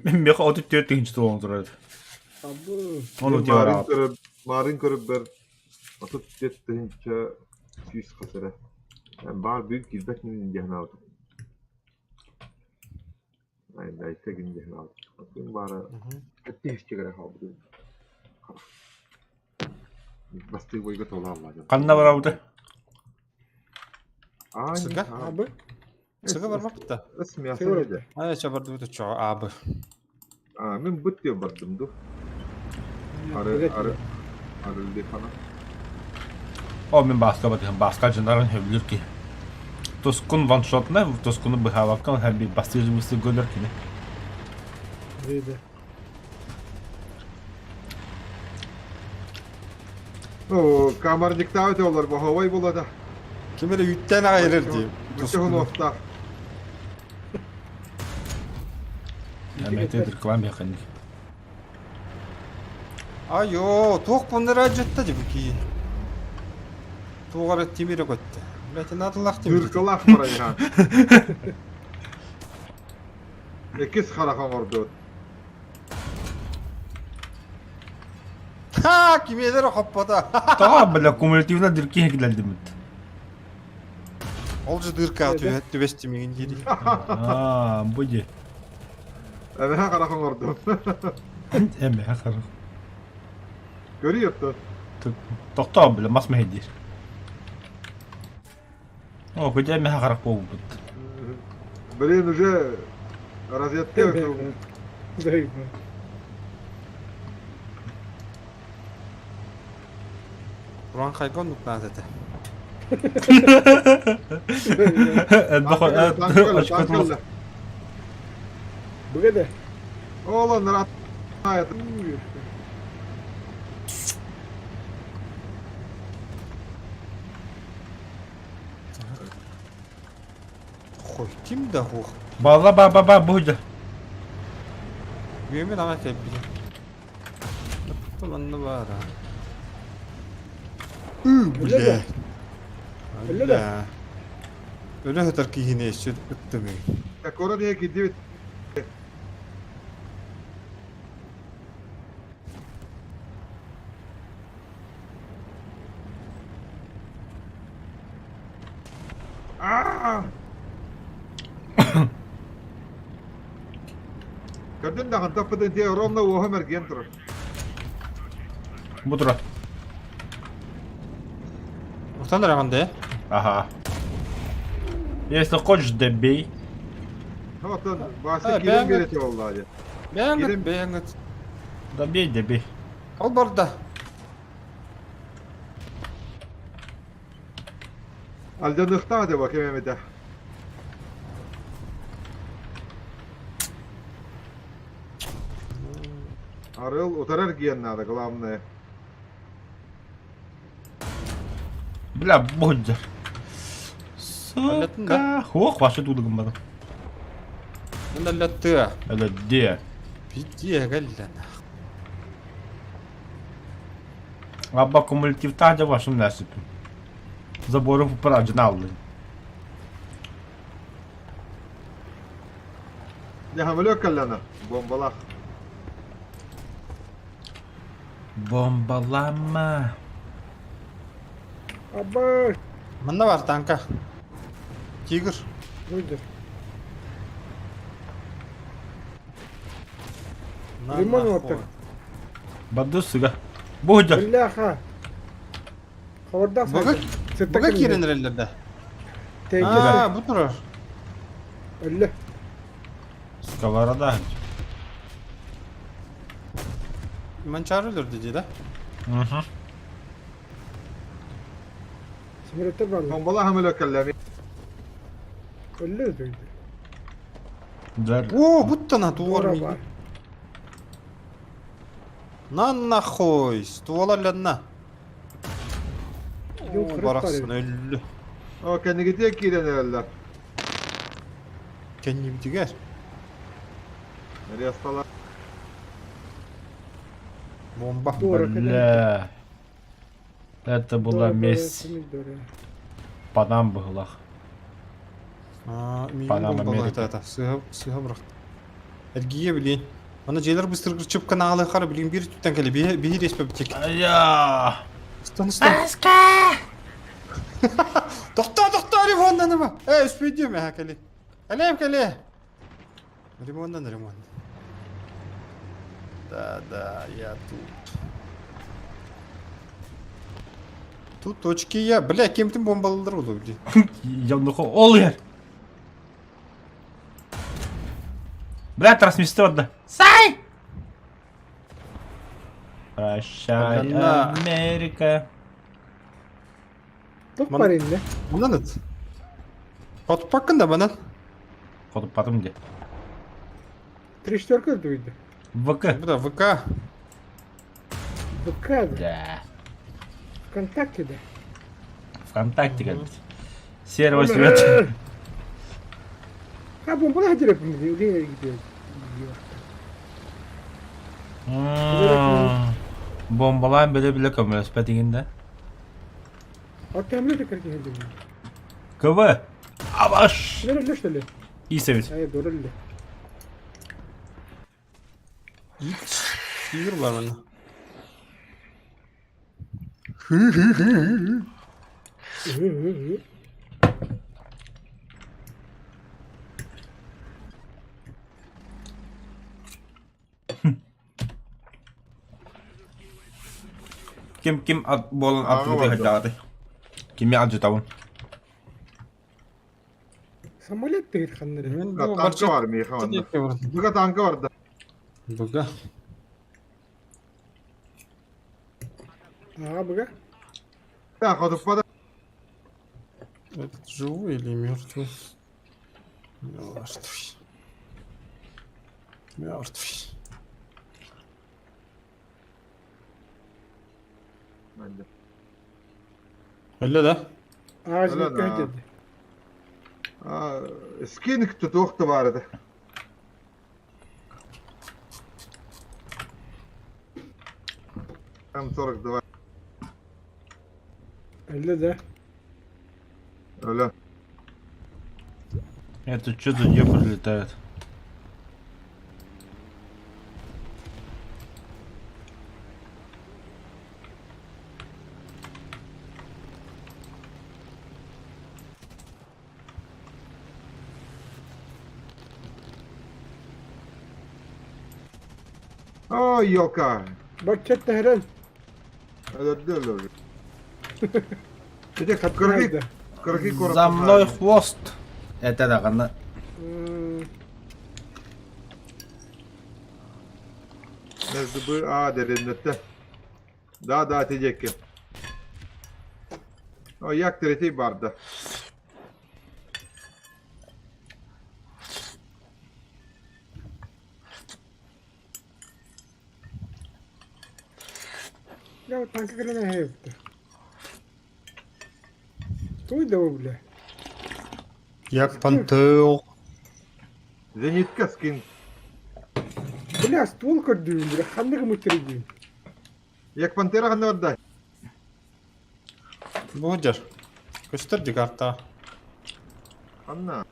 Мен меха 34-тінші туолун турады. Абы. Onu diyor Marin körüp ber. Atıp jettince 200 kasara. Yani bar büyük gizbek min jehna aldı. Aynen ayta gin jehna aldı. Bakın bara etti hiç çekere kaldı. Bastığı boyga tola Allah. Kanına var avdı. Sıga? Абы. Sıga barmak da. Ism yasaydı. Aya çabardı bu da çoğu abi. Men bıt diyor bardım du. Arı defana. O men başka canların hevlir ki. Toskun one shot ne? Toskunu bir havakan hem bir bastırıcımızı görür ki ne? Deydi. O kamarcıkta öte olur bu havayı buladı. Kimere yütten ayırır diyeyim. Bütün onu ofta. Hemen de reklam yakın. Ayo, toq bunları acıttı gibi ki. Toğara timire göttü. Lakin adılaq timire. Türkılak var ya. İkiz harakan ordu. Ha, kimeleri hoppada. Tamam bile kumulatifine dirki hekildi mi? Olcu dırka atıyor, hette bestimeyin yeri. Aa, bu ye. Evet harakan ordu. Emme hakar. Görüyordu. Doktor bile mas mehdir. O kuje emme hakar bu. Блин, уже разведка. Займа. Buran kaygan nukta zete. Bakın. Bu kadar. Oğlanlar at. Hayat. Xoy, kim de xoy. Baba bu da. Yemin ama kebbi. Tumanlı var ha. Öyle de. Öyle de. Öyle kadar ki yine eşit bitti mi? Kora diye gidiyor. Kadın da hantar peden diye Romna o hemer gentro. Bu dura. Muhtemelen rağında. Ага. Если хочешь, добей. Hatun bahse Ha, girin ben- gereti vallahi. Beğenit, beğenit. Добей. Al barda. Aldanıkta hadi bakayım Mehmet'e. Arıl otarar giyen nada главное. Бля, будь. Hallettin Сука. Ох, ваши тут гамбада. Ben de lattı. Это где? Piddiye gelden. Абба кумулятивта де вашим насыпем. Заборов поражнал. Ne hamile kallana. Bombalak. Бомбалама. Абы. Manda var tanka. Tiger. Buydu. Na, Limon na, orta. xoy. Баду сыга. Будь. Billaha. Havardan Buga kirenir ellerde. Teğet. Aa, bu durar. Öyle. Сковорода. Ben çağırılır dedi de. Угу. Simiratör var. Bombalak hamile kallana. Öyle dedi. Дар. Oo, bu tane duvar Duvara mı? var. Nan nahoj, duvarlarına. Yok, Oo, kırık baraksın var öllü. O kendi gidiyor giren eller. не битигер. Nereye hastalar? Бомба. Бля. Это была месть. По нам была. Панама Бомба Америка. это. Сыга бырак. Эргие билин. Ана жейлер быстыр кырчып каналы кара билин бир туттан келе бир эспеп тек. Ая! Стан. Тохта ремонтдан нема? Успейдем я келе. Келе. Ремонтдан. Да, я тут. Тут точки я. Бля, кем ты бомбалдыр болду, бля. Явно oluyor. Бля, трансмистер да. Сай! Прощай, Ага. Америка. Топпар инде. Bundan et. Pot hakkında bana. Ходу потом где? 3-4 duydu. ВК. Bu da VK. ВК'da. Да. ВКонтакte'de. ВКонтакте как быть. Серого света. Ha bombalı hacır hepimiz. Oraya gidiyoruz. Bombalar böyle bile kalmıyor spettinginde. Ortamda da karşı hacır. КВ. Абаш. Nerede что ли? И совет. Hayır doğru öyle. Yürü var bana. Kim bolun atını hadi. Kim ya acı tavun. Самолет değil kanları. Ben Ya, bu tankı var mı yıkamanda? Burada tankı var da. Buga. Ага, бага. Ya katıpada. Этот живой или мертвый? Мертвый. Bence. Öyle de. Ağacın Öyle de ha. hacır. Skinnik tutuktu vardı. Там 42. Öyle de. Öyle. Это что-то где прилетает? Ой, елка. Bak chatte herhal. Öyle. Bir de katı Kırık. nerede? 42 korku. За мной хвост. Это да, она. Nezdi bu derinlikte. Daha atacak ki. O yak direti vardı. Ya tankı kırana her yaptı. Туй да бля. Як пантео. Зенитка скин. Бля, ствол кырдыйм, бля, хандыгы мытырдыйм. Yak pantera kanı orada. Bu hıcar. Gösterdi kartta. Anna.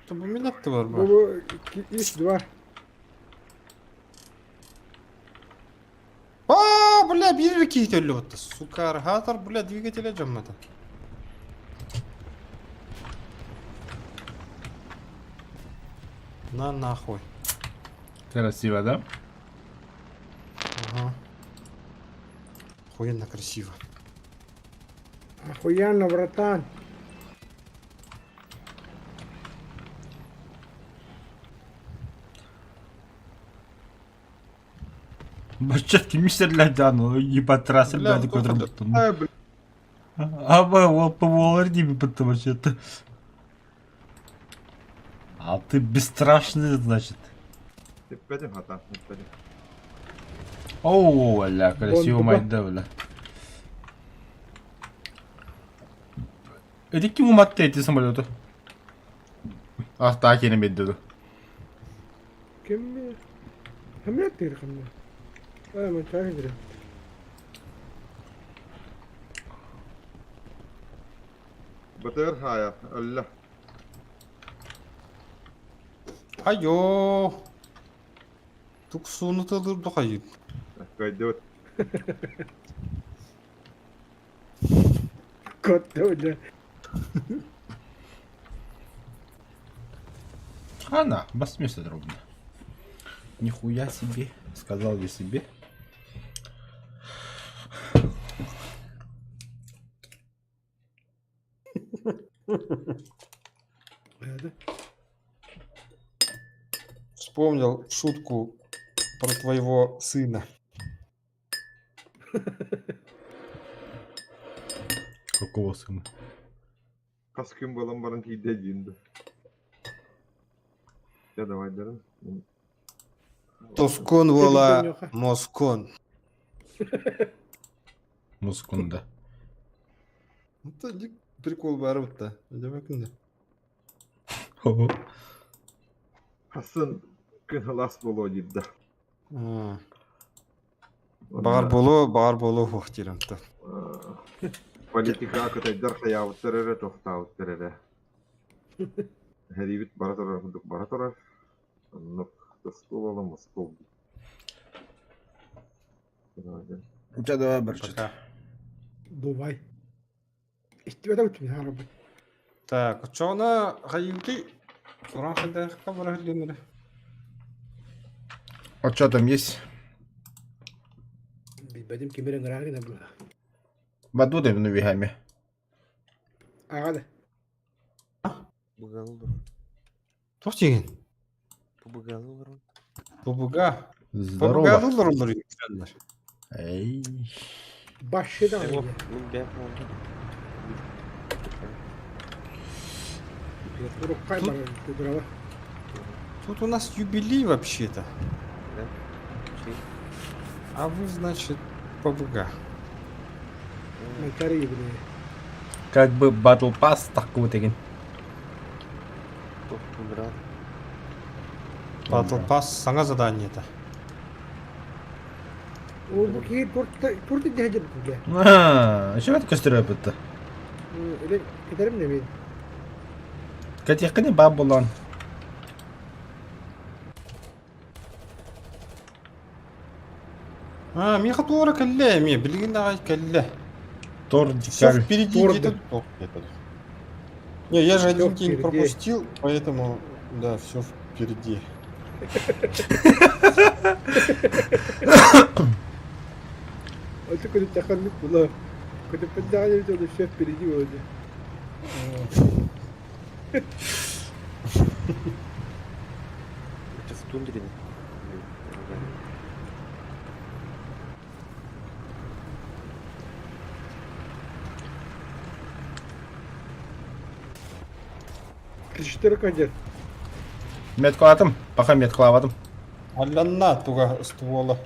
Bu minnattı var bu. Bu X2. Aa, бля, bir iki öyle oldu. Sukar, hatar, bля, двигателя cammadı. На нахуй. Красиво, да? Ага. Охуенно красиво. Охуенно, братан. Бачат кимисерлер дану, ебать трассы, Бля, блядь, вот который это. бутон. А вы по Воларди потому что это. А ты бесстрашный, значит. Teppedim hata. Teppedim. Оу, ля, красиво Бомба. майда, бля. Это кем уматте эти самолеты? Ахта келем едді. Kim mi? Hem ne yaptı kamda? Ben çay ederim. Batır haya. Allah. Айо. Туксуну тылдырды кайып. Kaydı ot. Kot da öyle. Она, 80 рублей. Нихуя себе, сказал я себе. Hadi. Вспомнил шутку про твоего сына. Какого сына? Kas gün balan baran ki de cindi. Ya давай derim. Тоскон Тепен вала yok ha. Москон. Мускунда. Это прикол барыпта. Демекинде. Hasın gün halas bolo ciddi. Бар болу хохтирымты. Политика кытайдар хаявыттырыры тоқтауыттырыры. Хәрибит бара тұрар, күндік бара тұрар. Нұқ тұскул олы мұскул. У тебя давай борчит. Пока. Dubay. İşte öyle bütün araba. Так, чона хайюти. Уран хэнтэй хабар хэлгэнэр. А что там есть? Benim kimerin garagı ne bu? Бадуды в Нувигаме. Ağadı. Быгалылыр. Тоқ деген. Быгалылыр. Бубуга. Здорово. Бубугалылыр олар екенler. Эй. Başı da Мен öyle. бәрін алды. Vurup kaybar. Durava. Тут у нас юбилей вообще-то. Да? Чей? А вы, значит, бубуга. Mantarı gibi. Как бы Battle Pass такой деген. Тоқтың брат. Battle Pass саңа задание-то. O bu ki turda dehecek bu ya. Еще это костер это. Öyle giderim de bir. Катехкани бабулан. Миха туора кәлле, ме, білген ағай кәлле. Тор Все впереди Торды. где-то. Не, я же один Всё день впереди. пропустил, поэтому, да, все впереди. Açık öyle takanlık bu la. Kötü pencerede bir tane şef birinci oldu. Это в тундре. Kıştırı kaçır. Меткладым, пока метклавадым. Алянна туга ствола.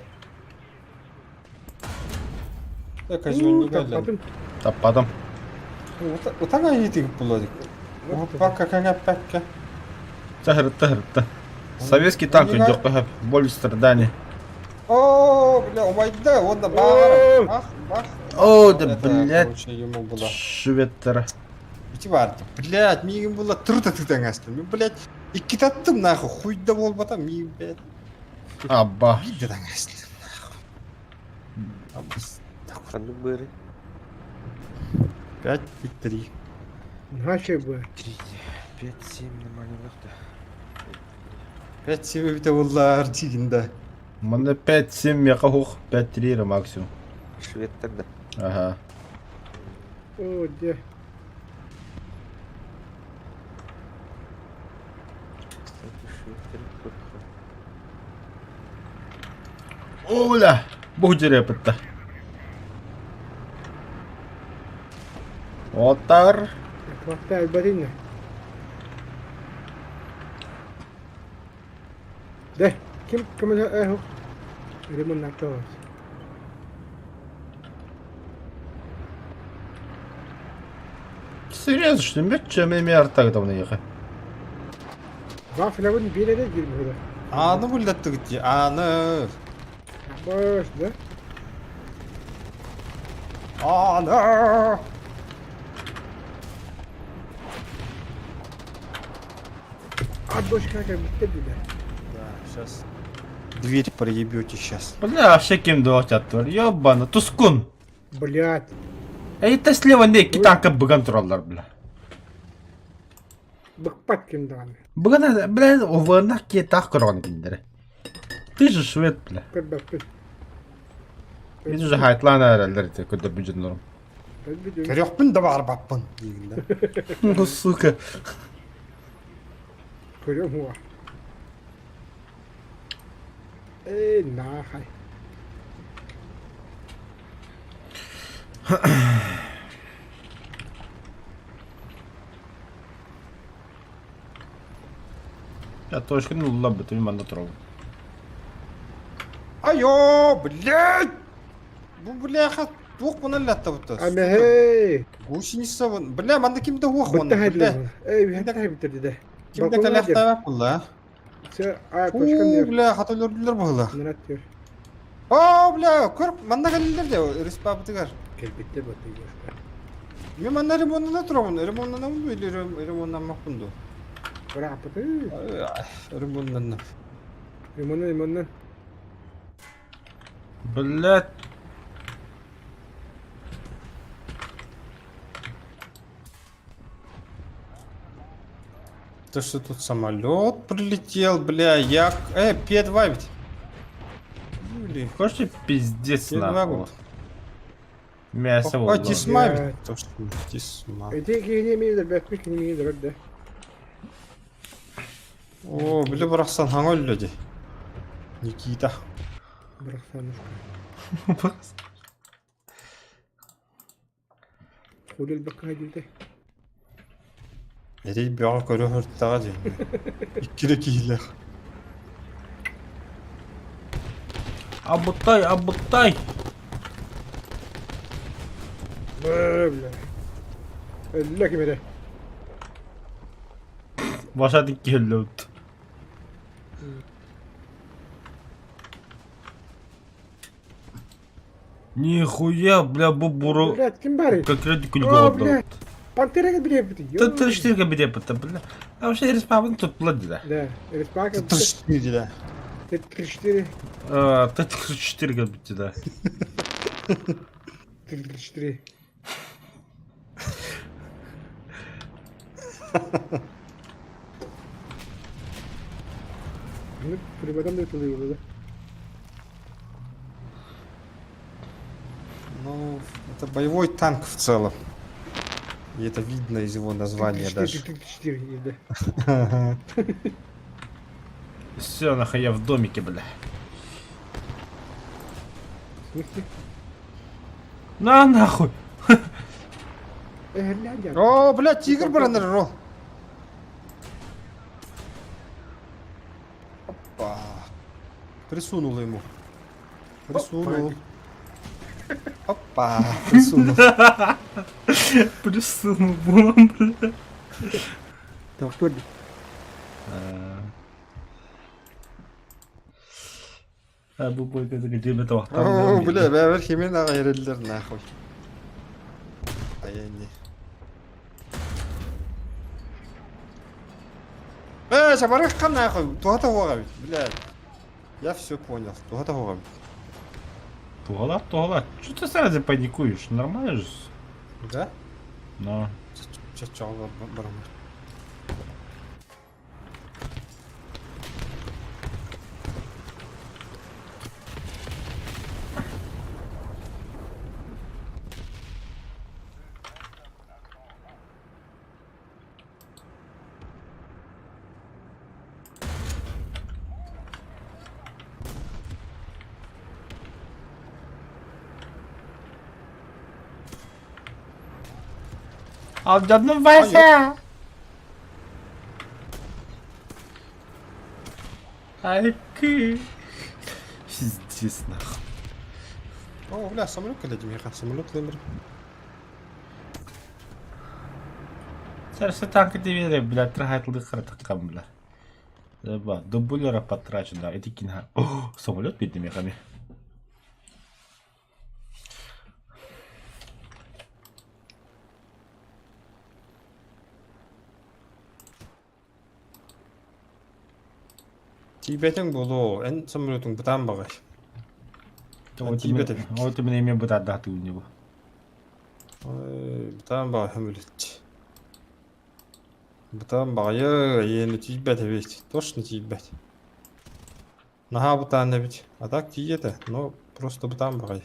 Козёл не галян. Tapmadım. Таппадым. Утага етігіп болады. Пака кага пакка. Тахырытты. Советский танк Нина- жоқ пахап. Боль страдания. О, бля, умайда, онда бар. Ах, бах. О, да Это, блядь. короче, ему было. Шветтера. Бити барды. Блядь, мигім было тұрда тыдан астым. Мен, блядь, икки таттым нахуй. Хуйда болбата, мигім, блядь. Аба. Бидден астым. Қанды бәрі? 5-3. Ha şey bu. 5-7 нормальный вақты. 5 себебі олар дегенде. Мында 5-7 меқахух, 5-3 максимум. Шведтер да. Ага. O de. Шведтер көрді. Оля. Бұғдері әпітті. Отар. Vakti elbette. De. Kim kımıza eho? Rimun nakta var. Серьезно, что ли? Чем я артак давно ехать? Вафлявын берере girmiyor. Аны бүлдәтті күтті, аны. Boş da. Аны. At boş kanka bitti bir de. Да, сейчас. Дверь проебете сейчас. Бля, вообще кем отыр. Ёбаны, тускун. Блядь. Это слева не танка бүгін тұралар, бля. Бықпат кем дағаны. Бүгін, бля, овына кетақ құрған кендері. Ты же швед, бля. Көр бak kör. Biz уже хайтлан әрәлдер, көді бүджін нұрым. Kör bir de. Көрекпін да бар баппын. Дегенде. Ну, сука. Görüyorum var. Nahai. Я точка нула бы, ты манда трогал. Айо, блядь! Бу бляха, двух поналятта вот это. Ama hey. Гусеница вон. Бля, манда кимде ух вон. Bitti haydi. Бля, Ey bir hata bitirdi de. кимде каляхта бап булла. Sen ay Фу, koşkan diyor. бля, хатал ördüler булла. Nerat diyor. О, бля, көр, манда калилер де, респа бутыгар. Gel bitti bitti diyor. Мен манда ремонтына турабын, ремонтына мын или ремонтына мақпынды. Bırak bitti. Ремонтына. Limondan. Блядь. То что тут самолет прилетел, бля, як... P2 ведь. Блин. Хочешь пиздец P2 нахуй? год. Мясо О, вот. тисма блядь. ведь. То что тисма. Öteki yemeği de bekmiş ki yemeği de orada. О, бля, бұрақсан хаңа өлді. Никита. Bıraksan. Hulul bakka hadi. Әрей бяға көрі хүрттаға дейін. Иккері кейлер. Абутай, абутай. Böyle. Öldüler ki beni. Başa dik geliyordu. Нихуя, бля, бубуру. Блядь, kim bari? Как ради О, кульгода. блядь. Пантера бери бити. Ты что тебе это, бля? А вообще респаун тут плодила. Да, респака. Тұтыршты да. Ты 3-4. Ты 4 габити, да. 3-4. Ну, прибадам да тулы было, да? Ну, это боевой танк в целом. И это видно из его названия даже. 4 есть, да. Все, нахуй я в домике, бля. В смысле? На нахуй. Глядя. О, блядь, тигр бранер. Опа. Присунул ему. Присунул. Опа. Присунул. Присунул бомб, бля. Там что ли? Bu boyda da gidip de vaktan. О, бля, бәрі хемен ағайрелдер нахуй. Ай-яй-не. Шабарыққа нахуй. Туғата оға бит, бля. Я все понял. Туғата оға бит. Тугала, тугала. Что ты сразу паникуешь? Нормально же? Да? Но. Чачалға барамын. Al canım varsa. Ай, ки. Пиздец, нахуй. О, бля, самолет кәледім еқан, самолет лемір. Сәрсі танкі девері, бля, трахайтлы қыртыққан, бля. Ба, дублера потрачу, да, эти кино. О, самолет перед мехами. Тибетің болу, ән самолетің бұтан бағай. Вот Тибет. именно имя бы отдать у него. Бұтан бағай самолет. Бұтан бағай, ені Тибет ведь, точно Тибет. Наға бұтан да ведь. А так тиеті, но просто бұтан бағай.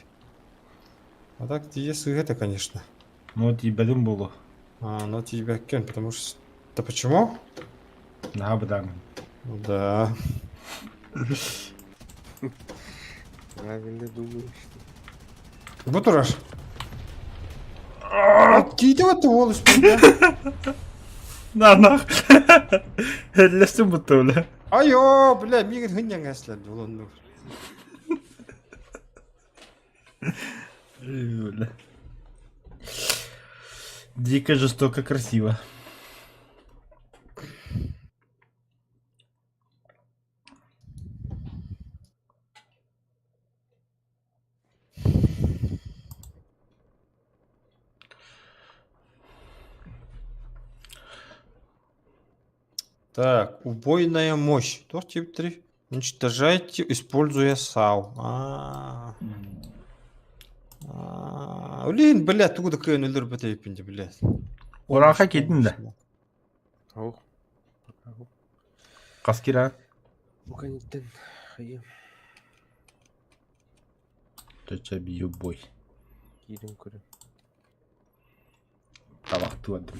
А так тие сыгеті, конечно. Ну, тебе дым было. Но Тибет кен, потому что... Да почему? На бы Да. Правильно думаешь. Вот ураж. Кейді өтті ол үш На, нах. Лесім бұтты өлі. Айо, бля, мигр хыннян әсләді ол оны. Дико, жестоко, красиво. Так, убойная мощь. То тип 3. Уничтожайте, используя САУ. Блин, блядь, туда кайын өлдір бітейпінде, блядь. Оранға кеттің да. Ау. Қаскира. Мұқанеттен қайым. Төтчә бию бой. Кейден көрем. Табақты өндім.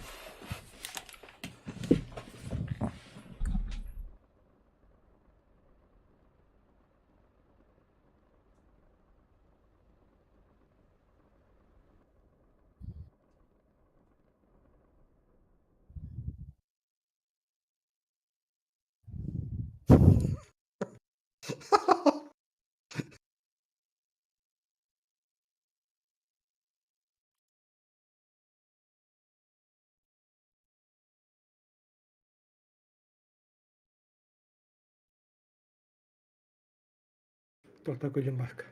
Тоқта көйлем басқа.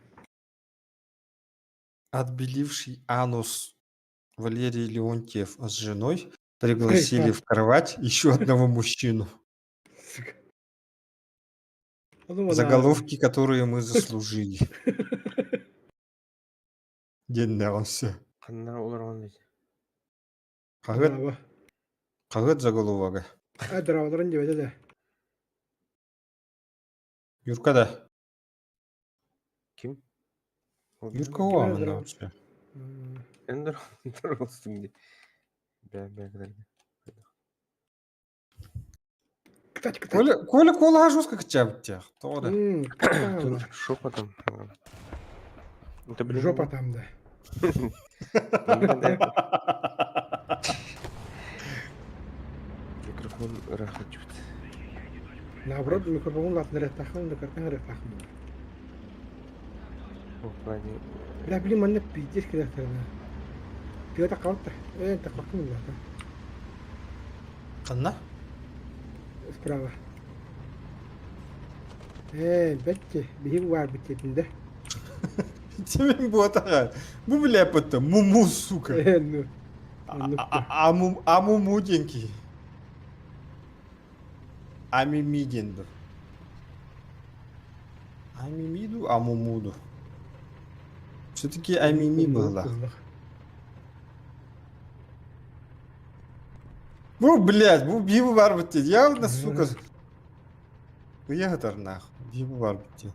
Отбеливший анус Валерий Леонтьев с женой пригласили в кровать еще одного мужчину. Заголовки, которые мы заслужили. Деннағысы. Қанна оларған дейді. Қағыт заголовага. Дыраваларын деп әдеді. Юркада. Кім? Юрка о, мына вообще. Әндір тұрғылыстың де. Бәлгі. Коля қолға жостқа күтчәбіт тек. Тоғыда. Шопа там. Жопа там, да. Микрофон рахат жүт. Наоборот, микрофон латын рет тақым, да картан рет тақым. Бля, блин, манна пиздец кедертеріне. Пиота қауытты. Тақпақтың ұллаты. Қанна? Справа. Бәтте, бейім бар біттетінде. Темен bu atağa. Bu bile yapıttı. Mumu suka. Ну. Амуму деньги. Амимиденду. Амимиду, амумуду. Все-таки амими было. Bu, блядь, bu bibi var bitti. Явно, сука. Уехать нахуй. Биби var bitti.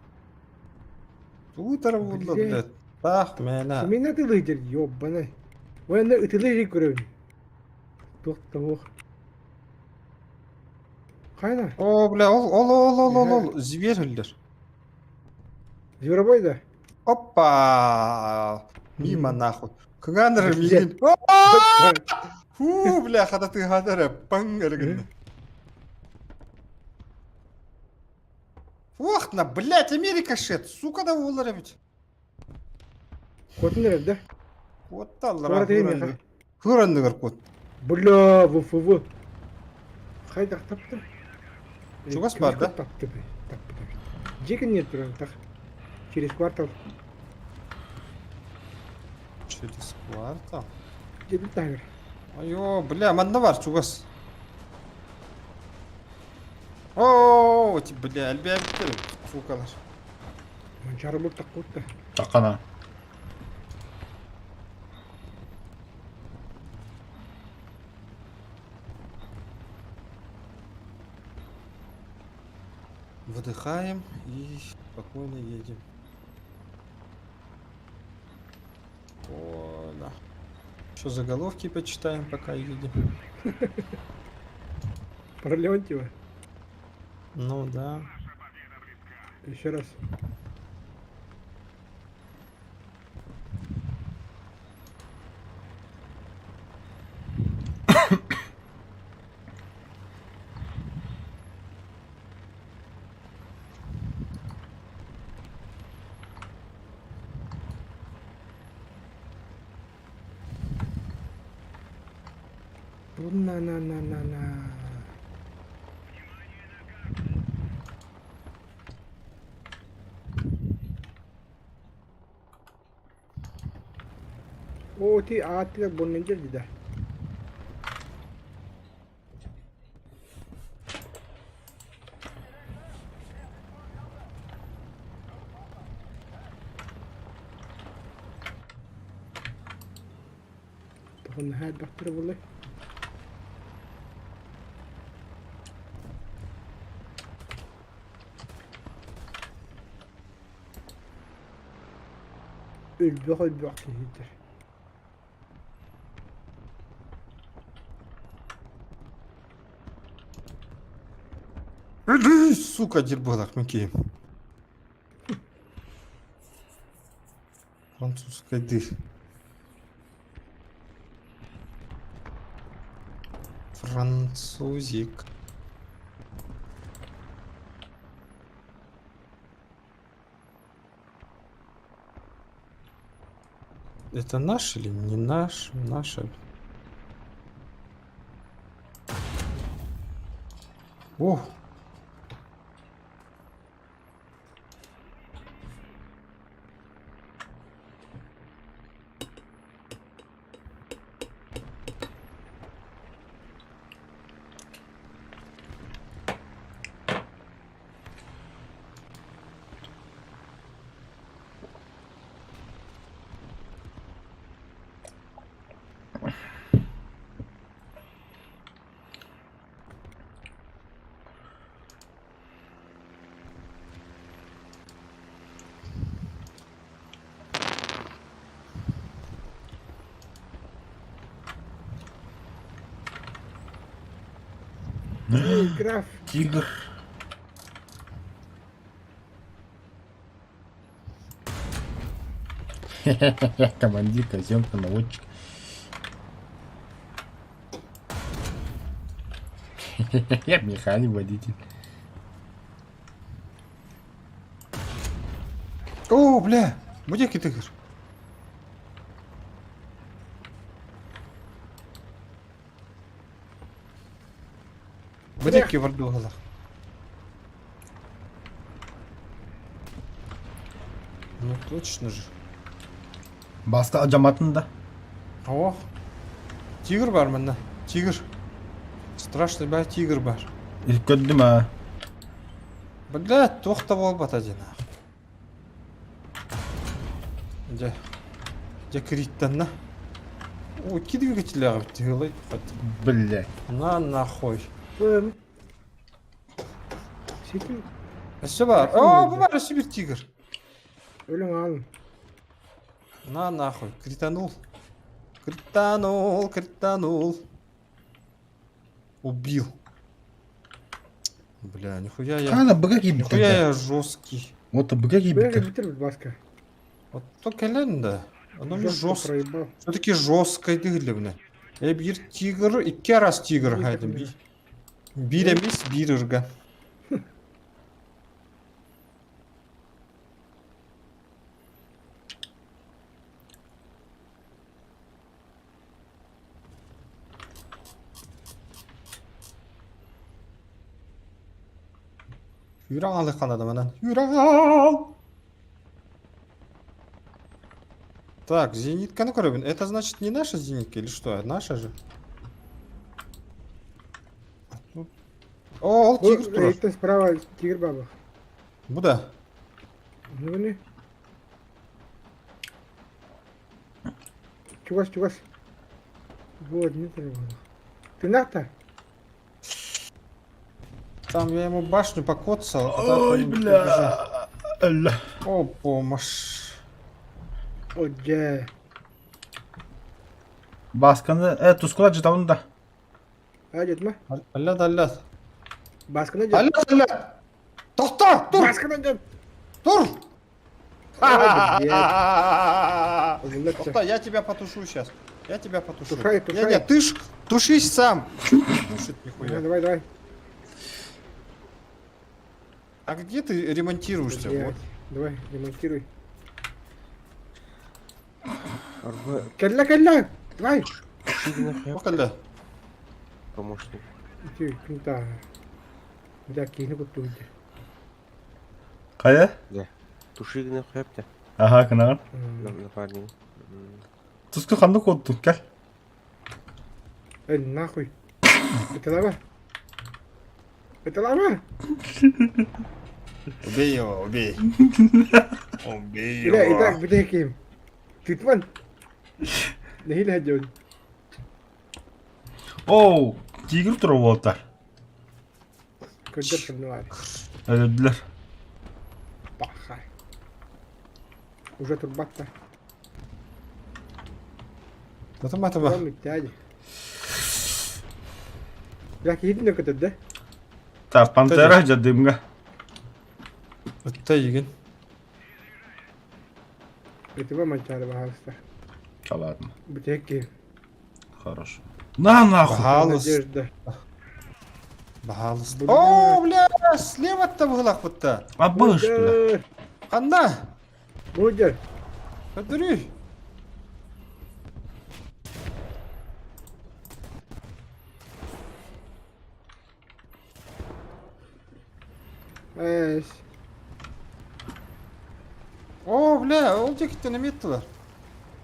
Утро булды, блядь. Так, мена. Мен атылы жер, ёббаны. Ойында үтілі жер көрем. Тоқтауық. Қайна? О, бля, ол, зверь өлдір. Зверобой да? Опа! Мимо нахуй. Кыгандыр мигин. Фу, бля, хада ты гадара, пангыргын. Охна, блядь, Америка шет, сука да олар бит. Котын неред да? Вот таллар. Sonra değil mi? Хырандыгыр кот. Бля, ву. Қайда ақтаптыр? Чугас бар, да? Таптı be. Taktı tabii. Jekin нет прям так. Через квартал. Через квартал. Где-то так. Айо, бля, манда бар, чугас. О, бля, әлбе әлбе, сукалар. Манчары бұл так вот да. Такана. Выдыхаем и спокойно едем. О, да. Еще заголовки почитаем, пока едем. Про Леонтьева. Ну да. Еще раз. На-на-на-на-на. О, ти атыга боннен жерди да. Тохон хайд бактыры болой. Өлбөк өлбөк кейдер. Сука, дербалак, Микеем. Французская дырь. Французик. Это наш или не наш? Наша. О! Эй, граф. Тигр. Командир, козёнка, наводчик. Я механик, водитель. О, бля! Где тигр? Бөдекке барды оғалар. Ну точно же. Басты ажаматында. О, тигр бар мында. Тигр. Страшный ба тигр бар. Көрдім а. Бля, тоқтап алып атады жана. Же криттан. О, двигатель ағып тығылай. Бля. На нахуй. Бэм. Секин. Все бар. О, bu var bir тигр. Өлің алын. На нахуй. Кританул. Кританул. Убил. Бля, нихуя я. Ана быгаки Нихуя бітті. я жесткий. Вот быгаки Бэгэ бітті. бітір біт баска. Вот только ленда. Оно мне Жестко жестко. проебал. Все-таки жесткой дыглевне. Я bir тигр, iki раз тигр хайдым. Bir емес, bir ырга. Юран алы канады манан. Юран! Так, зенитка, ну-ка, Робин, это значит не наша зенитка или что? Наша же? А тут- О, ол тигр турар. Эйттен справа тигр бабы. Буда. Ну не. Чугас. Вот, не треба. Ты нахта? Там я ему башню покоцал, а так Ой, он бля. убежал. О, помощь. Оджа. Baskını, tuskula onu da. Hadi etme. Аллат. Baskına can. Аллат. Тохта, тур, Baskına can. тур. Hadi блядь. Тохта, я тебя потушу сейчас. Я тебя потушу. Тушай. Не, ты ж тушись сам. Тушит нихуя. Давай. А где ты ремонтируешься? Вот. Блядь. Давай, ремонтируй. Арба Келла. Давай. тушигіне құяп Покалда. помощник. Иди, круто. Да, кино купил. Kaya? Тушигіне құяп та. Aha, kınağı. Напарник. Tuskul kandı koddu. Gel. Нахуй. Это лава. Убей его, убей. Убей Бля, его. итак, бедеким. Титван. Нехил хаджон. Oo, tigir turu volta. Кодер поднували. Öldüler. Пахай. Уже турбак-то. Атама. Там дядя. Бля, хидно катат, да? Так, pantera jadimga. Өтті еген. Это вам мальчары, пожалуйста. Ладно, Бедеким. хорошо. На нахуй. Бағалыс. Надежда. Бағалыс. Блядь. О, бля, слева-то бұғылақ бұтта. Абыш, бля. Қанда. Будер. Қадырүй. Эш. О, бля, ол жекітті неметтілер.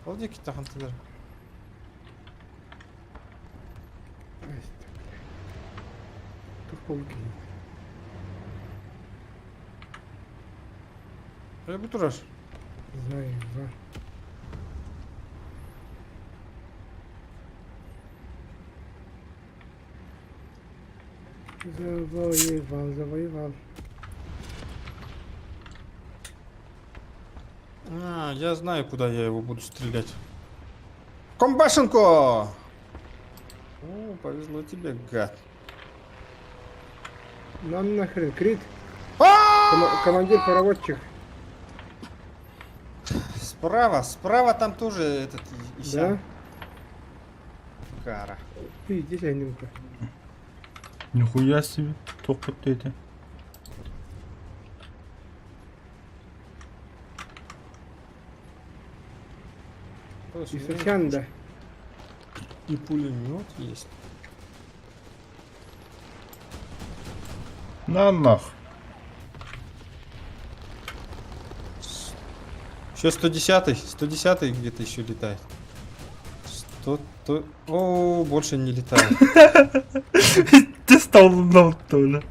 Ол жекітті қантылар. Тупонький. Бұл тұрар. Знаю. Завоевал. А, я знаю, куда я его буду стрелять. Комбашенко! О, повезло тебе, гад. Нам нахрен, Крит. А! Командир-пароводчик. Справа там тоже этот Да? Исян. Кара. Ты иди сянем-ка. Нихуя себе. Только это. И Сосян, да. И пулемет есть. На нахуй. Еще 110-й. 110-й где-то еще летает. 100... О, больше не летает. Ты стал на то,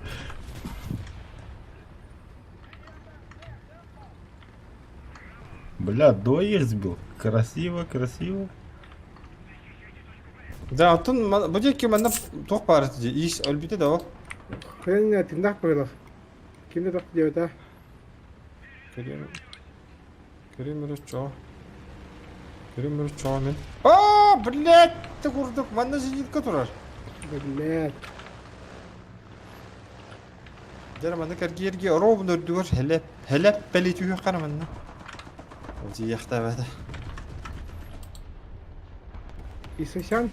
бля, двоих сбил. Красиво. Да, атын bu деки мана тоқ бар ди. Ис өлбите да ол. Хрен тындак бойлов. Кимде топ деп та? Керемет чо. Мен. О, блядь, ты курдук, мана зенитка турар. Блядь. Дер мана кергерге ровно дүр хелеп белетүе караманна. Ол жи яхтабада. И Сосян.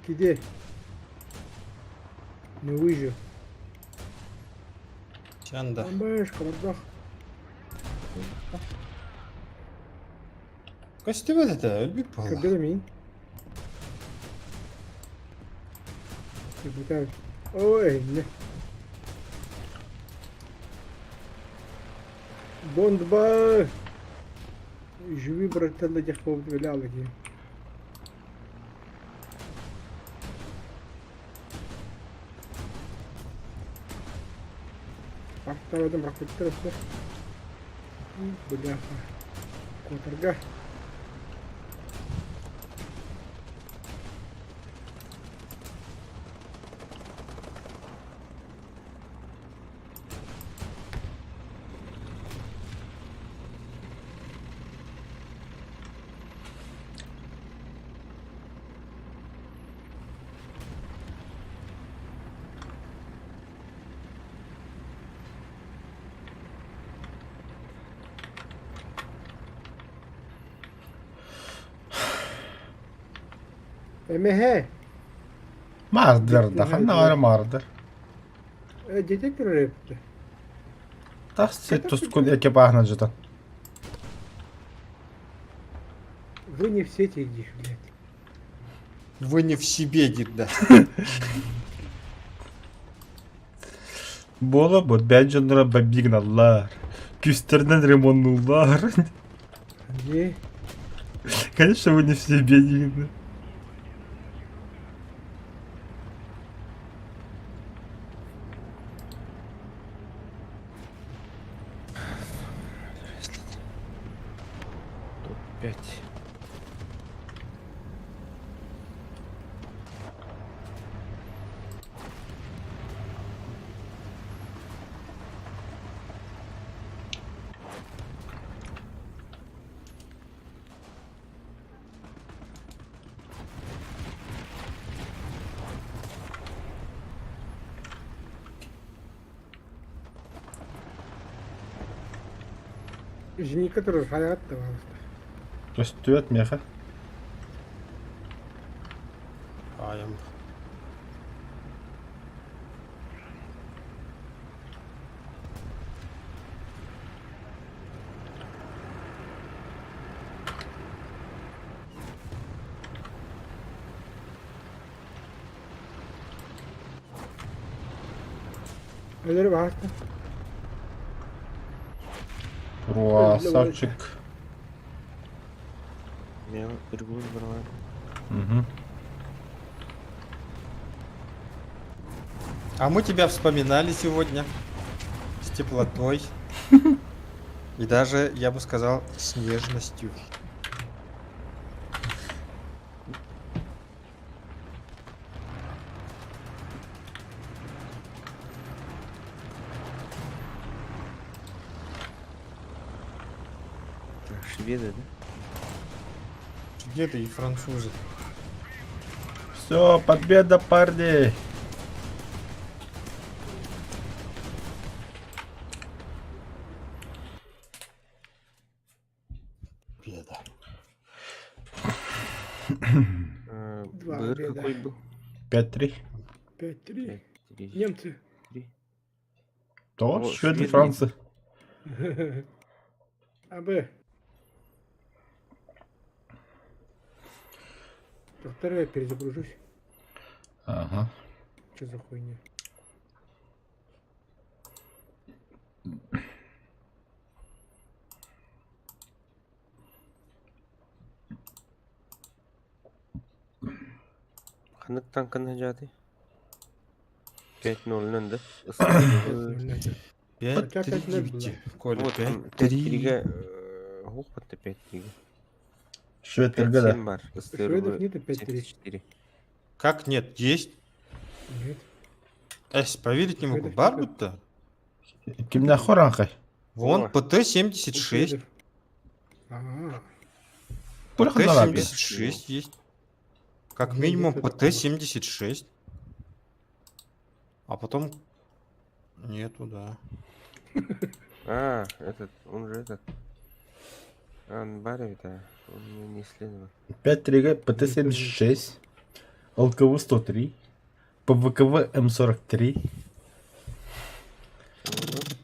Где? Не выжил. Чанда. Бэш, кабардах. Костюм это, өлбүк бала. Кабела мин. Ой, не. Бондба! Живи, браттан, на тех повдвиляли. Партавадам ракеттер. Бляха. Которга. Эмеhe. Мардер, даханна var мардер. Детектор репти. Тас се тускун экипажна жита. Вы не в сети идишь, блядь. Вы не в себе, да. Bola bu bence babignalar. Küsterden ремоннулар. Не. Конечно, вы не в себе, Дина. Топ-5. Жени, который хаят давался. Göstüret meha. Аям. Öyle bağırsa. Красавчик. Я перегруз брал. Угу. А мы тебя вспоминали сегодня с теплотой и даже, я бы сказал, с нежностью. Шведы, да? Шведы и французы. Все, победа, парни. Беда. Два БР беда. какой был? 5-3. 5-3. 5-3. Немцы. То, О, шведы, шведы. Франция. АБ. Повторяю, я перезагружусь. Ага. Что за хуйня? Ханıktan kanacağdı. 5-0 да? 5-3 Коля, Вот 5-3. 5-3. Хухпатты 5-3. Шведтерге да. 5-7 бар. Шведов нету 5-3. 74. Как нет? Есть. Нет. Поверить не могу. Шведов Барбут-то? Kimden Horankay? Вон, О. ПТ-76. Шведов. Ага. Бұрқындар abi. ПТ-76 есть. Как Ну, минимум нет такого. ПТ-76. А потом... Нету, да. А, этот, он же этот. А, он барит, да. Он не исследовал. 5-3 ПТ-76. ЛКВ-103. ПВКВ М-43.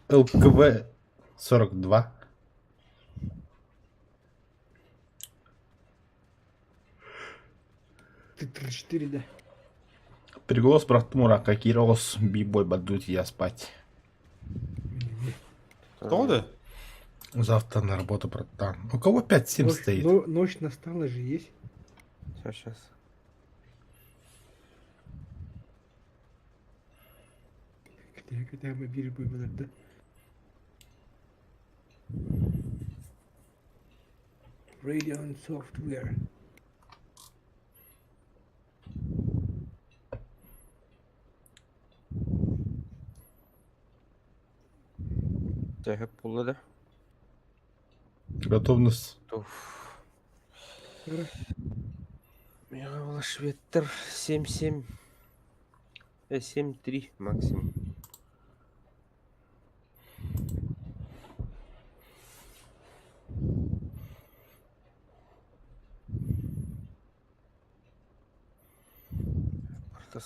ЛКВ-42. Ты 3-4, да? Приголос Братмура, как Ирос, бибой бадут я спать. Кто да? Завтра на работу продам. У кого 5-7 Ночь, стоит? ночь настала же есть. Сейчас. Когда мы бирь будем, да? Radeon Software. Тяга пула, да? Готовность. Уф. Ара. Мировой ветер 7-7. 7-3 максимум.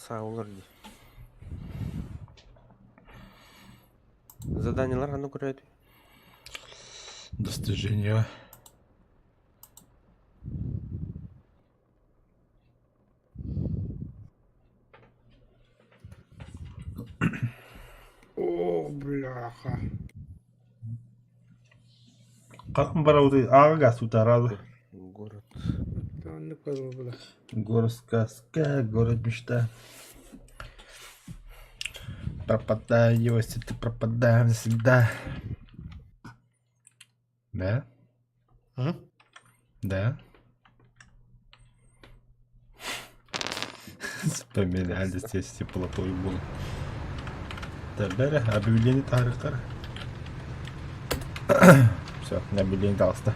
Саулар. Заданиялар қандай көреді? Достижения. О, бляха. Как барауды? Ага, сутарады. Город. Там не козла была. Город сказка, город мечта. Пропадаю, если ты пропадаем навсегда. Да? М? Да? Вспоминали здесь теплотой был. Табера, объявление тарихтар. Все, объявление галста.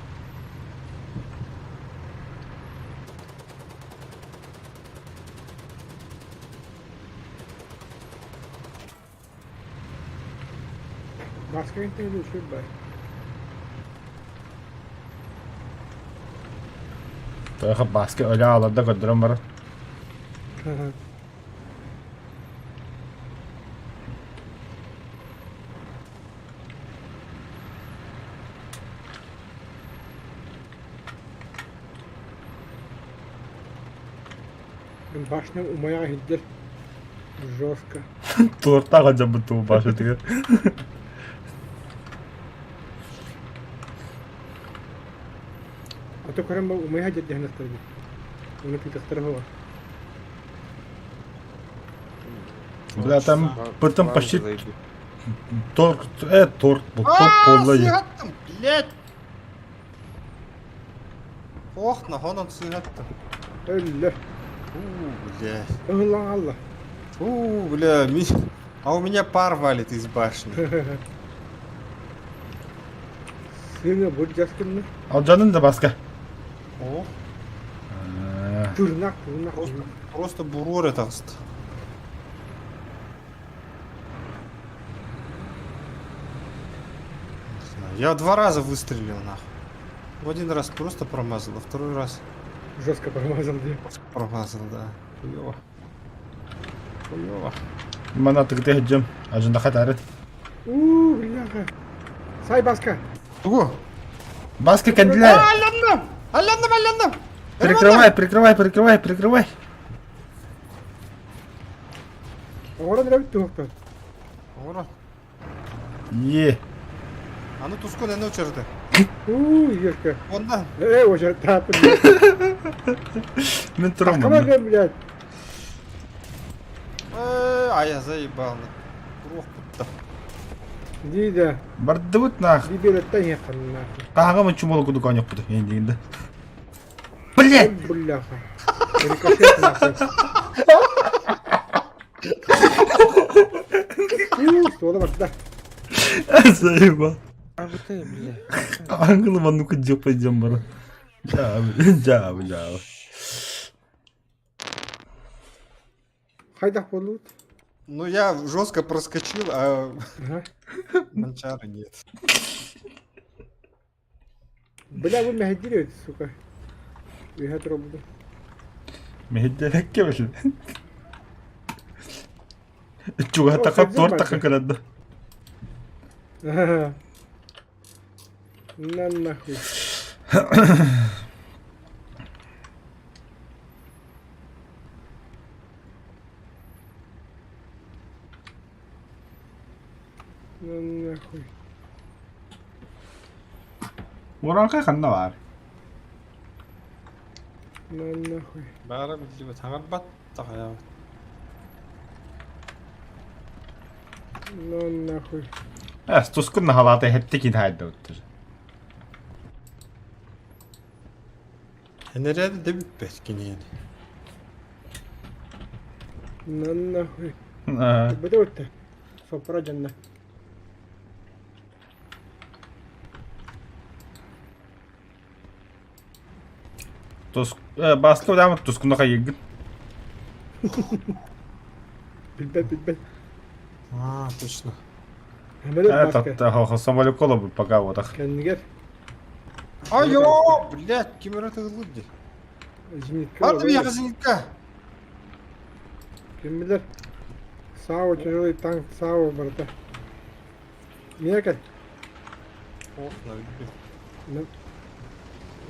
Başka bir şey düşür bak. Только баски öyle ağladı kadar var. Başına umaya hiddet. Жестко. Torta хотя бы ту башу ты. А то короче умая hiddet дехна стороне. Он это тестировал. Бля, там потом План почти зайду. торт, торт, был топ полный. Сыгаттым, блядь! Ох, нахонан сыгаттым. Öyle. Блядь. Allah Allah. Бля, а у меня пар валит из башни. Seni bu jaskınlı. Al canın da baska. Ох, Tırnak. просто бурор это. Я 2 раза выстрелил, нахуй. В один раз просто промазал, а второй раз Жестко промазал, да. промазал, да. Хуёво. Хуёво. Mana tıkıtı hüccüm. Acında katarı. Бляха. Say başka. Ого! Баска кандила. Алянdım! Алянdım, алянdım! Прикрывай, прикрывай, прикрывай, прикрывай. Orada ne bitti hokta? Ора. Е. Аны тускун эне учырды. Ешка. Ондан. Уже тапын. Мен Кама тұрмын. ben, блядь. А я заебал. Рух путта. Дейді. Барды бұт нах. Либереттен яқын нахуй. Қаға мы чумолы күді конек бұды. Ендігінде. Блять! Бляха. Рикошет нахуй. Сола бak да. Заебал. А вот ты, бля. Аңғылым анну күдже пойдем бара. Жабы. Хайдақ болуд. Ну я жестко проскочил, а Ага. манчара нет. Бля, bu mehediliyor сука. Ühet robdu. Мехедделек кебеші. Чуға тақап торт тақа кіреді. Ага. На нахуй. На нахуй. Уранхай ханна бар. На нахуй. Бара билбе таңарбат тагая. На нахуй. Тускун на халата хэттик ин хайда өттөр. Энеред дебит бескини. На нахуй. Аа. Бэдэ сопра жанна. Баска дам тускун хайг. Билбэ. А, точно. Хамэлэ баска. Это самолет колобы пока вот так. Кэннигэр. Айо, блядь, кимера тыгылды. Зенитка. Барды би яга зенитка. Кем билер? Сао тяжелый танк Сао брата. Нека. Ох, на билбе. Ну.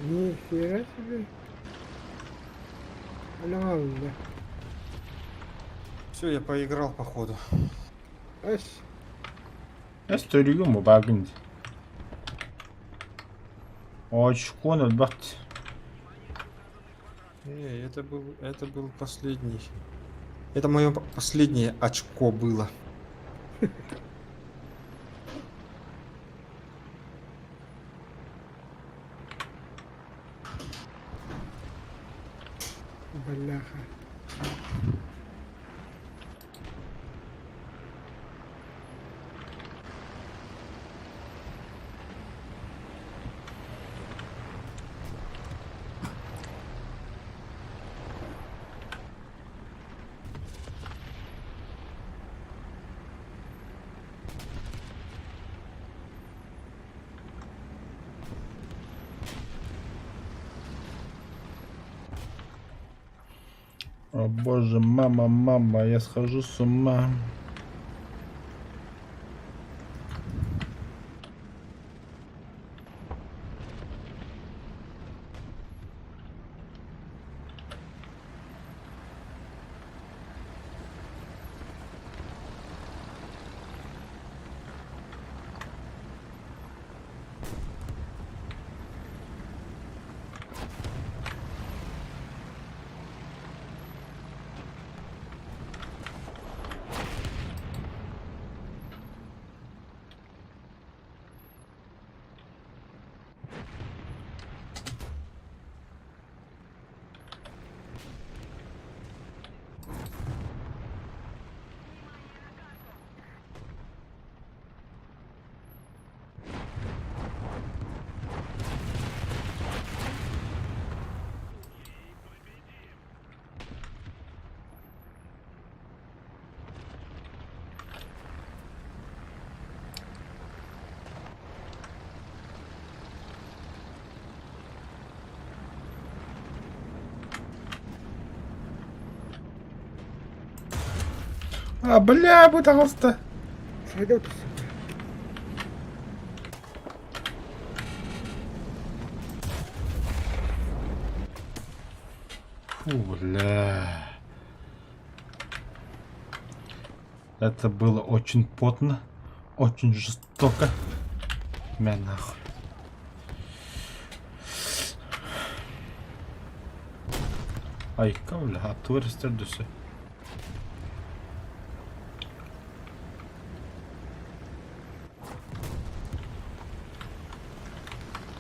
Нихера себе. Ладно. Все, я поиграл походу. Ась. Историю мы багнет. Очко на бат. Не, это был последний. Это мое последнее очко было. Бляха. О боже, мама, я схожу с ума. Бля, пожалуйста. Сойдет. Фу, бля. Это было очень потно, очень жестоко. Мя нахуй. Ай, кавля, туристер дусы.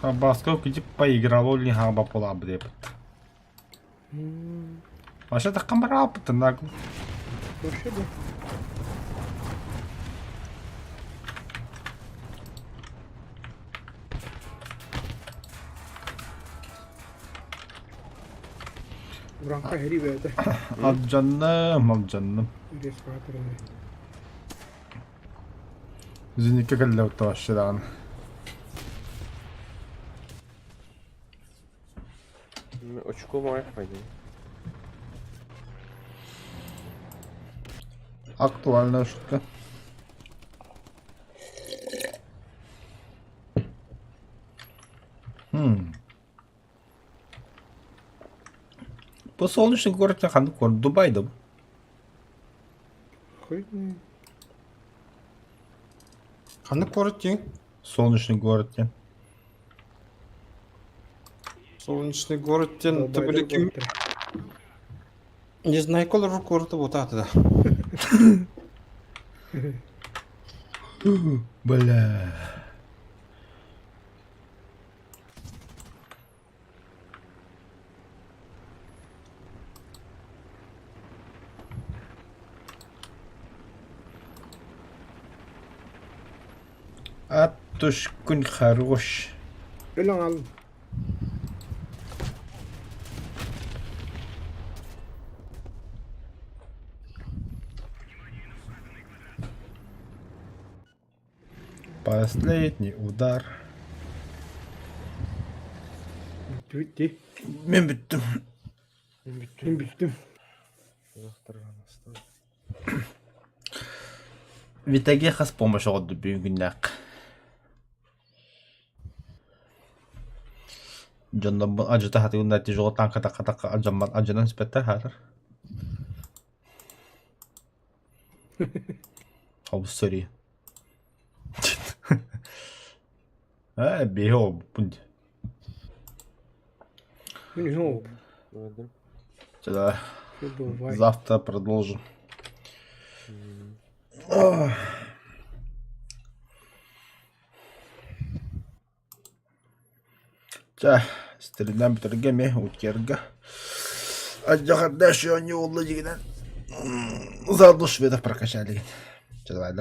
Басков где поиграл, не хаба пола брепт. Вообще так камера нагло. Вообще да. Уранка хери бэдэ. Алджанным. Ирес фатерны. Зеникке кәллә уташыдан. Очко моих пойдем. Актуальная шутка. По солнечный город на город Дубай, да? Хуй. Ханы коротти. Солнечный город. Солнечный город тен Долбайдыр табулеки. город. Не знаю, колор город вот это да. Бля. Аптушкун хорош. Öyle alın. Последний удар. Bitti. Мен бүттім. Ben bittim. Uzaktırgan aslan. Витаге хас помощь олды бүгүннак. Жондан бұл ажыта хаты үндәтті жоғы танка таққа ажаман ажынан спеттер хатыр. Хау сори. Бейхо бұнд. Ну не знаю. Öldüm. Тогда Что бывает. завтра продолжим. За, стрелям бітіргеме, өткергі. Ажағарда шоу не олы дегенен. Заодно шведов прокачали. Че, давай,